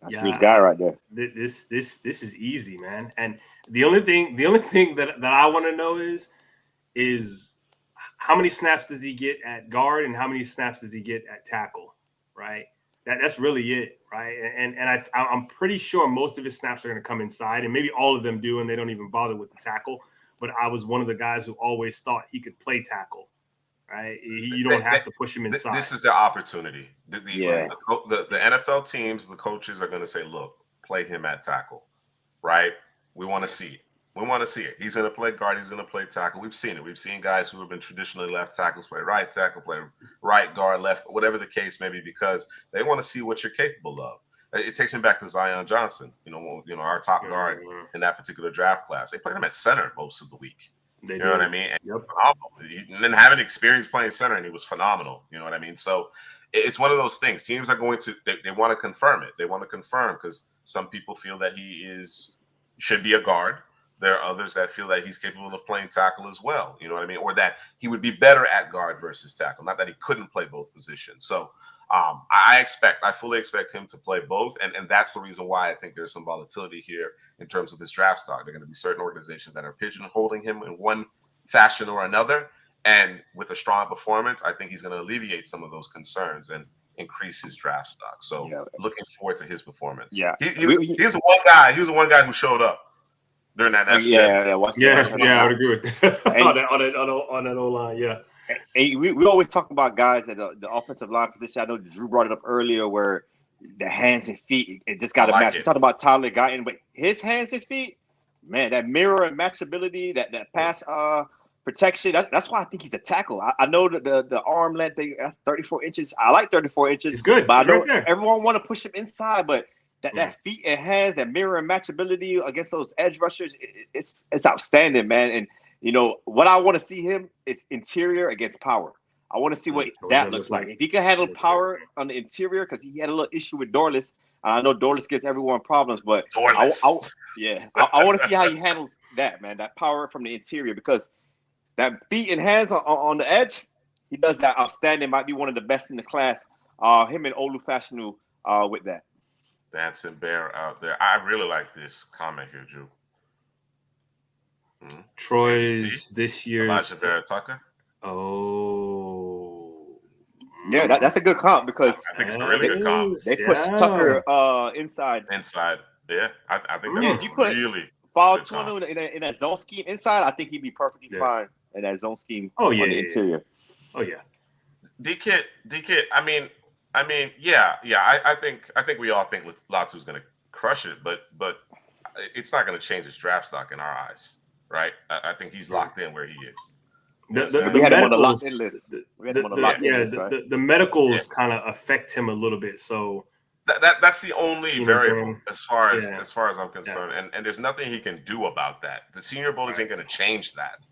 That's his guy right there. This is easy, man. And the only thing that I want to know is how many snaps does he get at guard and how many snaps does he get at tackle, right? That's really it, right? And I'm pretty sure most of his snaps are going to come inside, and maybe all of them do, and they don't even bother with the tackle. But I was one of the guys who always thought he could play tackle, right? You don't have to push him inside. This is their opportunity. The Yeah. NFL teams, the coaches are going to say, look, play him at tackle, right? We want to see it. We want to see it. He's going to play guard. He's going to play tackle. We've seen it. We've seen guys who have been traditionally left tackles play right tackle, play right guard, left, whatever the case may be, because they want to see what you're capable of. It takes me back to Zion Johnson, our top guard in that particular draft class. They played him at center most of the week. You know what I mean? And then having experience playing center, and he was phenomenal. You know what I mean? So it's one of those things. Teams are going to they want to confirm it. They want to confirm because some people feel that he should be a guard. There are others that feel that he's capable of playing tackle as well. You know what I mean? Or that he would be better at guard versus tackle. Not that he couldn't play both positions. So I fully expect him to play both. And that's the reason why I think there's some volatility here in terms of his draft stock. There are going to be certain organizations that are pigeonholing him in one fashion or another. And with a strong performance, I think he's going to alleviate some of those concerns and increase his draft stock. So looking forward to his performance. Yeah. He's the one guy. He was the one guy who showed up during that national I would agree with that. on that O-line, yeah. And we always talk about guys at the offensive line position. I know Drew brought it up earlier where the hands and feet, it just got to match. We talked about Tyler Guyton, but his hands and feet, man, that mirror and matchability, that pass protection, that's why I think he's a tackle. I know that the arm length, that's 34 inches. I like 34 inches. It's good. But I know everyone want to push him inside, but that feet and hands, that mirror and matchability against those edge rushers, it's outstanding, man. And what I want to see him is interior against power. I want to see what that looks like. If he can handle power on the interior, because he had a little issue with Dorless. I know Dorless gives everyone problems, but I want to see how he handles that, man. That power from the interior, because that feet and hands on the edge, he does that outstanding. Might be one of the best in the class. Him and Olu Fashanu with that. Dancing Bear out there. I really like this comment here, Drew. Troy's this year's Elijah Vera Tucker. Oh, yeah, that's a good comp because I think it's a really good comp. They pushed Tucker inside. Yeah, I think that's if you put really Fautanu in a zone scheme inside, I think he'd be perfectly fine in that zone scheme. On the interior. Oh yeah. D-Kit. I mean, I think we all think Latu's going to crush it, but it's not going to change his draft stock in our eyes, right? I think he's locked in where he is. We had him on the locked-in list. The medicals kind of affect him a little bit, so that's the only variable as far as I'm concerned, and there's nothing he can do about that. The Senior Bowl isn't going to change that.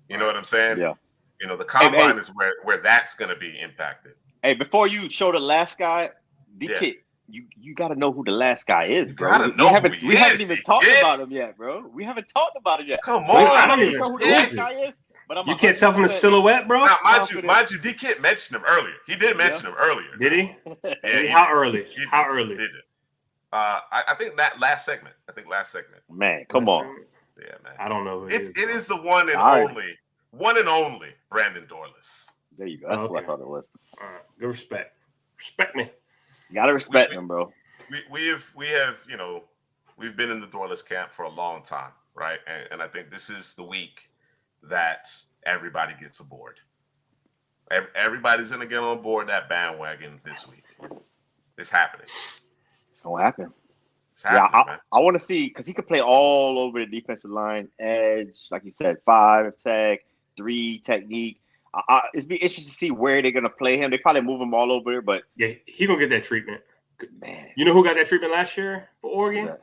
You know what I'm saying? Yeah. The combine is where that's going to be impacted. Hey, before you show the last guy, D-Kit, you got to know who the last guy is, bro. We haven't even talked about him yet, bro. We haven't talked about him yet. Come on. I'm not even sure who the last guy is. But you can't tell from the silhouette, bro. Now, mind you, D-Kit mentioned him earlier. He did mention him earlier. Did he? Yeah, How early? How early? He did. I think that last segment. Man, come on. Yeah, man. I don't know who it is the one and only Brandon Dorless. There you go. That's what I thought it was. All right. Good respect. Respect me. You gotta respect him, bro. We've been in the Dorless camp for a long time, right? And I think this is the week that everybody gets aboard. Everybody's gonna get on board that bandwagon this week. It's happening. It's gonna happen. It's happening, man. I want to see, because he could play all over the defensive line, edge, like you said, 5 tech, 3 technique. It's be interesting to see where they're gonna play him. They probably move him all over, but he gonna get that treatment. Man, you know who got that treatment last year for Oregon?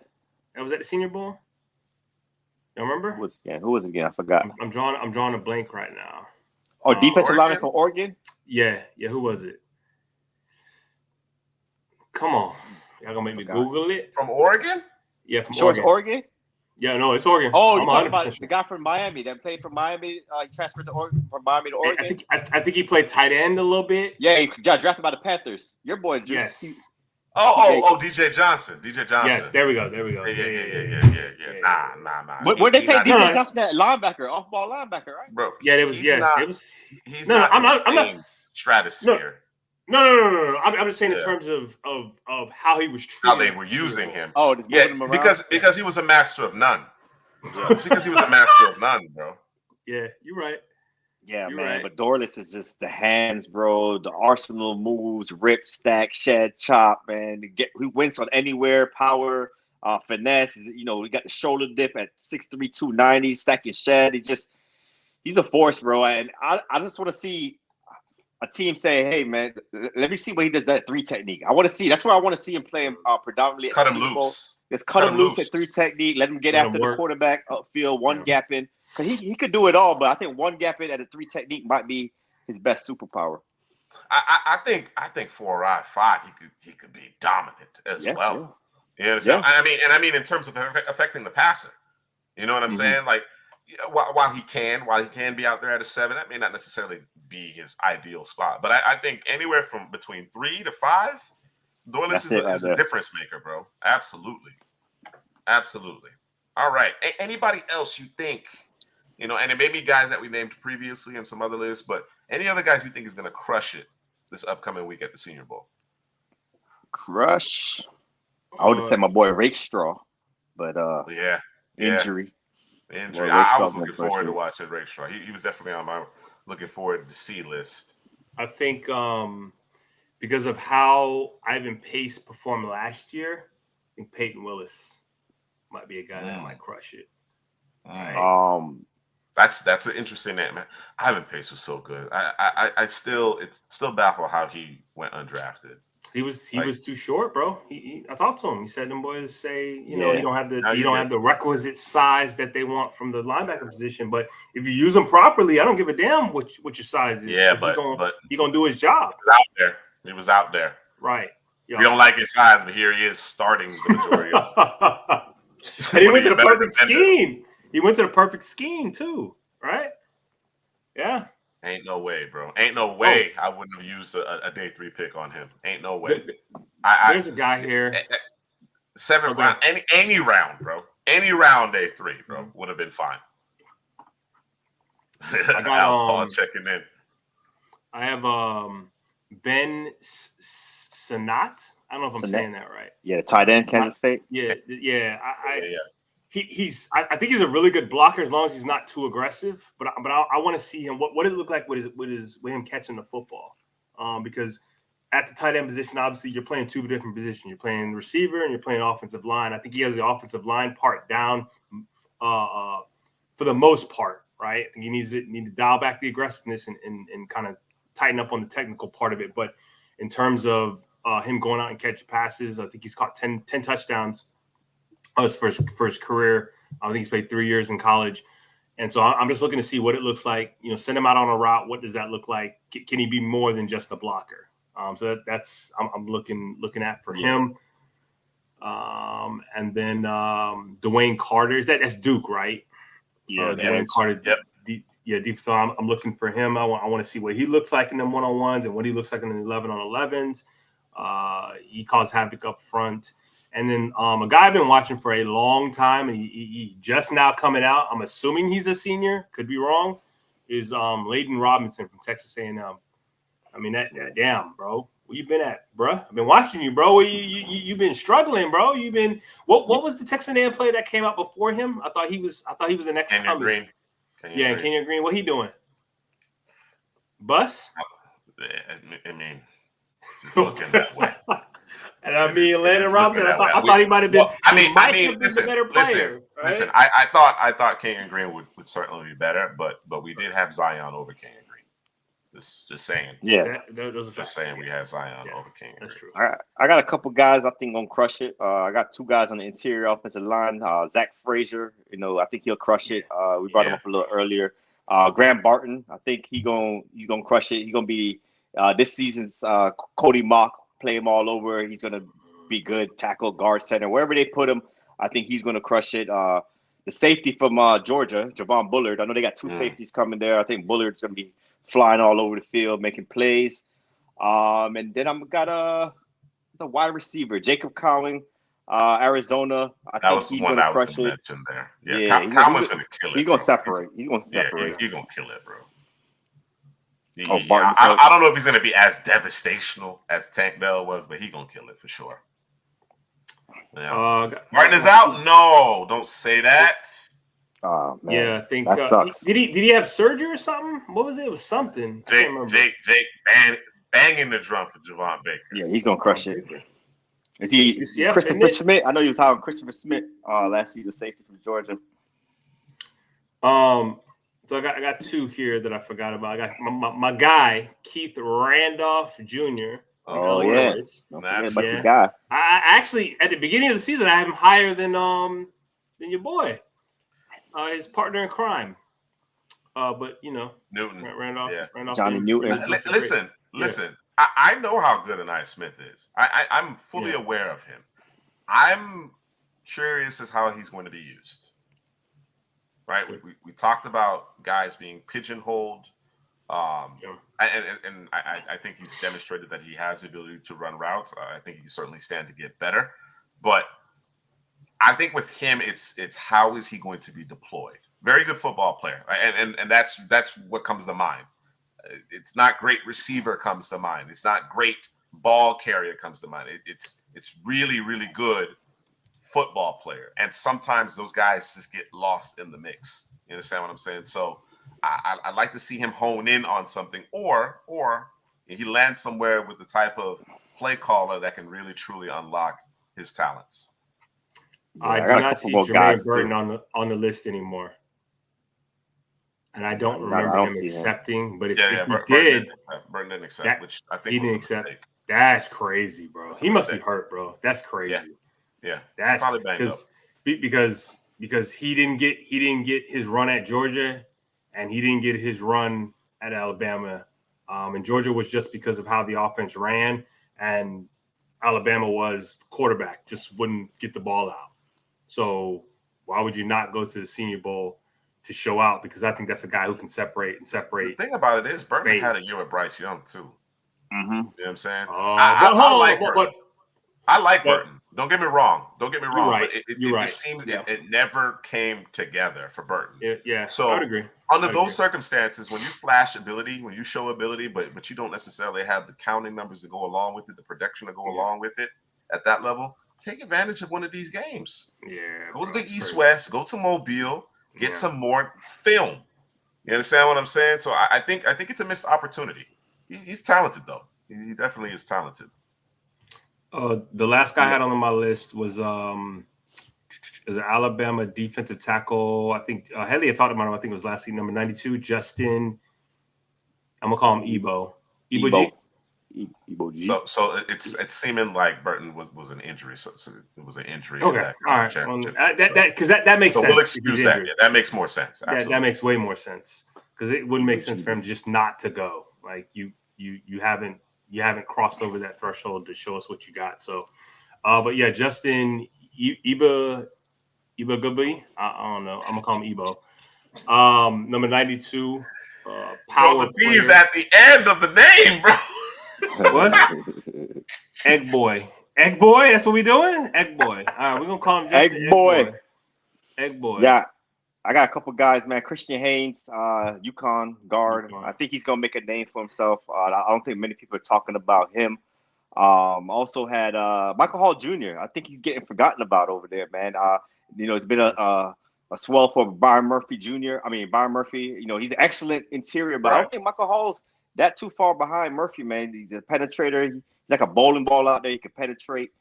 That was at the Senior Bowl. You remember? Who was it again? I forgot. I'm drawing a blank right now. Oh, defensive lineman from Oregon? Yeah. Who was it? Come on. Y'all gonna make me Google it? From Oregon? Yeah, from Sure, Oregon. it's Oregon. Yeah, no, it's Oregon. Oh, I'm you're talking 100% about sure. the guy from Miami that played from Miami. He transferred to Oregon from Miami to Oregon. I think he played tight end a little bit. Yeah, he got drafted by the Panthers. Your boy, Juice. Yes. DJ Johnson. DJ Johnson. Yes, there we go. Yeah. Nah. Where they pay DJ No. Johnson at linebacker, off-ball linebacker, right? Bro, Yeah, it was. he's Yeah, not, it was. He's No, not I'm in the not. same stratosphere. No. I'm just saying in terms of how he was treated. How they were using him. Oh, just moving him around? because he was a master of none. Yeah, it's because he was a master of none, bro. Yeah, you're right. Yeah, You're man. right. But Dorless is just the hands, bro. The arsenal moves, rip, stack, shed, chop, man. He wins on anywhere, power, finesse. You know, he got the shoulder dip at 6'3", 290, stacking shed. He's a force, bro. And I just want to see a team say, hey, man, let me see what he does that 3 technique. I want to see. That's where I want to see him playing predominantly. Cut him loose. Just cut him loose at 3 technique. Let him get after the quarterback upfield, one gap in. Because he could do it all, but I think one gap in at a 3 technique might be his best superpower. I think 4-5 he could be dominant as well. Yeah. You understand? Yeah. I mean in terms of affecting the passer. You know what I'm saying? Like while he can be out there at a 7, that may not necessarily be his ideal spot. But I think anywhere from between 3 to 5, Dorless is a difference maker, bro. Absolutely. All right. Anybody else you think? You know, and it may be guys that we named previously in some other lists, but any other guys you think is going to crush it this upcoming week at the Senior Bowl? Crush? I would have said my boy Rakestraw, but injury. Well, I was looking forward to watching Rakestraw. He was definitely on my looking forward to see list. I think because of how Ivan Pace performed last year, I think Peyton Willis might be a guy that might crush it. Right. That's an interesting name, man. Ivan Pace was so good. It's still baffled how he went undrafted. He was too short, bro. I talked to him. He said them boys say, you know, you don't have the requisite size that they want from the linebacker position. But if you use them properly, I don't give a damn what your size is. Yeah, but he's gonna do his job. He was out there. Right. We don't like his size, but here he is starting the majority of and he went to the perfect scheme. He went to the perfect scheme too, right? Yeah. Ain't no way, bro. Ain't no way I wouldn't have used a day 3 pick on him. Ain't no way. There's a guy here. 7th round, any round, bro. Any round day 3, bro, would have been fine. I got Paul checking in. I have Ben Sanat. I don't know if I'm saying that right. Yeah, tight end, Kansas State. Yeah. I think he's a really good blocker as long as he's not too aggressive. But I want to see him. What did it look like with him catching the football? Because at the tight end position, obviously you're playing 2 different positions. You're playing receiver and you're playing offensive line. I think he has the offensive line part down for the most part, right? I think he needs to dial back the aggressiveness and kind of tighten up on the technical part of it. But in terms of him going out and catching passes, I think he's caught 10 touchdowns. His first career. I think he's played 3 years in college. And so I'm just looking to see what it looks like. You know, send him out on a route. What does that look like? Can he be more than just a blocker? So that's I'm looking at for him. And then Dwayne Carter. That's Duke, right? Yeah, Dwayne Carter. Yep. So I'm looking for him. I want to see what he looks like in them 1-on-1s and what he looks like in the 11-on-11s. He caused havoc up front. And then a guy I've been watching for a long time, and he just now coming out. I'm assuming he's a senior. Could be wrong. Is Layden Robinson from Texas A&M. I mean, that damn, bro. Where you been at, bro? I've been watching you, bro. You've been struggling, bro. You've been what was the Texas A&M player that came out before him? I thought he was the next Kenyon Green. Kenyon Green. What he doing? Bus? I mean, it's looking that way. And I mean, Landon Robinson. I thought he might have been. Listen, a better player. Listen. I thought Kenyon Green would certainly be better, but we did have Zion over Kenyon Green. Just saying. Yeah, those are just saying we have Zion over Kenyon. That's true. I got a couple guys I think gonna crush it. I got 2 guys on the interior offensive line. Zach Frazier. You know, I think he'll crush it. We brought him up a little earlier. Graham Barton. I think he's gonna crush it. He's gonna be this season's Cody Mock. Play him all over. He's gonna be good tackle, guard, center, wherever they put him. I think he's going to crush it. The safety from Georgia, Javon Bullard. I know they got two safeties coming there. I think Bullard's going to be flying all over the field, making plays. And then I'm got a wide receiver, Jacob Cowing, Arizona. I That think was the he's one going to I was crush going to it. mention there. Yeah, Cowan's going to kill it. He's going to separate. He's going to Yeah, separate. he's going to kill it, bro. Barton's I don't know if he's going to be as devastational as Tank Dell was, but he's going to kill it for sure. Yeah. Martin is out? No, don't say that. Oh, man. Yeah, I think that sucks. Did he have surgery or something? What was it? It was something. I can't remember. Jake banging the drum for Javon Baker. Yeah, he's going to crush it. Is he UCF, Christopher Smith? I know he was hiring Christopher Smith last season, safety from Georgia. So I got two here that I forgot about. I got my guy Keith Randolph Jr. Oh yeah, don't forget about your guy. I actually at the beginning of the season I have him higher than your boy, his partner in crime. But you know, Newton, Randolph, Johnny Newton. Listen. I know how good Anaya Smith is. I'm fully aware of him. I'm curious as how he's going to be used. Right, we talked about guys being pigeonholed, and I think he's demonstrated that he has the ability to run routes. I think he can certainly stand to get better, but I think with him, it's how is he going to be deployed? Very good football player, right? and that's what comes to mind. It's not great receiver comes to mind. It's not great ball carrier comes to mind. It's really really good football player, and sometimes those guys just get lost in the mix. You understand what I'm saying? So I'd like to see him hone in on something, or he lands somewhere with the type of play caller that can really truly unlock his talents. I do not see Jermaine Burton on the list anymore, and I don't remember him accepting. But if he did, Burton didn't accept, which I think he didn't accept. That's crazy, bro. He must be hurt, bro. That's crazy. Yeah, that's probably banged up. Because he didn't get his run at Georgia, and he didn't get his run at Alabama, and Georgia was just because of how the offense ran, and Alabama was quarterback just wouldn't get the ball out. So why would you not go to the Senior Bowl to show out? Because I think that's a guy who can separate. The thing about it is Burton had a year with Bryce Young too. Mm-hmm. You know what I'm saying? I like Burton. Don't get me wrong. Right. But it just seems it never came together for Burton. Yeah. So I would agree. Under those circumstances, when you flash ability, when you show ability, but you don't necessarily have the counting numbers to go along with it, the production to go along with it at that level, take advantage of one of these games. Yeah. Go to the East West, go to Mobile, get some more film. You understand what I'm saying? So I think it's a missed opportunity. He's talented though. He definitely is talented. The last guy I had on my list was an Alabama defensive tackle. I think Headley had talked about him. I think it was last season, number 92, Justin. I'm gonna call him Ebo. Ebo G. So it's seeming like Burton was an injury. So it was an injury. Okay, all right. That makes sense. We'll excuse that. Yeah, that makes more sense. That makes way more sense because it wouldn't make sense for him just not to go. Like you haven't crossed over that threshold to show us what you got. So, but yeah, Justin Eba Gubi. I don't know. I'm gonna call him Ebo. Number 92. Power. Bro, the B is at the end of the name, bro. What? Egg Boy. Egg Boy. That's what we doing. Egg Boy. All right, we're gonna call him Justin Egg Boy. Yeah. I got a couple guys, man. Christian Haynes, UConn guard. I think he's gonna make a name for himself. I don't think many people are talking about him. Also had Michael Hall Jr. I think he's getting forgotten about over there, man. It's been a swell for Byron Murphy Jr. Byron Murphy. He's an excellent interior, but I don't think Michael Hall's that too far behind Murphy, man. He's a penetrator. He's like a bowling ball out there. He can penetrate.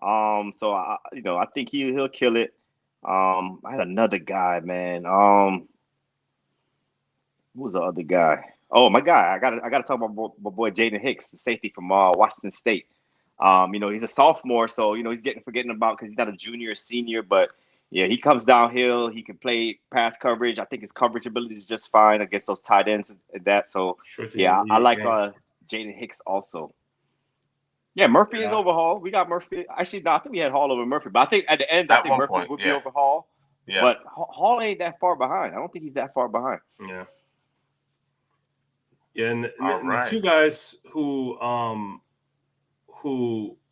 So I think he'll kill it. I had another guy, man. Who was the other guy? Oh, my guy. I gotta talk about my boy Jaden Hicks, the safety from Washington State. He's a sophomore, so he's getting forgotten about because he's not a junior or senior. But yeah, he comes downhill. He can play pass coverage. I think his coverage ability is just fine against those tight ends and that. So I like Jaden Hicks also. Yeah, Murphy is over Hall. We got Murphy. Actually, no, I think we had Hall over Murphy. But I think at the end, I think Murphy would be over Hall. Yeah. But Hall ain't that far behind. I don't think he's that far behind. Yeah. Yeah, and the two guys who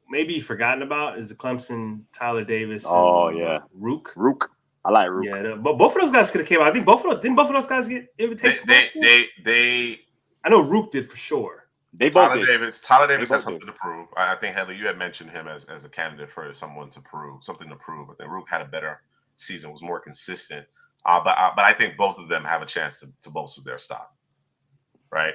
may be forgotten about is the Clemson Tyler Davis. Oh, and, Rook. I like Rook. Yeah, but both of those guys could have came out. I think both of those guys get invitations. They I know Rook did for sure. Tyler Davis has something to prove. I think Headley, you had mentioned him as a candidate for something to prove. I think Rook had a better season, was more consistent. But I think both of them have a chance to bolster their stock. Right.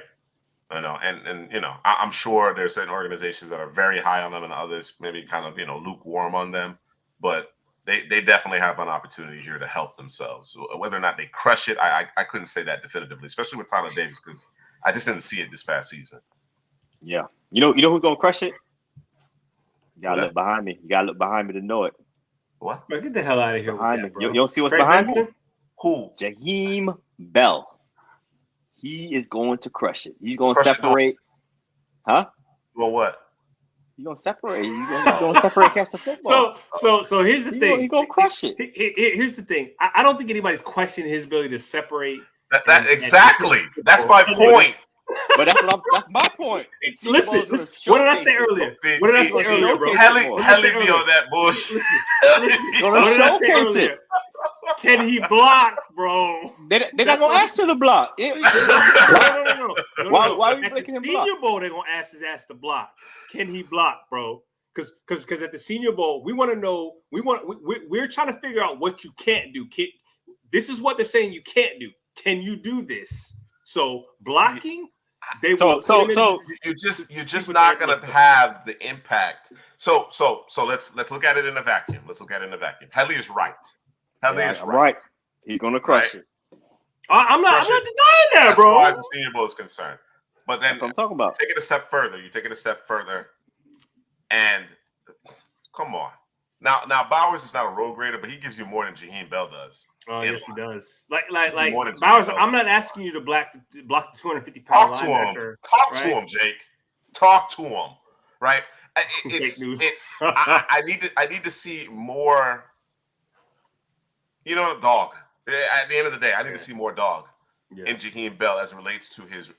I know, and I'm sure there's certain organizations that are very high on them, and others maybe kind of lukewarm on them. But they definitely have an opportunity here to help themselves. So whether or not they crush it, I couldn't say that definitively, especially with Tyler Davis, because I just didn't see it this past season. Yeah, you know who's gonna crush it? You gotta look behind me. You gotta look behind me to know it. What? Man, get the hell out of here behind with that, me. bro. You don't see what's behind me? Who? Jaheim Bell. He is going to crush it. He's going to separate. Huh? Well, what? He's going to separate. He's going to separate catch the football. So here's the thing. He's going to crush it. Here's the thing. I don't think anybody's questioning his ability to separate. Exactly. That's my point. But that's my point. Listen, what did I say earlier? What did I say earlier, bro? Helly be on that bullshit. What did I say earlier? Can he block, bro? They're not gonna ask him to block. No. Why are you at making the him block? Senior Bowl, they're gonna ask his ass to block. Can he block, bro? Because at the Senior Bowl, we want to know. We're trying to figure out what you can't do. This is what they're saying you can't do. Can you do this? So blocking. You're just not gonna have the impact. So let's look at it in a vacuum. Headley is right. Right. He's gonna crush it. I'm not denying that, bro. As far as the Senior Bowl is concerned, but then that's what I'm talking about. Take it a step further, and come on. Now Bowers is not a road grader, but he gives you more than Jaheim Bell does. Oh yes, he does. Like Bowers. I'm not asking you to block the 250-pound linebacker. Talk to him, Jake. Talk to him. Right? I need to see more. Dog. At the end of the day, I need to see more dog in Jaheim Bell as it relates to his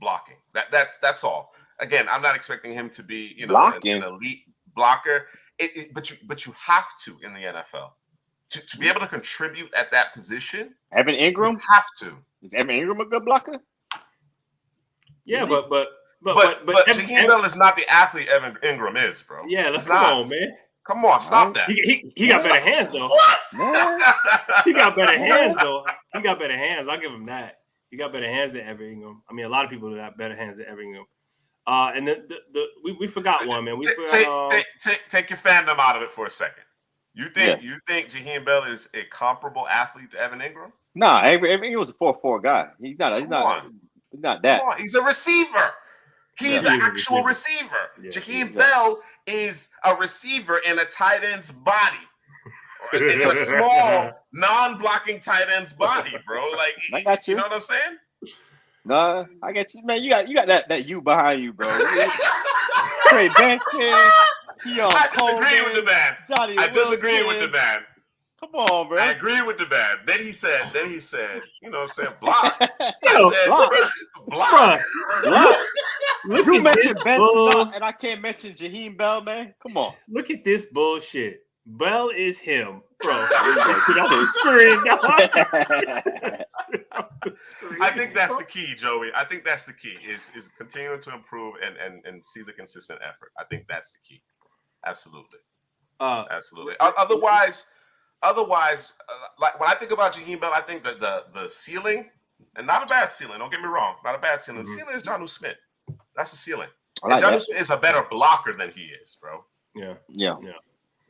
blocking. That's all. Again, I'm not expecting him to be an elite blocker. But you have to in the NFL to be able to contribute at that position. Evan Ingram you have to. Is Evan Ingram a good blocker? Yeah, but Jaheim Bell is not the athlete Evan Ingram is, bro. Yeah, come on, man. Come on, stop that. He got better hands though. What? He got better hands though. He got better hands. I'll give him that. He got better hands than Evan Ingram. I mean, a lot of people got better hands than Evan Ingram. And then we forgot one, man. Take your fandom out of it for a second. You think Jaheim Bell is a comparable athlete to Evan Ingram? Nah, Evan Ingram was a 4.4 guy. He's not that. He's a receiver. He's an actual receiver. Yeah, Jaheim Bell is a receiver in a tight end's body. It's a small, non-blocking tight end's body, bro. Like, I got you. You know what I'm saying? Nah, I get you, man. You got that you behind you, bro. Trey Benson, I disagree with the man. I disagree with the man. Come on, bro. I agree with the man. Then he said, you know what I'm saying, block. Block. You mentioned Benson, and I can't mention Jaheim Bell, man. Come on. Look at this bullshit. Bell is him, bro. I think that's the key, Joey. I think that's the key is continuing to improve and see the consistent effort. I think that's the key. Absolutely. Absolutely. Otherwise, like when I think about Jaheim Bell, I think that the ceiling, and not a bad ceiling, don't get me wrong, not a bad ceiling. The ceiling is Jonnu Smith. That's the ceiling. And Jonnu Smith is a better blocker than he is, bro. Yeah. You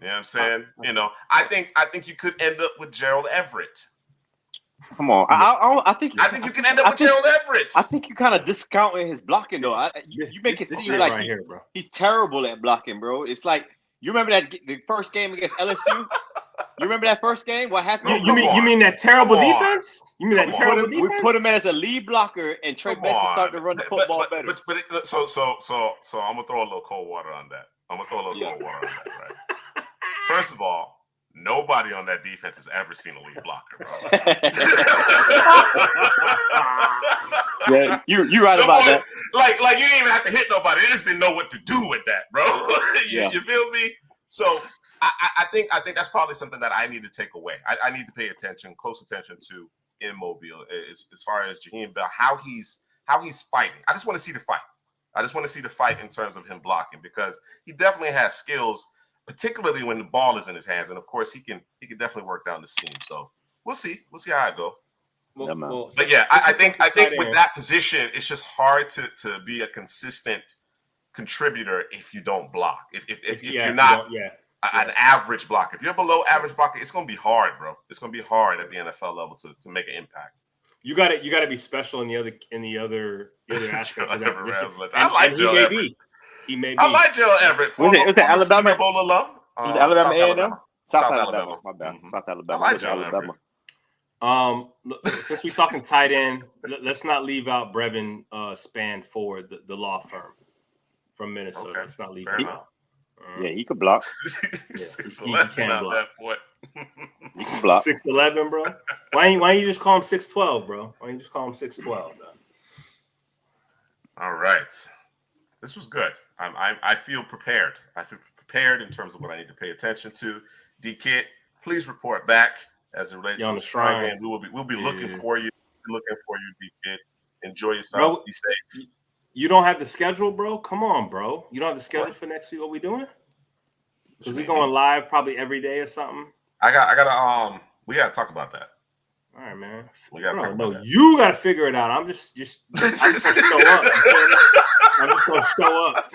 know what I'm saying? I think you could end up with Gerald Everett. Come on. I think you can end up with Gerald Everett. I think you kind of discounting his blocking, though. You make it seem like he's terrible at blocking, bro. It's like, you remember the first game against LSU? remember that first game? What happened? You mean that terrible defense? You mean that terrible defense? We put him in as a lead blocker, and Trey Benson started to run the football better. So I'm gonna throw a little cold water on that. Cold water on that, right? First of all, nobody on that defense has ever seen a lead blocker, bro. Yeah, you're right about that. Like you didn't even have to hit nobody. They just didn't know what to do with that, bro. You feel me? So I think that's probably something that I need to take away. I need to pay close attention to in Mobile as far as Jaheim Bell, how he's fighting. I just want to see the fight. I just want to see the fight in terms of him blocking, because he definitely has skills, particularly when the ball is in his hands, and of course he can definitely work down the seam. So we'll see how it goes. But yeah, I think with that position, it's just hard to be a consistent contributor if you don't block. If you're not an average blocker, if you're below average blocker, it's gonna be hard, bro. It's gonna be hard at the NFL level to make an impact. You got to be special in the other aspects of that position. I like Joe Everett. He may be. I like Joe Everett. Was it Alabama? Bowl alum? Was it Alabama A&M? South Alabama. My bad. Mm-hmm. South Alabama. I like Joe Alabama. Since we're talking tight end, let's not leave out Brevin Span Ford, the law firm from Minnesota. Okay. Let's not leave him out. Yeah, he could block. He can block. He can block. 6'11", bro. Why don't you just call him 6'12", bro? Why don't you just call him 6'12"? All right, this was good. I feel prepared. I feel prepared in terms of what I need to pay attention to. D-Kid, please report back as it relates to the Shrine game. We'll be looking for you. D-Kid. Enjoy yourself. Bro, be safe. You don't have the schedule, bro? Come on, bro. You don't have the schedule for next week? What we doing? Because we going live probably every day or something. I gotta we gotta talk about that. All right, man. We gotta talk about that. You gotta figure it out. I'm just show up. I'm just gonna show up.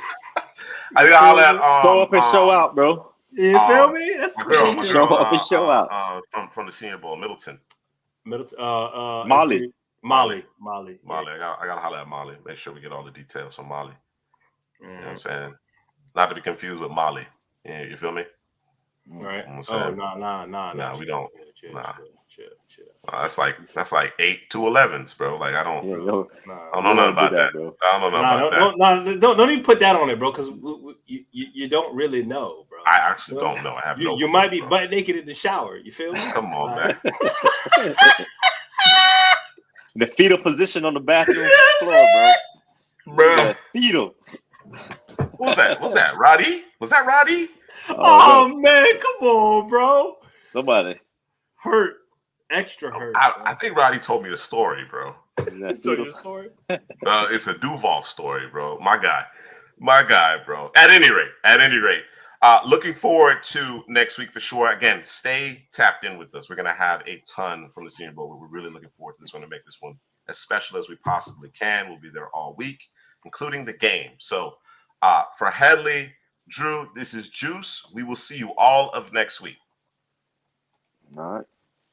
I think I'll let show up and show out, bro. You feel me? That's show up and show out. From the Senior Bowl, Middleton. Molly. I gotta holler at Molly. Make sure we get all the details on Molly. You know what I'm saying? Not to be confused with Molly. Yeah, you feel me? Right. Nah, we don't. Chill. That's like 8 to 11s, bro. Like I don't know nothing about that. Bro. I don't know nothing about that. Don't even put that on it, bro. Because you don't really know, bro. I actually don't know. I have you might be butt naked in the shower. You feel me? Come on, man. The fetal position on the bathroom floor, bro. Bro, fetal. What was that? Roddy? Was that Roddy? Oh man, come on, bro. Somebody hurt, extra hurt. I think Roddy told me a story, bro. Told you a story? It's a Duval story, bro. My guy, bro. At any rate, looking forward to next week for sure. Again, stay tapped in with us. We're gonna have a ton from the Senior Bowl. We're really looking forward to this one to make this one as special as we possibly can. We'll be there all week, including the game. So, for Headley, Drew, this is Juice. We will see you all of next week. All right.